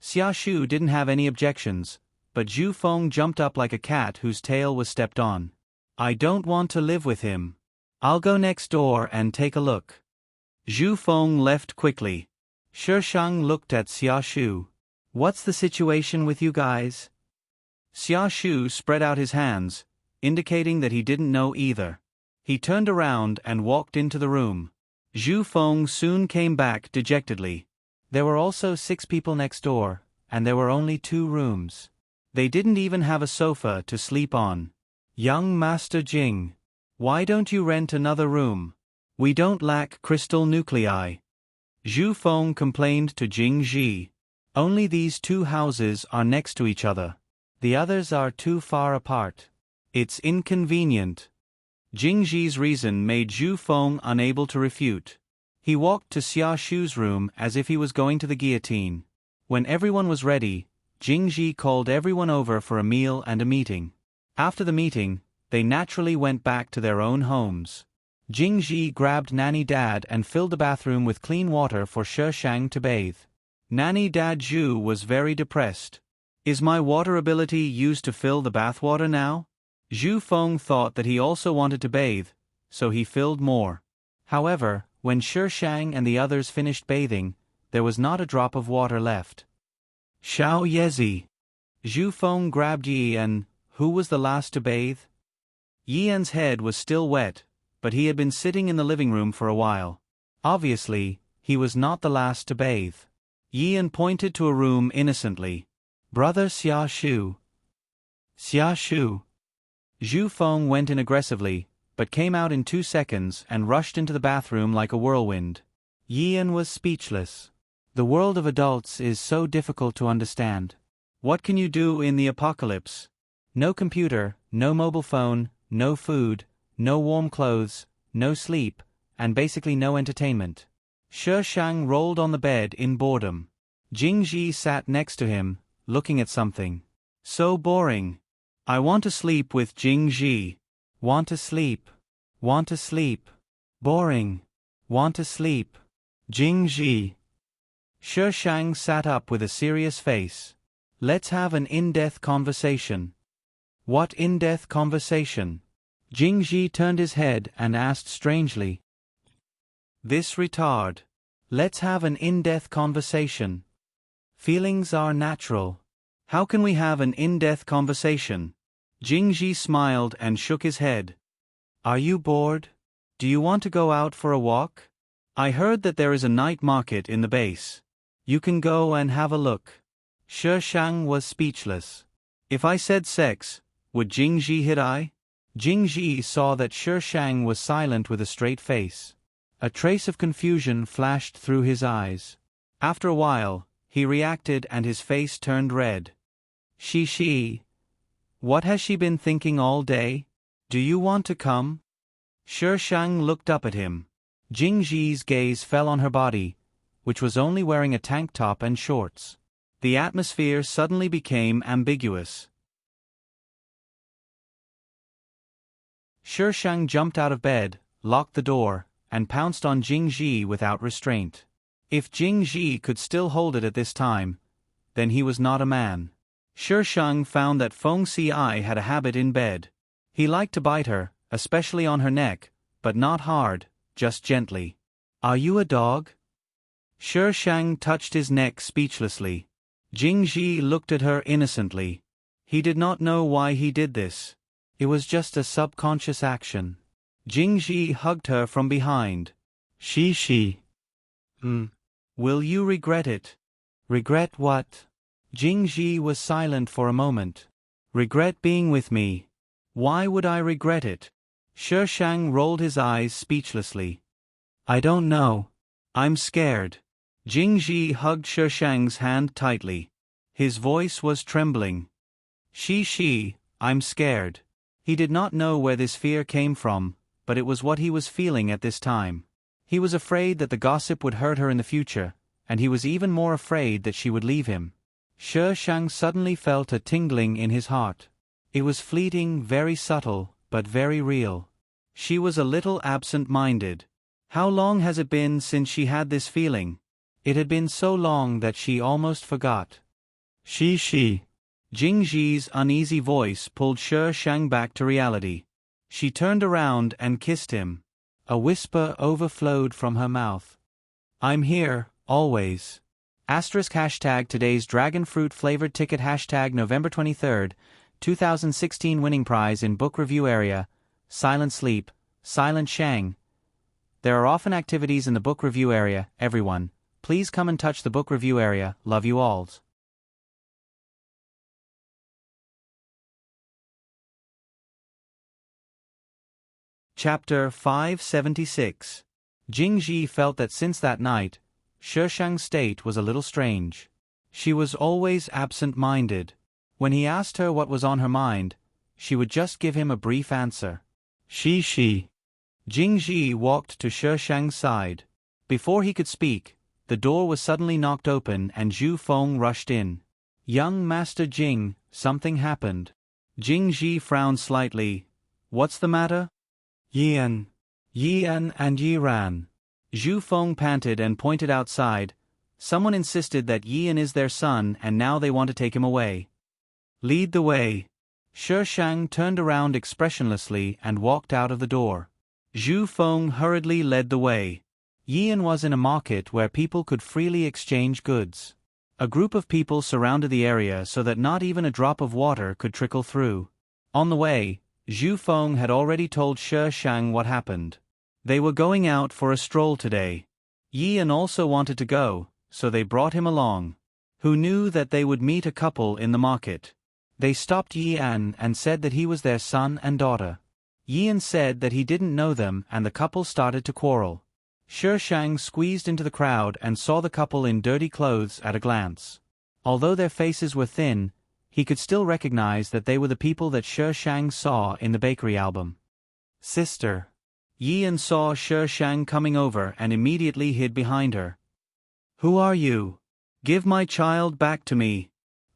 [SPEAKER 1] Xiaoshu didn't have any objections, but Zhu Feng jumped up like a cat whose tail was stepped on. "I don't want to live with him. I'll go next door and take a look." Zhu Feng left quickly. Shishang looked at Xiaoshu. "What's the situation with you guys?" Xiaoshu spread out his hands, indicating that he didn't know either. He turned around and walked into the room. Zhu Feng soon came back dejectedly. There were also 6 people next door, and there were only 2 rooms. They didn't even have a sofa to sleep on. "Young Master Jing, why don't you rent another room? We don't lack crystal nuclei." Zhu Feng complained to Jing Ji. "Only these 2 houses are next to each other. The others are too far apart. It's inconvenient." Jing Ji's reason made Zhu Feng unable to refute. He walked to Xiaoshu's room as if he was going to the guillotine. When everyone was ready, Jing Ji called everyone over for a meal and a meeting. After the meeting, they naturally went back to their own homes. Jing Ji grabbed Nanny Dad and filled the bathroom with clean water for Shishang to bathe. Nanny Dad Zhu was very depressed. "Is my water ability used to fill the bathwater now?" Zhu Feng thought that he also wanted to bathe, so he filled more. However, when Shishang and the others finished bathing, there was not a drop of water left. "Xiao Yezi." Zhu Feng grabbed Yian, who was the last to bathe. Yian's head was still wet, but he had been sitting in the living room for a while. Obviously, he was not the last to bathe. Yian pointed to a room innocently. "Brother Xiaoshu." "Xiaoshu." Zhu Feng went in aggressively, but came out in 2 seconds and rushed into the bathroom like a whirlwind. Yian was speechless. The world of adults is so difficult to understand. What can you do in the apocalypse? No computer, no mobile phone, no food, no warm clothes, no sleep, and basically no entertainment. Shishang rolled on the bed in boredom. Jing Ji sat next to him, looking at something. "So boring. I want to sleep with Jing Ji. Want to sleep. Want to sleep." Boring. Want to sleep. Jingji. Shi Shang sat up with a serious face. Let's have an in-depth conversation. What in-depth conversation? Jingji turned his head and asked strangely. This retard. Let's have an in-depth conversation. Feelings are natural. How can we have an in-depth conversation? Jingji smiled and shook his head. Are you bored? Do you want to go out for a walk? I heard that there is a night market in the base. You can go and have a look. Shi Shang was speechless. If I said sex, would Jingji hit I? Jingji saw that Shi Shang was silent with a straight face. A trace of confusion flashed through his eyes. After a while, he reacted and his face turned red. She. What has she been thinking all day? Do you want to come? Shi Shang looked up at him. Jingji's gaze fell on her body, which was only wearing a tank top and shorts. The atmosphere suddenly became ambiguous. Shi Shang jumped out of bed, locked the door, and pounced on Jingji without restraint. If Jingji could still hold it at this time, then he was not a man. Shi Shang found that Feng Ci had a habit in bed. He liked to bite her, especially on her neck, but not hard, just gently. Are you a dog? Shi Shang touched his neck speechlessly. Jingji looked at her innocently. He did not know why he did this. It was just a subconscious action. Jingji hugged her from behind. She. Will you regret it? Regret what? Jingji was silent for a moment. Regret being with me. Why would I regret it? Shi Shang rolled his eyes speechlessly. I don't know. I'm scared. Jingji hugged Shi Shang's hand tightly. His voice was trembling. I'm scared. He did not know where this fear came from, but it was what he was feeling at this time. He was afraid that the gossip would hurt her in the future, and he was even more afraid that she would leave him. Shi Shang suddenly felt a tingling in his heart. It was fleeting, very subtle, but very real. She was a little absent-minded. How long has it been since she had this feeling? It had been so long that she almost forgot. She. Jingji's uneasy voice pulled Shi Shang back to reality. She turned around and kissed him. A whisper overflowed from her mouth. I'm here, always. ## today's dragon fruit flavored ticket # November 23rd, 2016 winning prize in book review area, Silent Sleep, Silent Shang. There are often activities in the book review area, everyone. Please come and touch the book review area, love you alls. Chapter 576. Jingji felt that since that night, Shi Shang's state was a little strange. She was always absent-minded. When he asked her what was on her mind, she would just give him a brief answer. She. Jingji walked to Shi Shang's side. Before he could speak, the door was suddenly knocked open and Zhu Feng rushed in. Young Master Jing, something happened. Jingji frowned slightly. What's the matter? Yian and Yiran. Zhu Feng panted and pointed outside. Someone insisted that Yian is their son and now they want to take him away. Lead the way. Shi Shang turned around expressionlessly and walked out of the door. Zhu Feng hurriedly led the way. Yian was in a market where people could freely exchange goods. A group of people surrounded the area so that not even a drop of water could trickle through. On the way, Zhu Feng had already told Shi Shang what happened. They were going out for a stroll today. Yian also wanted to go, so they brought him along. Who knew that they would meet a couple in the market? They stopped Yian and said that he was their son and daughter. Yian said that he didn't know them and the couple started to quarrel. Shi Shang squeezed into the crowd and saw the couple in dirty clothes at a glance. Although their faces were thin, he could still recognize that they were the people that Shi Shang saw in the bakery album. Sister. Yian saw Shi Shang coming over and immediately hid behind her. Who are you? Give my child back to me.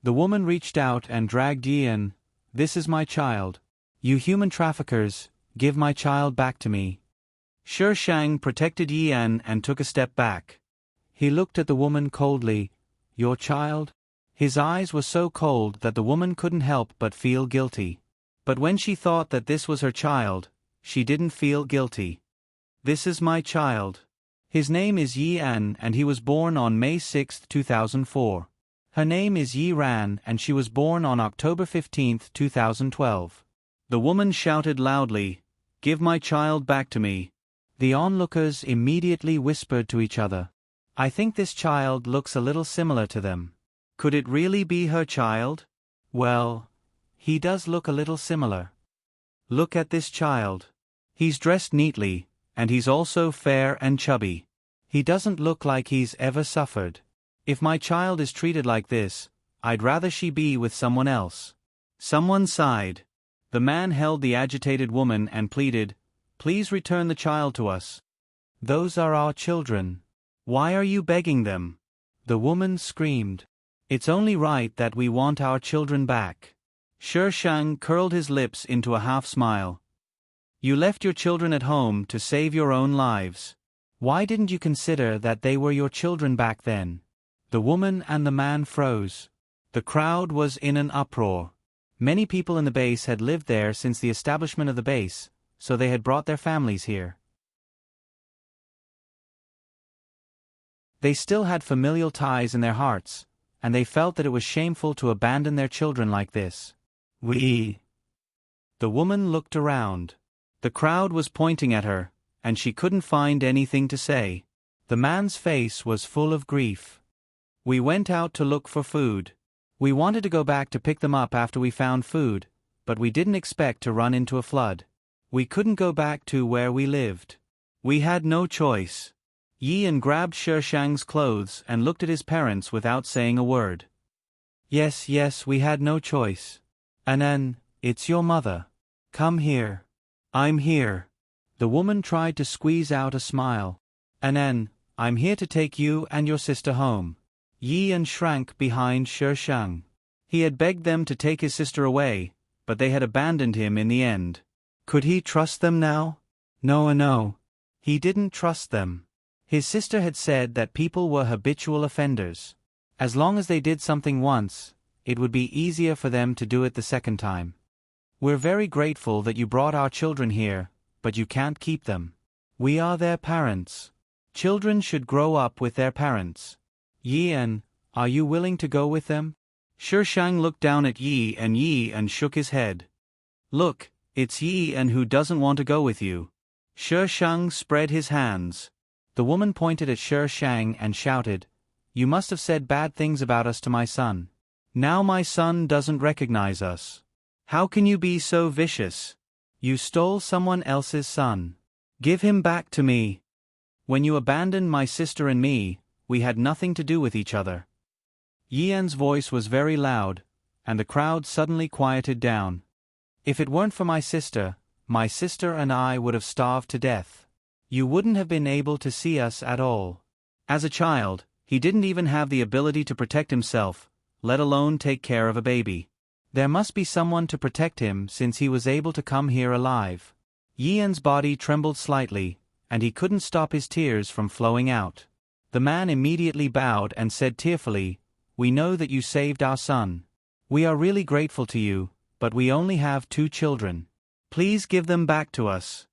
[SPEAKER 1] The woman reached out and dragged Yian. This is my child. You human traffickers, give my child back to me. Shi Shang protected Yan and took a step back. He looked at the woman coldly. Your child? His eyes were so cold that the woman couldn't help but feel guilty. But when she thought that this was her child, she didn't feel guilty. This is my child. His name is Yi An and he was born on May 6, 2004. Her name is Yi Ran and she was born on October 15, 2012. The woman shouted loudly, "Give my child back to me." The onlookers immediately whispered to each other. I think this child looks a little similar to them. Could it really be her child? Well, he does look a little similar. Look at this child. He's dressed neatly, and he's also fair and chubby. He doesn't look like he's ever suffered. If my child is treated like this, I'd rather she be with someone else. Someone sighed. The man held the agitated woman and pleaded, "Please return the child to us. Those are our children. Why are you begging them?" The woman screamed. "It's only right that we want our children back." Shi Shang curled his lips into a half-smile. "You left your children at home to save your own lives. Why didn't you consider that they were your children back then?" The woman and the man froze. The crowd was in an uproar. Many people in the base had lived there since the establishment of the base, so they had brought their families here. They still had familial ties in their hearts, and they felt that it was shameful to abandon their children like this. The woman looked around. The crowd was pointing at her, and she couldn't find anything to say. The man's face was full of grief. "We went out to look for food. We wanted to go back to pick them up after we found food, but we didn't expect to run into a flood. We couldn't go back to where we lived. We had no choice." Yan grabbed Shi Shang's clothes and looked at his parents without saying a word. Yes, we had no choice. Anan, it's your mother. Come here. I'm here." The woman tried to squeeze out a smile. "Anan, I'm here to take you and your sister home." Yan shrank behind Shi Shang. He had begged them to take his sister away, but they had abandoned him in the end. Could he trust them now? No. He didn't trust them. His sister had said that people were habitual offenders. As long as they did something once, it would be easier for them to do it the second time. "We're very grateful that you brought our children here, but you can't keep them. We are their parents. Children should grow up with their parents. Yan, are you willing to go with them?" Shi Shang looked down at Yi and shook his head. "Look, it's Yi who doesn't want to go with you." Shi Shang spread his hands. The woman pointed at Shi Shang and shouted, "You must have said bad things about us to my son. Now my son doesn't recognize us. How can you be so vicious? You stole someone else's son. Give him back to me. When you abandoned my sister and me, we had nothing to do with each other." Yan's voice was very loud, and the crowd suddenly quieted down. "If it weren't for my sister and I would have starved to death. You wouldn't have been able to see us at all." As a child, he didn't even have the ability to protect himself, let alone take care of a baby. There must be someone to protect him since he was able to come here alive. Yan's body trembled slightly, and he couldn't stop his tears from flowing out. The man immediately bowed and said tearfully, "We know that you saved our son. We are really grateful to you, but we only have 2 children. Please give them back to us."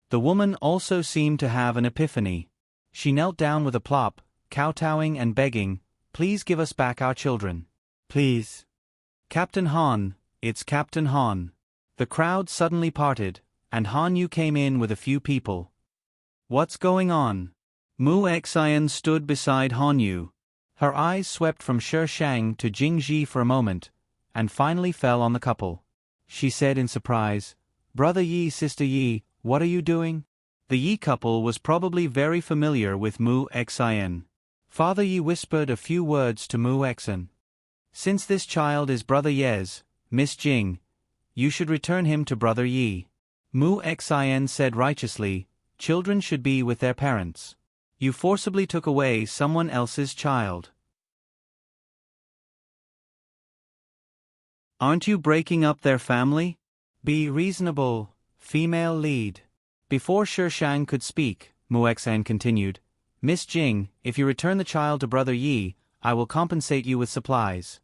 [SPEAKER 1] The woman also seemed to have an epiphany. She knelt down with a plop, kowtowing and begging, "Please give us back our children. Please. Captain Han, it's Captain Han." The crowd suddenly parted, and Han Yu came in with a few people. "What's going on?" Mu Xian stood beside Han Yu. Her eyes swept from Shi Shang to Jing Ji for a moment, and finally fell on the couple. She said in surprise, "Brother Yi, Sister Yi, what are you doing?" The Yi couple was probably very familiar with Mu Xian. Father Yi whispered a few words to Mu Xian. "Since this child is Brother Ye's, Miss Jing, you should return him to Brother Yi." Mu Xian said righteously, "Children should be with their parents. You forcibly took away someone else's child. Aren't you breaking up their family? Be reasonable, female lead. Before Shi Shang could speak, Mu Xan continued, Miss Jing, if you return the child to Brother Yi, I will compensate you with supplies.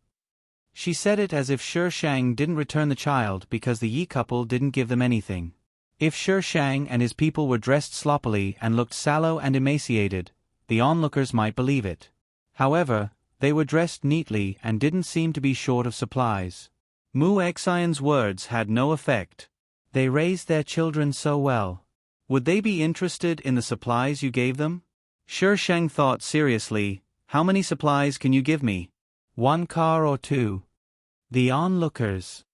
[SPEAKER 1] She said it as if Shi Shang didn't return the child because the Yi couple didn't give them anything. If Shi Shang and his people were dressed sloppily and looked sallow and emaciated, the onlookers might believe it. However, they were dressed neatly and didn't seem to be short of supplies. Mu Xian's words had no effect. They raised their children so well. Would they be interested in the supplies you gave them? Shi Shang thought seriously, how many supplies can you give me? 1 car or 2? The onlookers.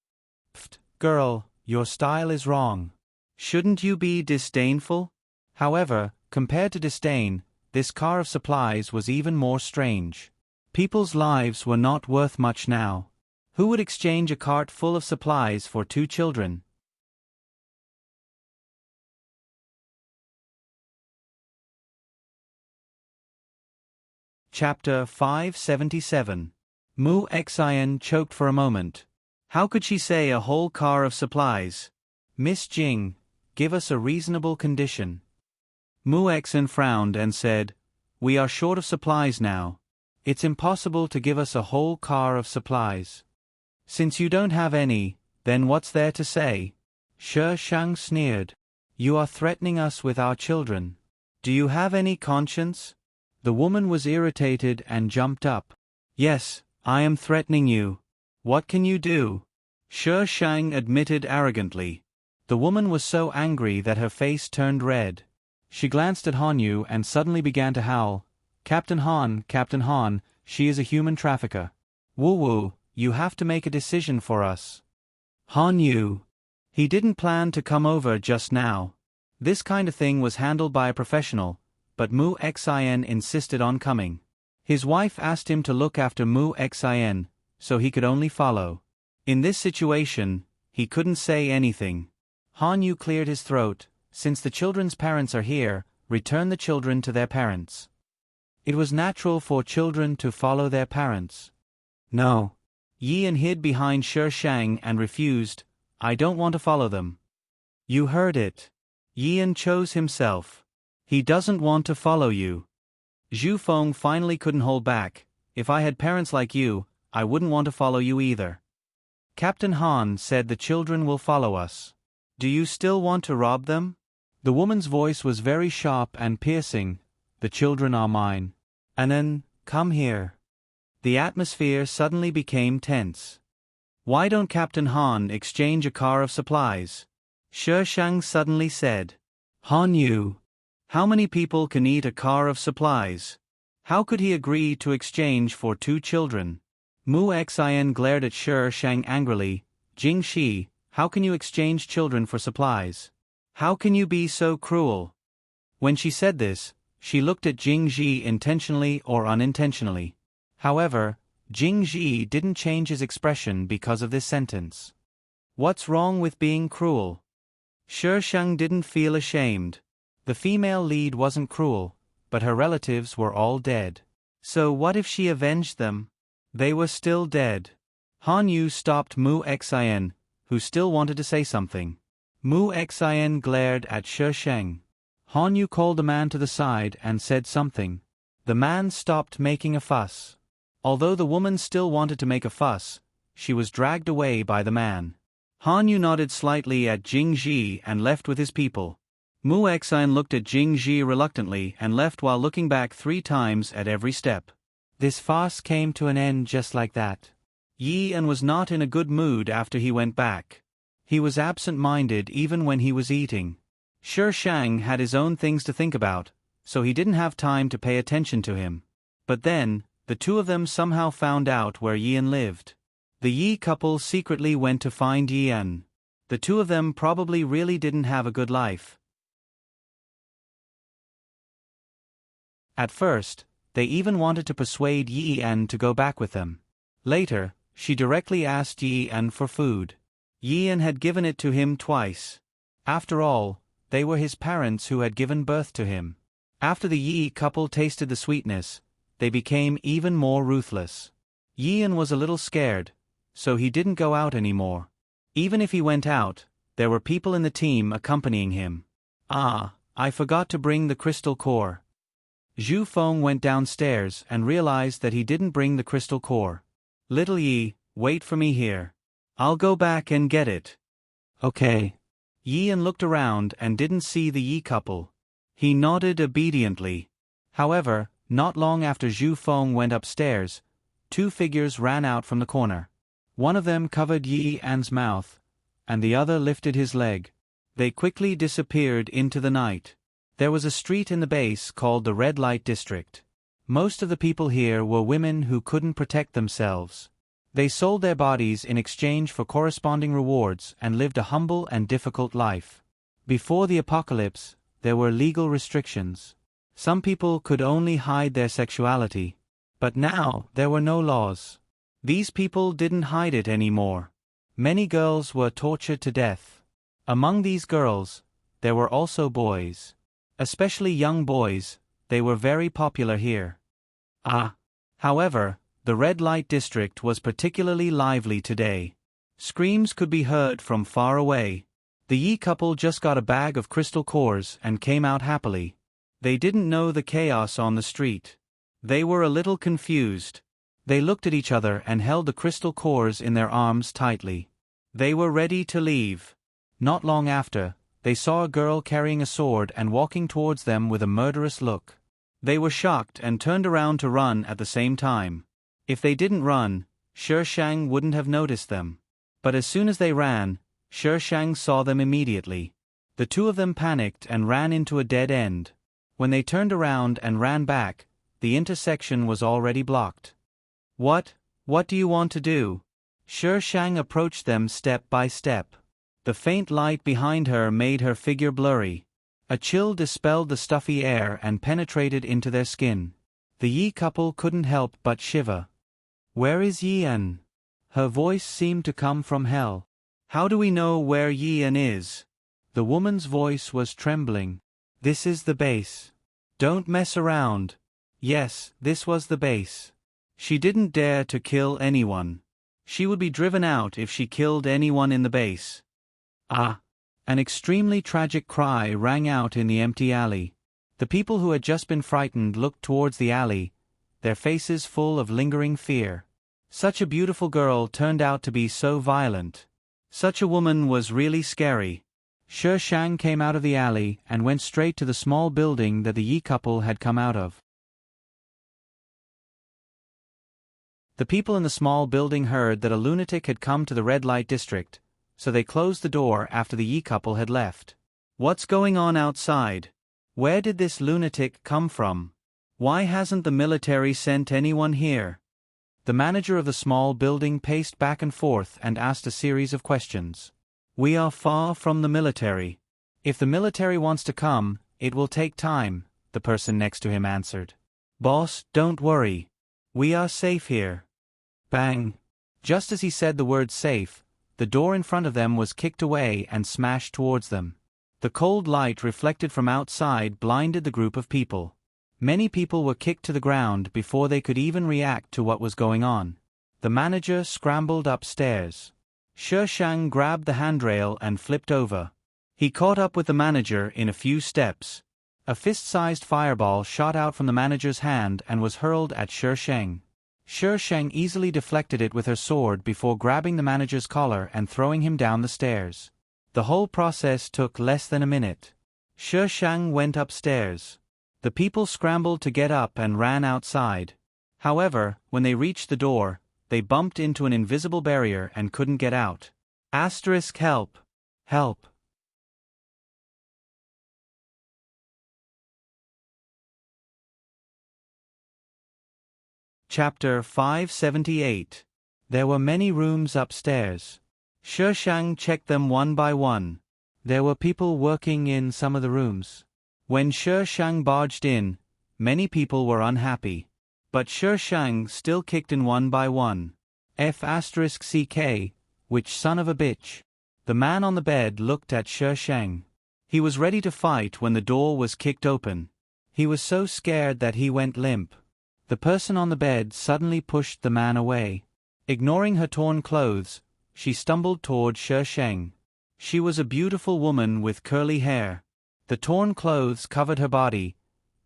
[SPEAKER 1] Pfft, girl, your style is wrong. Shouldn't you be disdainful? However, compared to disdain, this car of supplies was even more strange. People's lives were not worth much now. Who would exchange a cart full of supplies for 2 children? Chapter 577. Mu Xian choked for a moment. How could she say a whole car of supplies? Miss Jing, give us a reasonable condition. Mu Xian frowned and said, we are short of supplies now. It's impossible to give us a whole car of supplies. Since you don't have any, then what's there to say? Shi Shang sneered. You are threatening us with our children. Do you have any conscience? The woman was irritated and jumped up. Yes, I am threatening you. What can you do? Shi Shang admitted arrogantly. The woman was so angry that her face turned red. She glanced at Han Yu and suddenly began to howl. Captain Han, she is a human trafficker. Wu Wu, you have to make a decision for us. Han Yu. He didn't plan to come over just now. This kind of thing was handled by a professional, but Mu Xian insisted on coming. His wife asked him to look after Mu Xian, so he could only follow. In this situation, he couldn't say anything. Han Yu cleared his throat. Since the children's parents are here, return the children to their parents. It was natural for children to follow their parents. No. Yan hid behind Shi Shang and refused, I don't want to follow them. You heard it. Yan chose himself. He doesn't want to follow you. Zhu Feng finally couldn't hold back. If I had parents like you, I wouldn't want to follow you either. Captain Han said the children will follow us. Do you still want to rob them? The woman's voice was very sharp and piercing. The children are mine. Anan, come here. The atmosphere suddenly became tense. Why don't Captain Han exchange a car of supplies? Shi Shang suddenly said. Han Yu. How many people can eat a car of supplies? How could he agree to exchange for 2 children? Mu Xian glared at Shi Shang angrily. Jing Shi, how can you exchange children for supplies? How can you be so cruel? When she said this, she looked at Jing Ji intentionally or unintentionally. However, Jing Ji didn't change his expression because of this sentence. What's wrong with being cruel? Shi Shang didn't feel ashamed. The female lead wasn't cruel, but her relatives were all dead. So what if she avenged them? They were still dead. Han Yu stopped Mu Xian, who still wanted to say something. Mu Xian glared at Shi Shang. Han Yu called a man to the side and said something. The man stopped making a fuss. Although the woman still wanted to make a fuss, she was dragged away by the man. Han Yu nodded slightly at Jing Ji and left with his people. Mu Xian looked at Jing Ji reluctantly and left while looking back 3 times at every step. This farce came to an end just like that. Yan was not in a good mood after he went back. He was absent-minded even when he was eating. Shi Shang had his own things to think about, so he didn't have time to pay attention to him. But then, the 2 of them somehow found out where Yan lived. The Yi couple secretly went to find Yan. The 2 of them probably really didn't have a good life. At first, they even wanted to persuade Yan to go back with them. Later, she directly asked Yan for food. Yan had given it to him twice. After all, they were his parents who had given birth to him. After the Yi couple tasted the sweetness, they became even more ruthless. Yan was a little scared, so he didn't go out anymore. Even if he went out, there were people in the team accompanying him. Ah, I forgot to bring the crystal core. Zhu Feng went downstairs and realized that he didn't bring the crystal core. Little Yi, wait for me here. I'll go back and get it. Okay. Yian looked around and didn't see the Yi couple. He nodded obediently. However, not long after Zhu Feng went upstairs, two figures ran out from the corner. One of them covered Yi An's mouth, and the other lifted his leg. They quickly disappeared into the night. There was a street in the base called the Red Light District. Most of the people here were women who couldn't protect themselves. They sold their bodies in exchange for corresponding rewards and lived a humble and difficult life. Before the apocalypse, there were legal restrictions. Some people could only hide their sexuality. But now, there were no laws. These people didn't hide it anymore. Many girls were tortured to death. Among these girls, there were also boys. Especially young boys, they were very popular here. However, the Red Light District was particularly lively today. Screams could be heard from far away. The Yi couple just got a bag of crystal cores and came out happily. They didn't know the chaos on the street. They were a little confused. They looked at each other and held the crystal cores in their arms tightly. They were ready to leave. Not long after, they saw a girl carrying a sword and walking towards them with a murderous look. They were shocked and turned around to run at the same time. If they didn't run, Shang wouldn't have noticed them. But as soon as they ran, Shang saw them immediately. The two of them panicked and ran into a dead end. When they turned around and ran back, the intersection was already blocked. What do you want to do? Shang approached them step by step. The faint light behind her made her figure blurry. A chill dispelled the stuffy air and penetrated into their skin. The Yi couple couldn't help but shiver. Where is Yian? Her voice seemed to come from hell. How do we know where Yian is? The woman's voice was trembling. This is the base. Don't mess around. Yes, this was the base. She didn't dare to kill anyone. She would be driven out if she killed anyone in the base. An extremely tragic cry rang out in the empty alley. The people who had just been frightened looked towards the alley, their faces full of lingering fear. Such a beautiful girl turned out to be so violent. Such a woman was really scary. Shang came out of the alley and went straight to the small building that the Yi couple had come out of. The people in the small building heard that a lunatic had come to the Red Light District, so they closed the door after the Yi couple had left. What's going on outside? Where did this lunatic come from? Why hasn't the military sent anyone here? The manager of the small building paced back and forth and asked a series of questions. We are far from the military. If the military wants to come, it will take time, the person next to him answered. Boss, don't worry. We are safe here. Bang! Just as he said the word safe, the door in front of them was kicked away and smashed towards them. The cold light reflected from outside blinded the group of people. Many people were kicked to the ground before they could even react to what was going on. The manager scrambled upstairs. Shang grabbed the handrail and flipped over. He caught up with the manager in a few steps. A fist-sized fireball shot out from the manager's hand and was hurled at Shang. Shang easily deflected it with her sword before grabbing the manager's collar and throwing him down the stairs. The whole process took less than a minute. Shang went upstairs. The people scrambled to get up and ran outside. However, when they reached the door, they bumped into an invisible barrier and couldn't get out. Help! Help! Chapter 578. There were many rooms upstairs. Shang checked them one by one. There were people working in some of the rooms. When Shang barged in, many people were unhappy. But Shang still kicked in one by one. F***CK, which son of a bitch. The man on the bed looked at Shang. He was ready to fight when the door was kicked open. He was so scared that he went limp. The person on the bed suddenly pushed the man away. Ignoring her torn clothes, she stumbled toward Shang. She was a beautiful woman with curly hair. The torn clothes covered her body,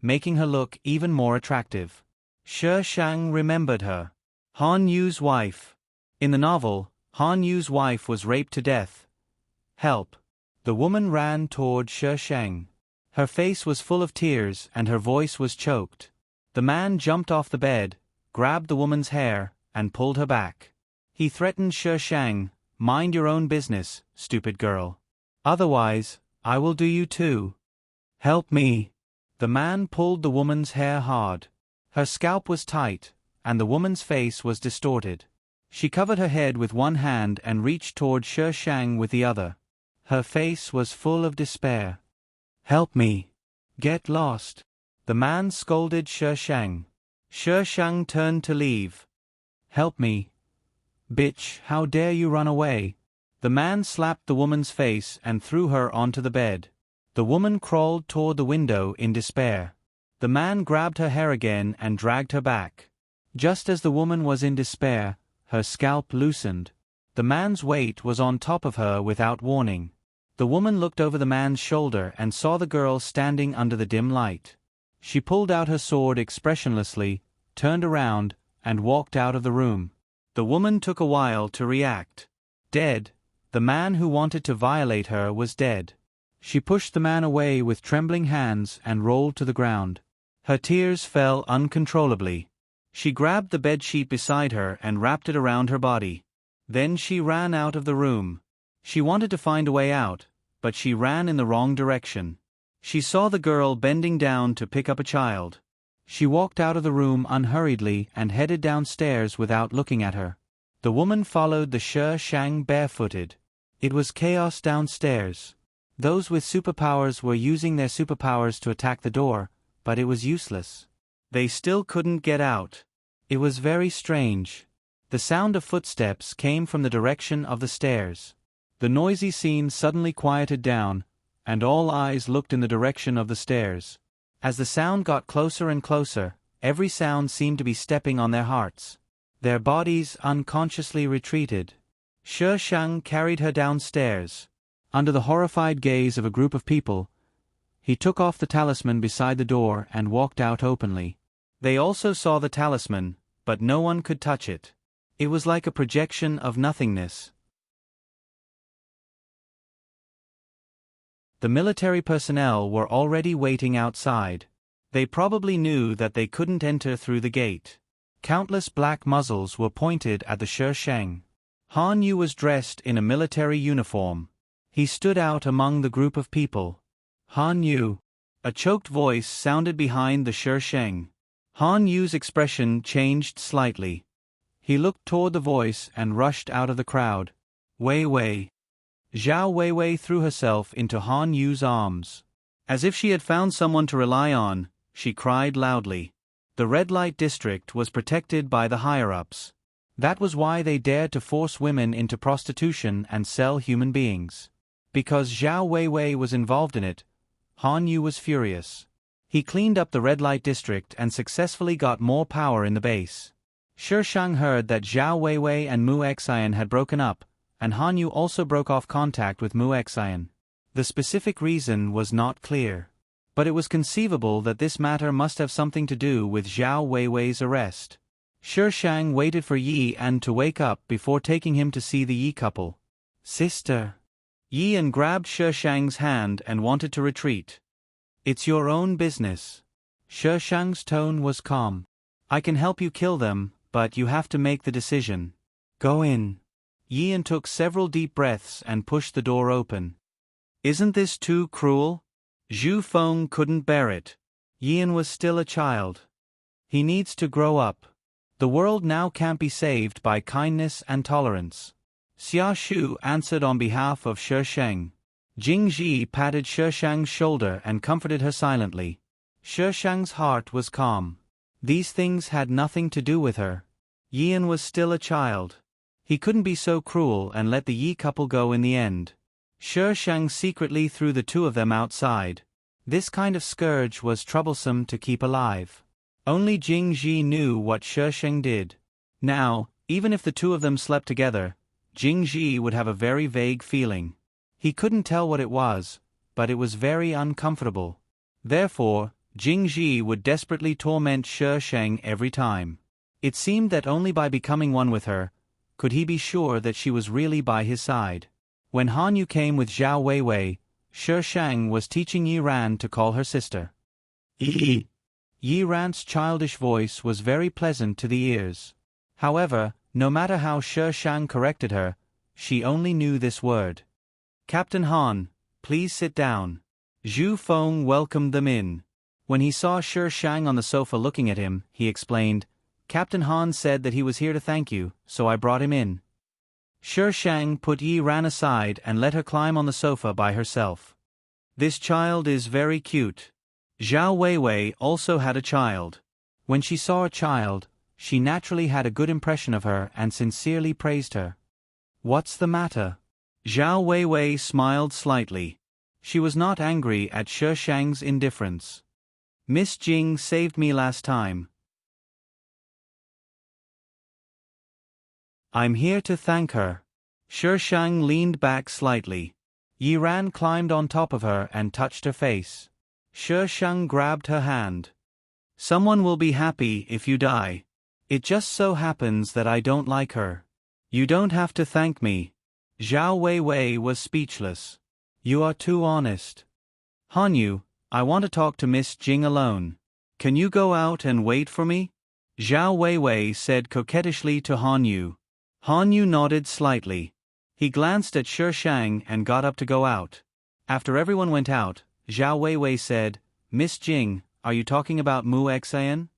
[SPEAKER 1] making her look even more attractive. Shi Shang remembered her. Han Yu's wife. In the novel, Han Yu's wife was raped to death. Help. The woman ran toward Shi Shang. Her face was full of tears and her voice was choked. The man jumped off the bed, grabbed the woman's hair, and pulled her back. He threatened Shi Shang, "Mind your own business, stupid girl. Otherwise, I will do you too. Help me." The man pulled the woman's hair hard. Her scalp was tight, and the woman's face was distorted. She covered her head with one hand and reached toward Shi Shang with the other. Her face was full of despair. "Help me. Get lost." The man scolded Shi Shang. Shi Shang turned to leave. "Help me. Bitch, how dare you run away?" The man slapped the woman's face and threw her onto the bed. The woman crawled toward the window in despair. The man grabbed her hair again and dragged her back. Just as the woman was in despair, her scalp loosened. The man's weight was on top of her without warning. The woman looked over the man's shoulder and saw the girl standing under the dim light. She pulled out her sword expressionlessly, turned around, and walked out of the room. The woman took a while to react. Dead. The man who wanted to violate her was dead. She pushed the man away with trembling hands and rolled to the ground. Her tears fell uncontrollably. She grabbed the bedsheet beside her and wrapped it around her body. Then she ran out of the room. She wanted to find a way out, but she ran in the wrong direction. She saw the girl bending down to pick up a child. She walked out of the room unhurriedly and headed downstairs without looking at her. The woman followed the Shi Shang barefooted. It was chaos downstairs. Those with superpowers were using their superpowers to attack the door, but it was useless. They still couldn't get out. It was very strange. The sound of footsteps came from the direction of the stairs. The noisy scene suddenly quieted down, and all eyes looked in the direction of the stairs. As the sound got closer and closer, every sound seemed to be stepping on their hearts. Their bodies unconsciously retreated. Shi Shang carried her downstairs. Under the horrified gaze of a group of people, he took off the talisman beside the door and walked out openly. They also saw the talisman, but no one could touch it. It was like a projection of nothingness. The military personnel were already waiting outside. They probably knew that they couldn't enter through the gate. Countless black muzzles were pointed at the Shi Shang. Han Yu was dressed in a military uniform. He stood out among the group of people. "Han Yu." A choked voice sounded behind the Shi Shang. Han Yu's expression changed slightly. He looked toward the voice and rushed out of the crowd. "Wei Wei." Zhao Weiwei threw herself into Han Yu's arms. As if she had found someone to rely on, she cried loudly. The red light district was protected by the higher-ups. That was why they dared to force women into prostitution and sell human beings. Because Zhao Weiwei was involved in it, Han Yu was furious. He cleaned up the red light district and successfully got more power in the base. Shi Shang heard that Zhao Weiwei and Mu Xian had broken up, and Han Yu also broke off contact with Mu Xian. The specific reason was not clear, but it was conceivable that this matter must have something to do with Zhao Weiwei's arrest. Shi Shang waited for Yi An to wake up before taking him to see the Yi couple. "Sister." Yi An grabbed Shi Shang's hand and wanted to retreat. "It's your own business." Shi Shang's tone was calm. "I can help you kill them, but you have to make the decision. Go in." Yi An took several deep breaths and pushed the door open. "Isn't this too cruel?" Zhu Feng couldn't bear it. Yi An was still a child. He needs to grow up. The world now can't be saved by kindness and tolerance. Xia Shu answered on behalf of Shi Shang. Jing Ji patted Shi Shang's shoulder and comforted her silently. Shi Shang's heart was calm. These things had nothing to do with her. Yi An was still a child. He couldn't be so cruel and let the Yi couple go in the end. Shi Shang secretly threw the two of them outside. This kind of scourge was troublesome to keep alive. Only Jing Ji knew what Shi Shang did. Now, even if the two of them slept together, Jing Ji would have a very vague feeling. He couldn't tell what it was, but it was very uncomfortable. Therefore, Jing Ji would desperately torment Shi Sheng every time. It seemed that only by becoming one with her could he be sure that she was really by his side. When Han Yu came with Zhao Weiwei, Shi Sheng was teaching Yi Ran to call her sister. Yi Ran's childish voice was very pleasant to the ears. However, no matter how Shi Sheng corrected her, she only knew this word. "Captain Han, please sit down." Zhu Feng welcomed them in. When he saw Shi Sheng on the sofa looking at him, he explained, "Captain Han said that he was here to thank you, so I brought him in." Shi Sheng put Yi Ran aside and let her climb on the sofa by herself. "This child is very cute." Zhao Weiwei also had a child. When she saw a child, she naturally had a good impression of her and sincerely praised her. "What's the matter?" Zhao Weiwei smiled slightly. She was not angry at Shi Sheng's indifference. "Miss Jing saved me last time. I'm here to thank her." Shi Sheng leaned back slightly. Yi Ran climbed on top of her and touched her face. Shi Sheng grabbed her hand. "Someone will be happy if you die. It just so happens that I don't like her." "You don't have to thank me." Zhao Weiwei was speechless. "You are too honest." "Han Yu, I want to talk to Miss Jing alone. Can you go out and wait for me?" Zhao Weiwei said coquettishly to Han Yu. Han Yu nodded slightly. He glanced at Shi Sheng and got up to go out. After everyone went out, Zhao Weiwei said, "Miss Jing, are you talking about Mu Xian?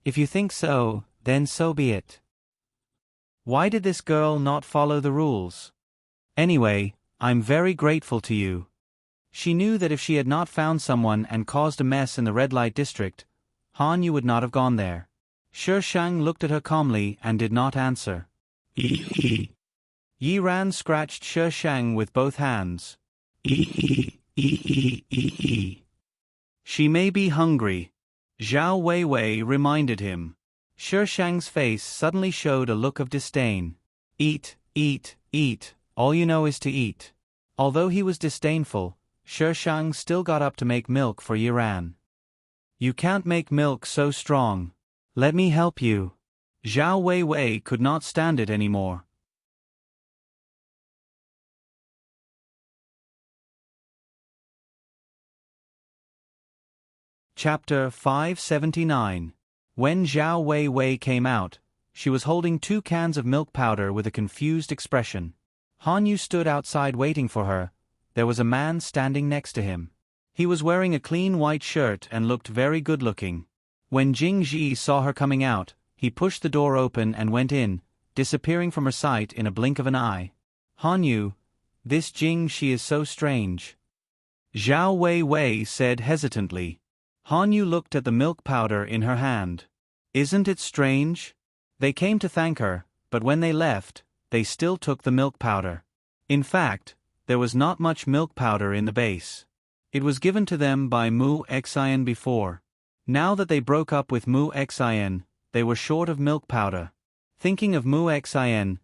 [SPEAKER 1] If you think so, then so be it. Why did this girl not follow the rules? Anyway, I'm very grateful to you." She knew that if she had not found someone and caused a mess in the red light district, Han Yu would not have gone there. Shi Sheng looked at her calmly and did not answer. Yi Ran scratched Shi Sheng with both hands. "She may be hungry," Zhao Weiwei reminded him. Shi Sheng's face suddenly showed a look of disdain. "Eat, eat, eat, all you know is to eat." Although he was disdainful, Shi Sheng still got up to make milk for Yi Ran. "You can't make milk so strong. Let me help you." Zhao Weiwei could not stand it anymore. Chapter 579. When Zhao Weiwei came out, she was holding 2 cans of milk powder with a confused expression. Han Yu stood outside waiting for her. There was a man standing next to him. He was wearing a clean white shirt and looked very good-looking. When Jing Ji saw her coming out, he pushed the door open and went in, disappearing from her sight in a blink of an eye. "Han Yu, this Jing, she is so strange," Zhao Weiwei said hesitantly. Han Yu looked at the milk powder in her hand. "Isn't it strange? They came to thank her, but when they left, they still took the milk powder. In fact, there was not much milk powder in the base. It was given to them by Mu Xian before. Now that they broke up with Mu Xian, they were short of milk powder." Thinking of Mu Xian,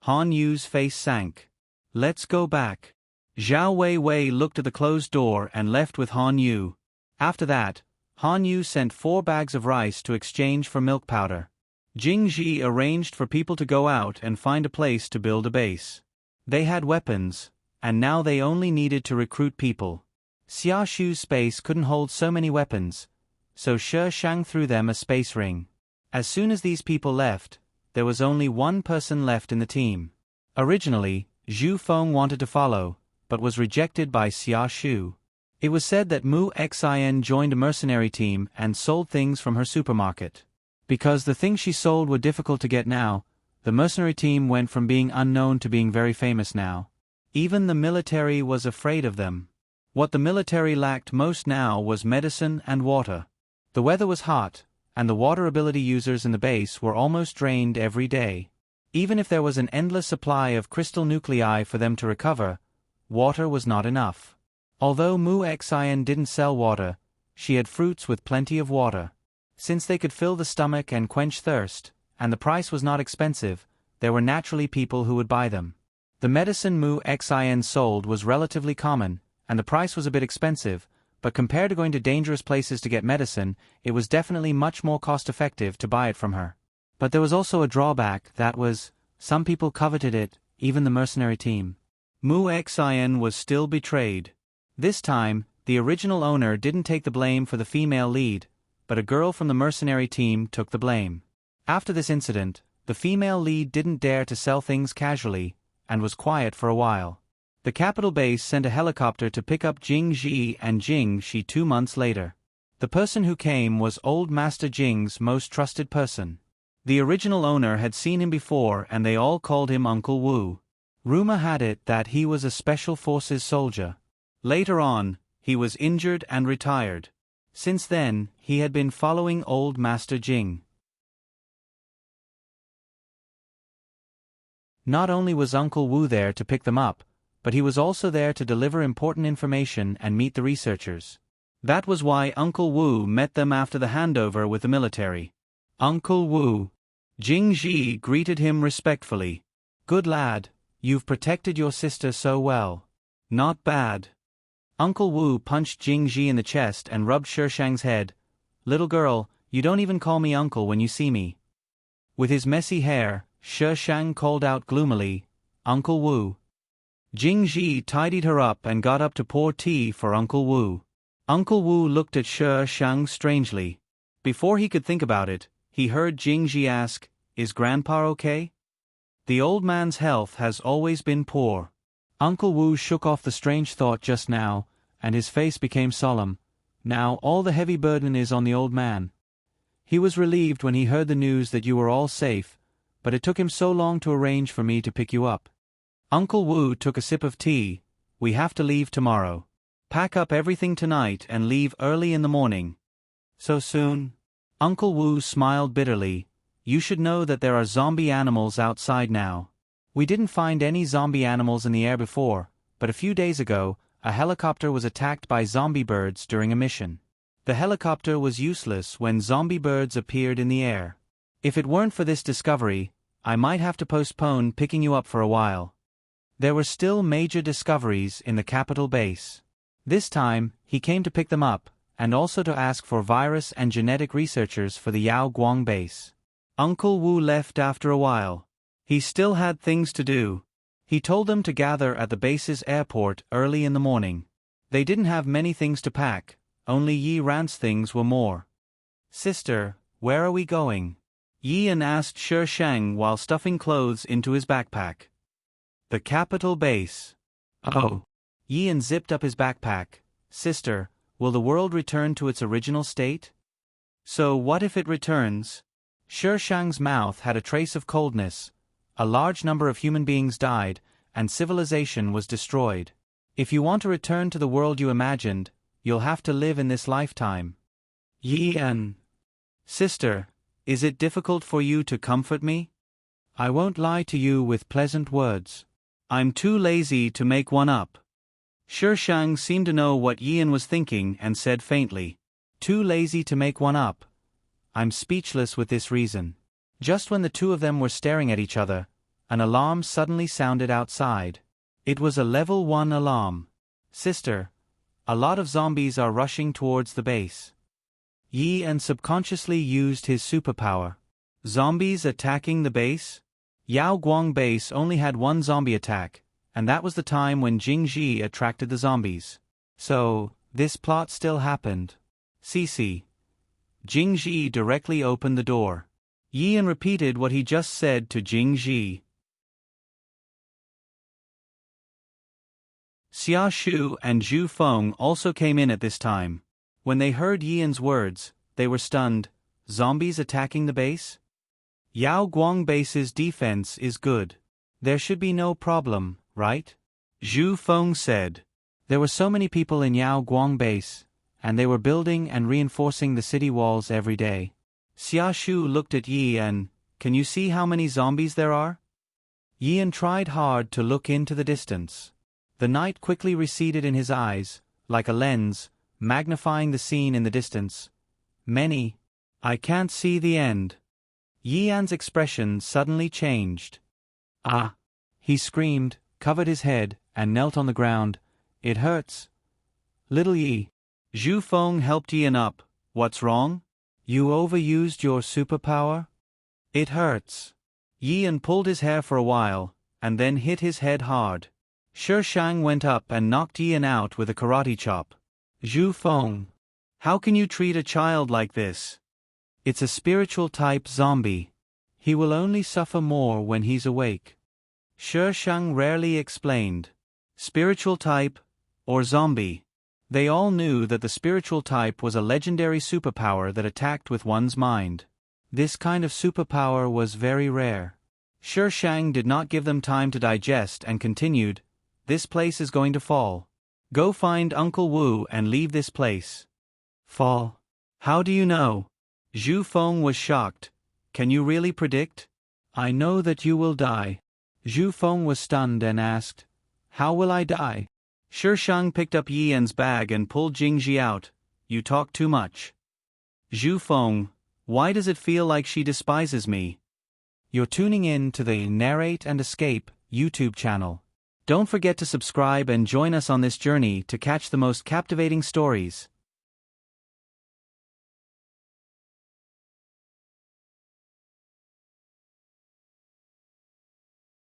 [SPEAKER 1] Han Yu's face sank. "Let's go back." Zhao Weiwei looked at the closed door and left with Han Yu. After that, Han Yu sent 4 bags of rice to exchange for milk powder. Jing Ji arranged for people to go out and find a place to build a base. They had weapons, and now they only needed to recruit people. Xia Shu's space couldn't hold so many weapons, so Shi Sheng threw them a space ring. As soon as these people left, there was only 1 person left in the team. Originally, Zhu Feng wanted to follow, but was rejected by Xia Shu. It was said that Mu Xian joined a mercenary team and sold things from her supermarket. Because the things she sold were difficult to get now, the mercenary team went from being unknown to being very famous now. Even the military was afraid of them. What the military lacked most now was medicine and water. The weather was hot, and the water ability users in the base were almost drained every day. Even if there was an endless supply of crystal nuclei for them to recover, water was not enough. Although Mu Xian didn't sell water, she had fruits with plenty of water. Since they could fill the stomach and quench thirst, and the price was not expensive, there were naturally people who would buy them. The medicine Mu Xian sold was relatively common, and the price was a bit expensive, but compared to going to dangerous places to get medicine, it was definitely much more cost-effective to buy it from her. But there was also a drawback, that was, some people coveted it, even the mercenary team. Mu Xin was still betrayed. This time, the original owner didn't take the blame for the female lead, but a girl from the mercenary team took the blame. After this incident, the female lead didn't dare to sell things casually, and was quiet for a while. The capital base sent a helicopter to pick up Jing Ji and Jing Shi 2 months later. The person who came was Old Master Jing's most trusted person. The original owner had seen him before and they all called him Uncle Wu. Rumor had it that he was a special forces soldier. Later on, he was injured and retired. Since then, he had been following Old Master Jing. Not only was Uncle Wu there to pick them up, but he was also there to deliver important information and meet the researchers. That was why Uncle Wu met them after the handover with the military. Uncle Wu. Jing Ji greeted him respectfully. Good lad, you've protected your sister so well. Not bad. Uncle Wu punched Jing Ji in the chest and rubbed Shishang's head. Little girl, you don't even call me uncle when you see me. With his messy hair, Shishang called out gloomily, Uncle Wu. Jing Ji tidied her up and got up to pour tea for Uncle Wu. Uncle Wu looked at Shishang strangely. Before he could think about it, he heard Jing Ji ask, Is Grandpa okay? The old man's health has always been poor. Uncle Wu shook off the strange thought just now, and his face became solemn. Now all the heavy burden is on the old man. He was relieved when he heard the news that you were all safe, but it took him so long to arrange for me to pick you up. Uncle Wu took a sip of tea. We have to leave tomorrow. Pack up everything tonight and leave early in the morning. So soon? Uncle Wu smiled bitterly. You should know that there are zombie animals outside now. We didn't find any zombie animals in the air before, but a few days ago, a helicopter was attacked by zombie birds during a mission. The helicopter was useless when zombie birds appeared in the air. If it weren't for this discovery, I might have to postpone picking you up for a while. There were still major discoveries in the capital base. This time, he came to pick them up, and also to ask for virus and genetic researchers for the Yao Guang base. Uncle Wu left after a while. He still had things to do. He told them to gather at the base's airport early in the morning. They didn't have many things to pack, only Yi Ran's things were more. Sister, where are we going? Yian asked Shishang while stuffing clothes into his backpack. The capital base. Oh. Yian zipped up his backpack. Sister, will the world return to its original state? So what if it returns? Shishang's mouth had a trace of coldness. A large number of human beings died, and civilization was destroyed. If you want to return to the world you imagined, you'll have to live in this lifetime. Yian. Sister, is it difficult for you to comfort me? I won't lie to you with pleasant words. I'm too lazy to make one up. Shishang seemed to know what Yian was thinking and said faintly, Too lazy to make one up. I'm speechless with this reason. Just when the two of them were staring at each other, an alarm suddenly sounded outside. It was a level 1 alarm. Sister, a lot of zombies are rushing towards the base. Yian subconsciously used his superpower. Zombies attacking the base? Yao Guang base only had one zombie attack, and that was the time when Jing Ji attracted the zombies. So, this plot still happened. Cici. Jing Ji directly opened the door. Yian repeated what he just said to Jing Ji. Xia Shu and Zhu Feng also came in at this time. When they heard Yian's words, they were stunned. Zombies attacking the base? Yao Guang base's defense is good. There should be no problem, right? Zhu Feng said. There were so many people in Yao Guang base, and they were building and reinforcing the city walls every day. Xia Shu looked at Yian. Can you see how many zombies there are? Yian tried hard to look into the distance. The night quickly receded in his eyes, like a lens, magnifying the scene in the distance. Many. I can't see the end. Yian's expression suddenly changed. Ah! He screamed, covered his head, and knelt on the ground. It hurts. Little Yi. Zhu Feng helped Yan up. What's wrong? You overused your superpower? It hurts. Yan pulled his hair for a while, and then hit his head hard. Shi Shang went up and knocked Yan out with a karate chop. Zhu Feng. How can you treat a child like this? It's a spiritual type zombie. He will only suffer more when he's awake. Shi Shang rarely explained. Spiritual type, or zombie. They all knew that the spiritual type was a legendary superpower that attacked with one's mind. This kind of superpower was very rare. Shi Shang did not give them time to digest and continued, "This place is going to fall. Go find Uncle Wu and leave this place." Fall? How do you know? Zhu Feng was shocked. Can you really predict? I know that you will die. Zhu Feng was stunned and asked, How will I die? Shi Shang picked up Yan's bag and pulled Jingji out. You talk too much. Zhu Feng, why does it feel like she despises me? You're tuning in to the Narrate and Escape YouTube channel. Don't forget to subscribe and join us on this journey to catch the most captivating stories.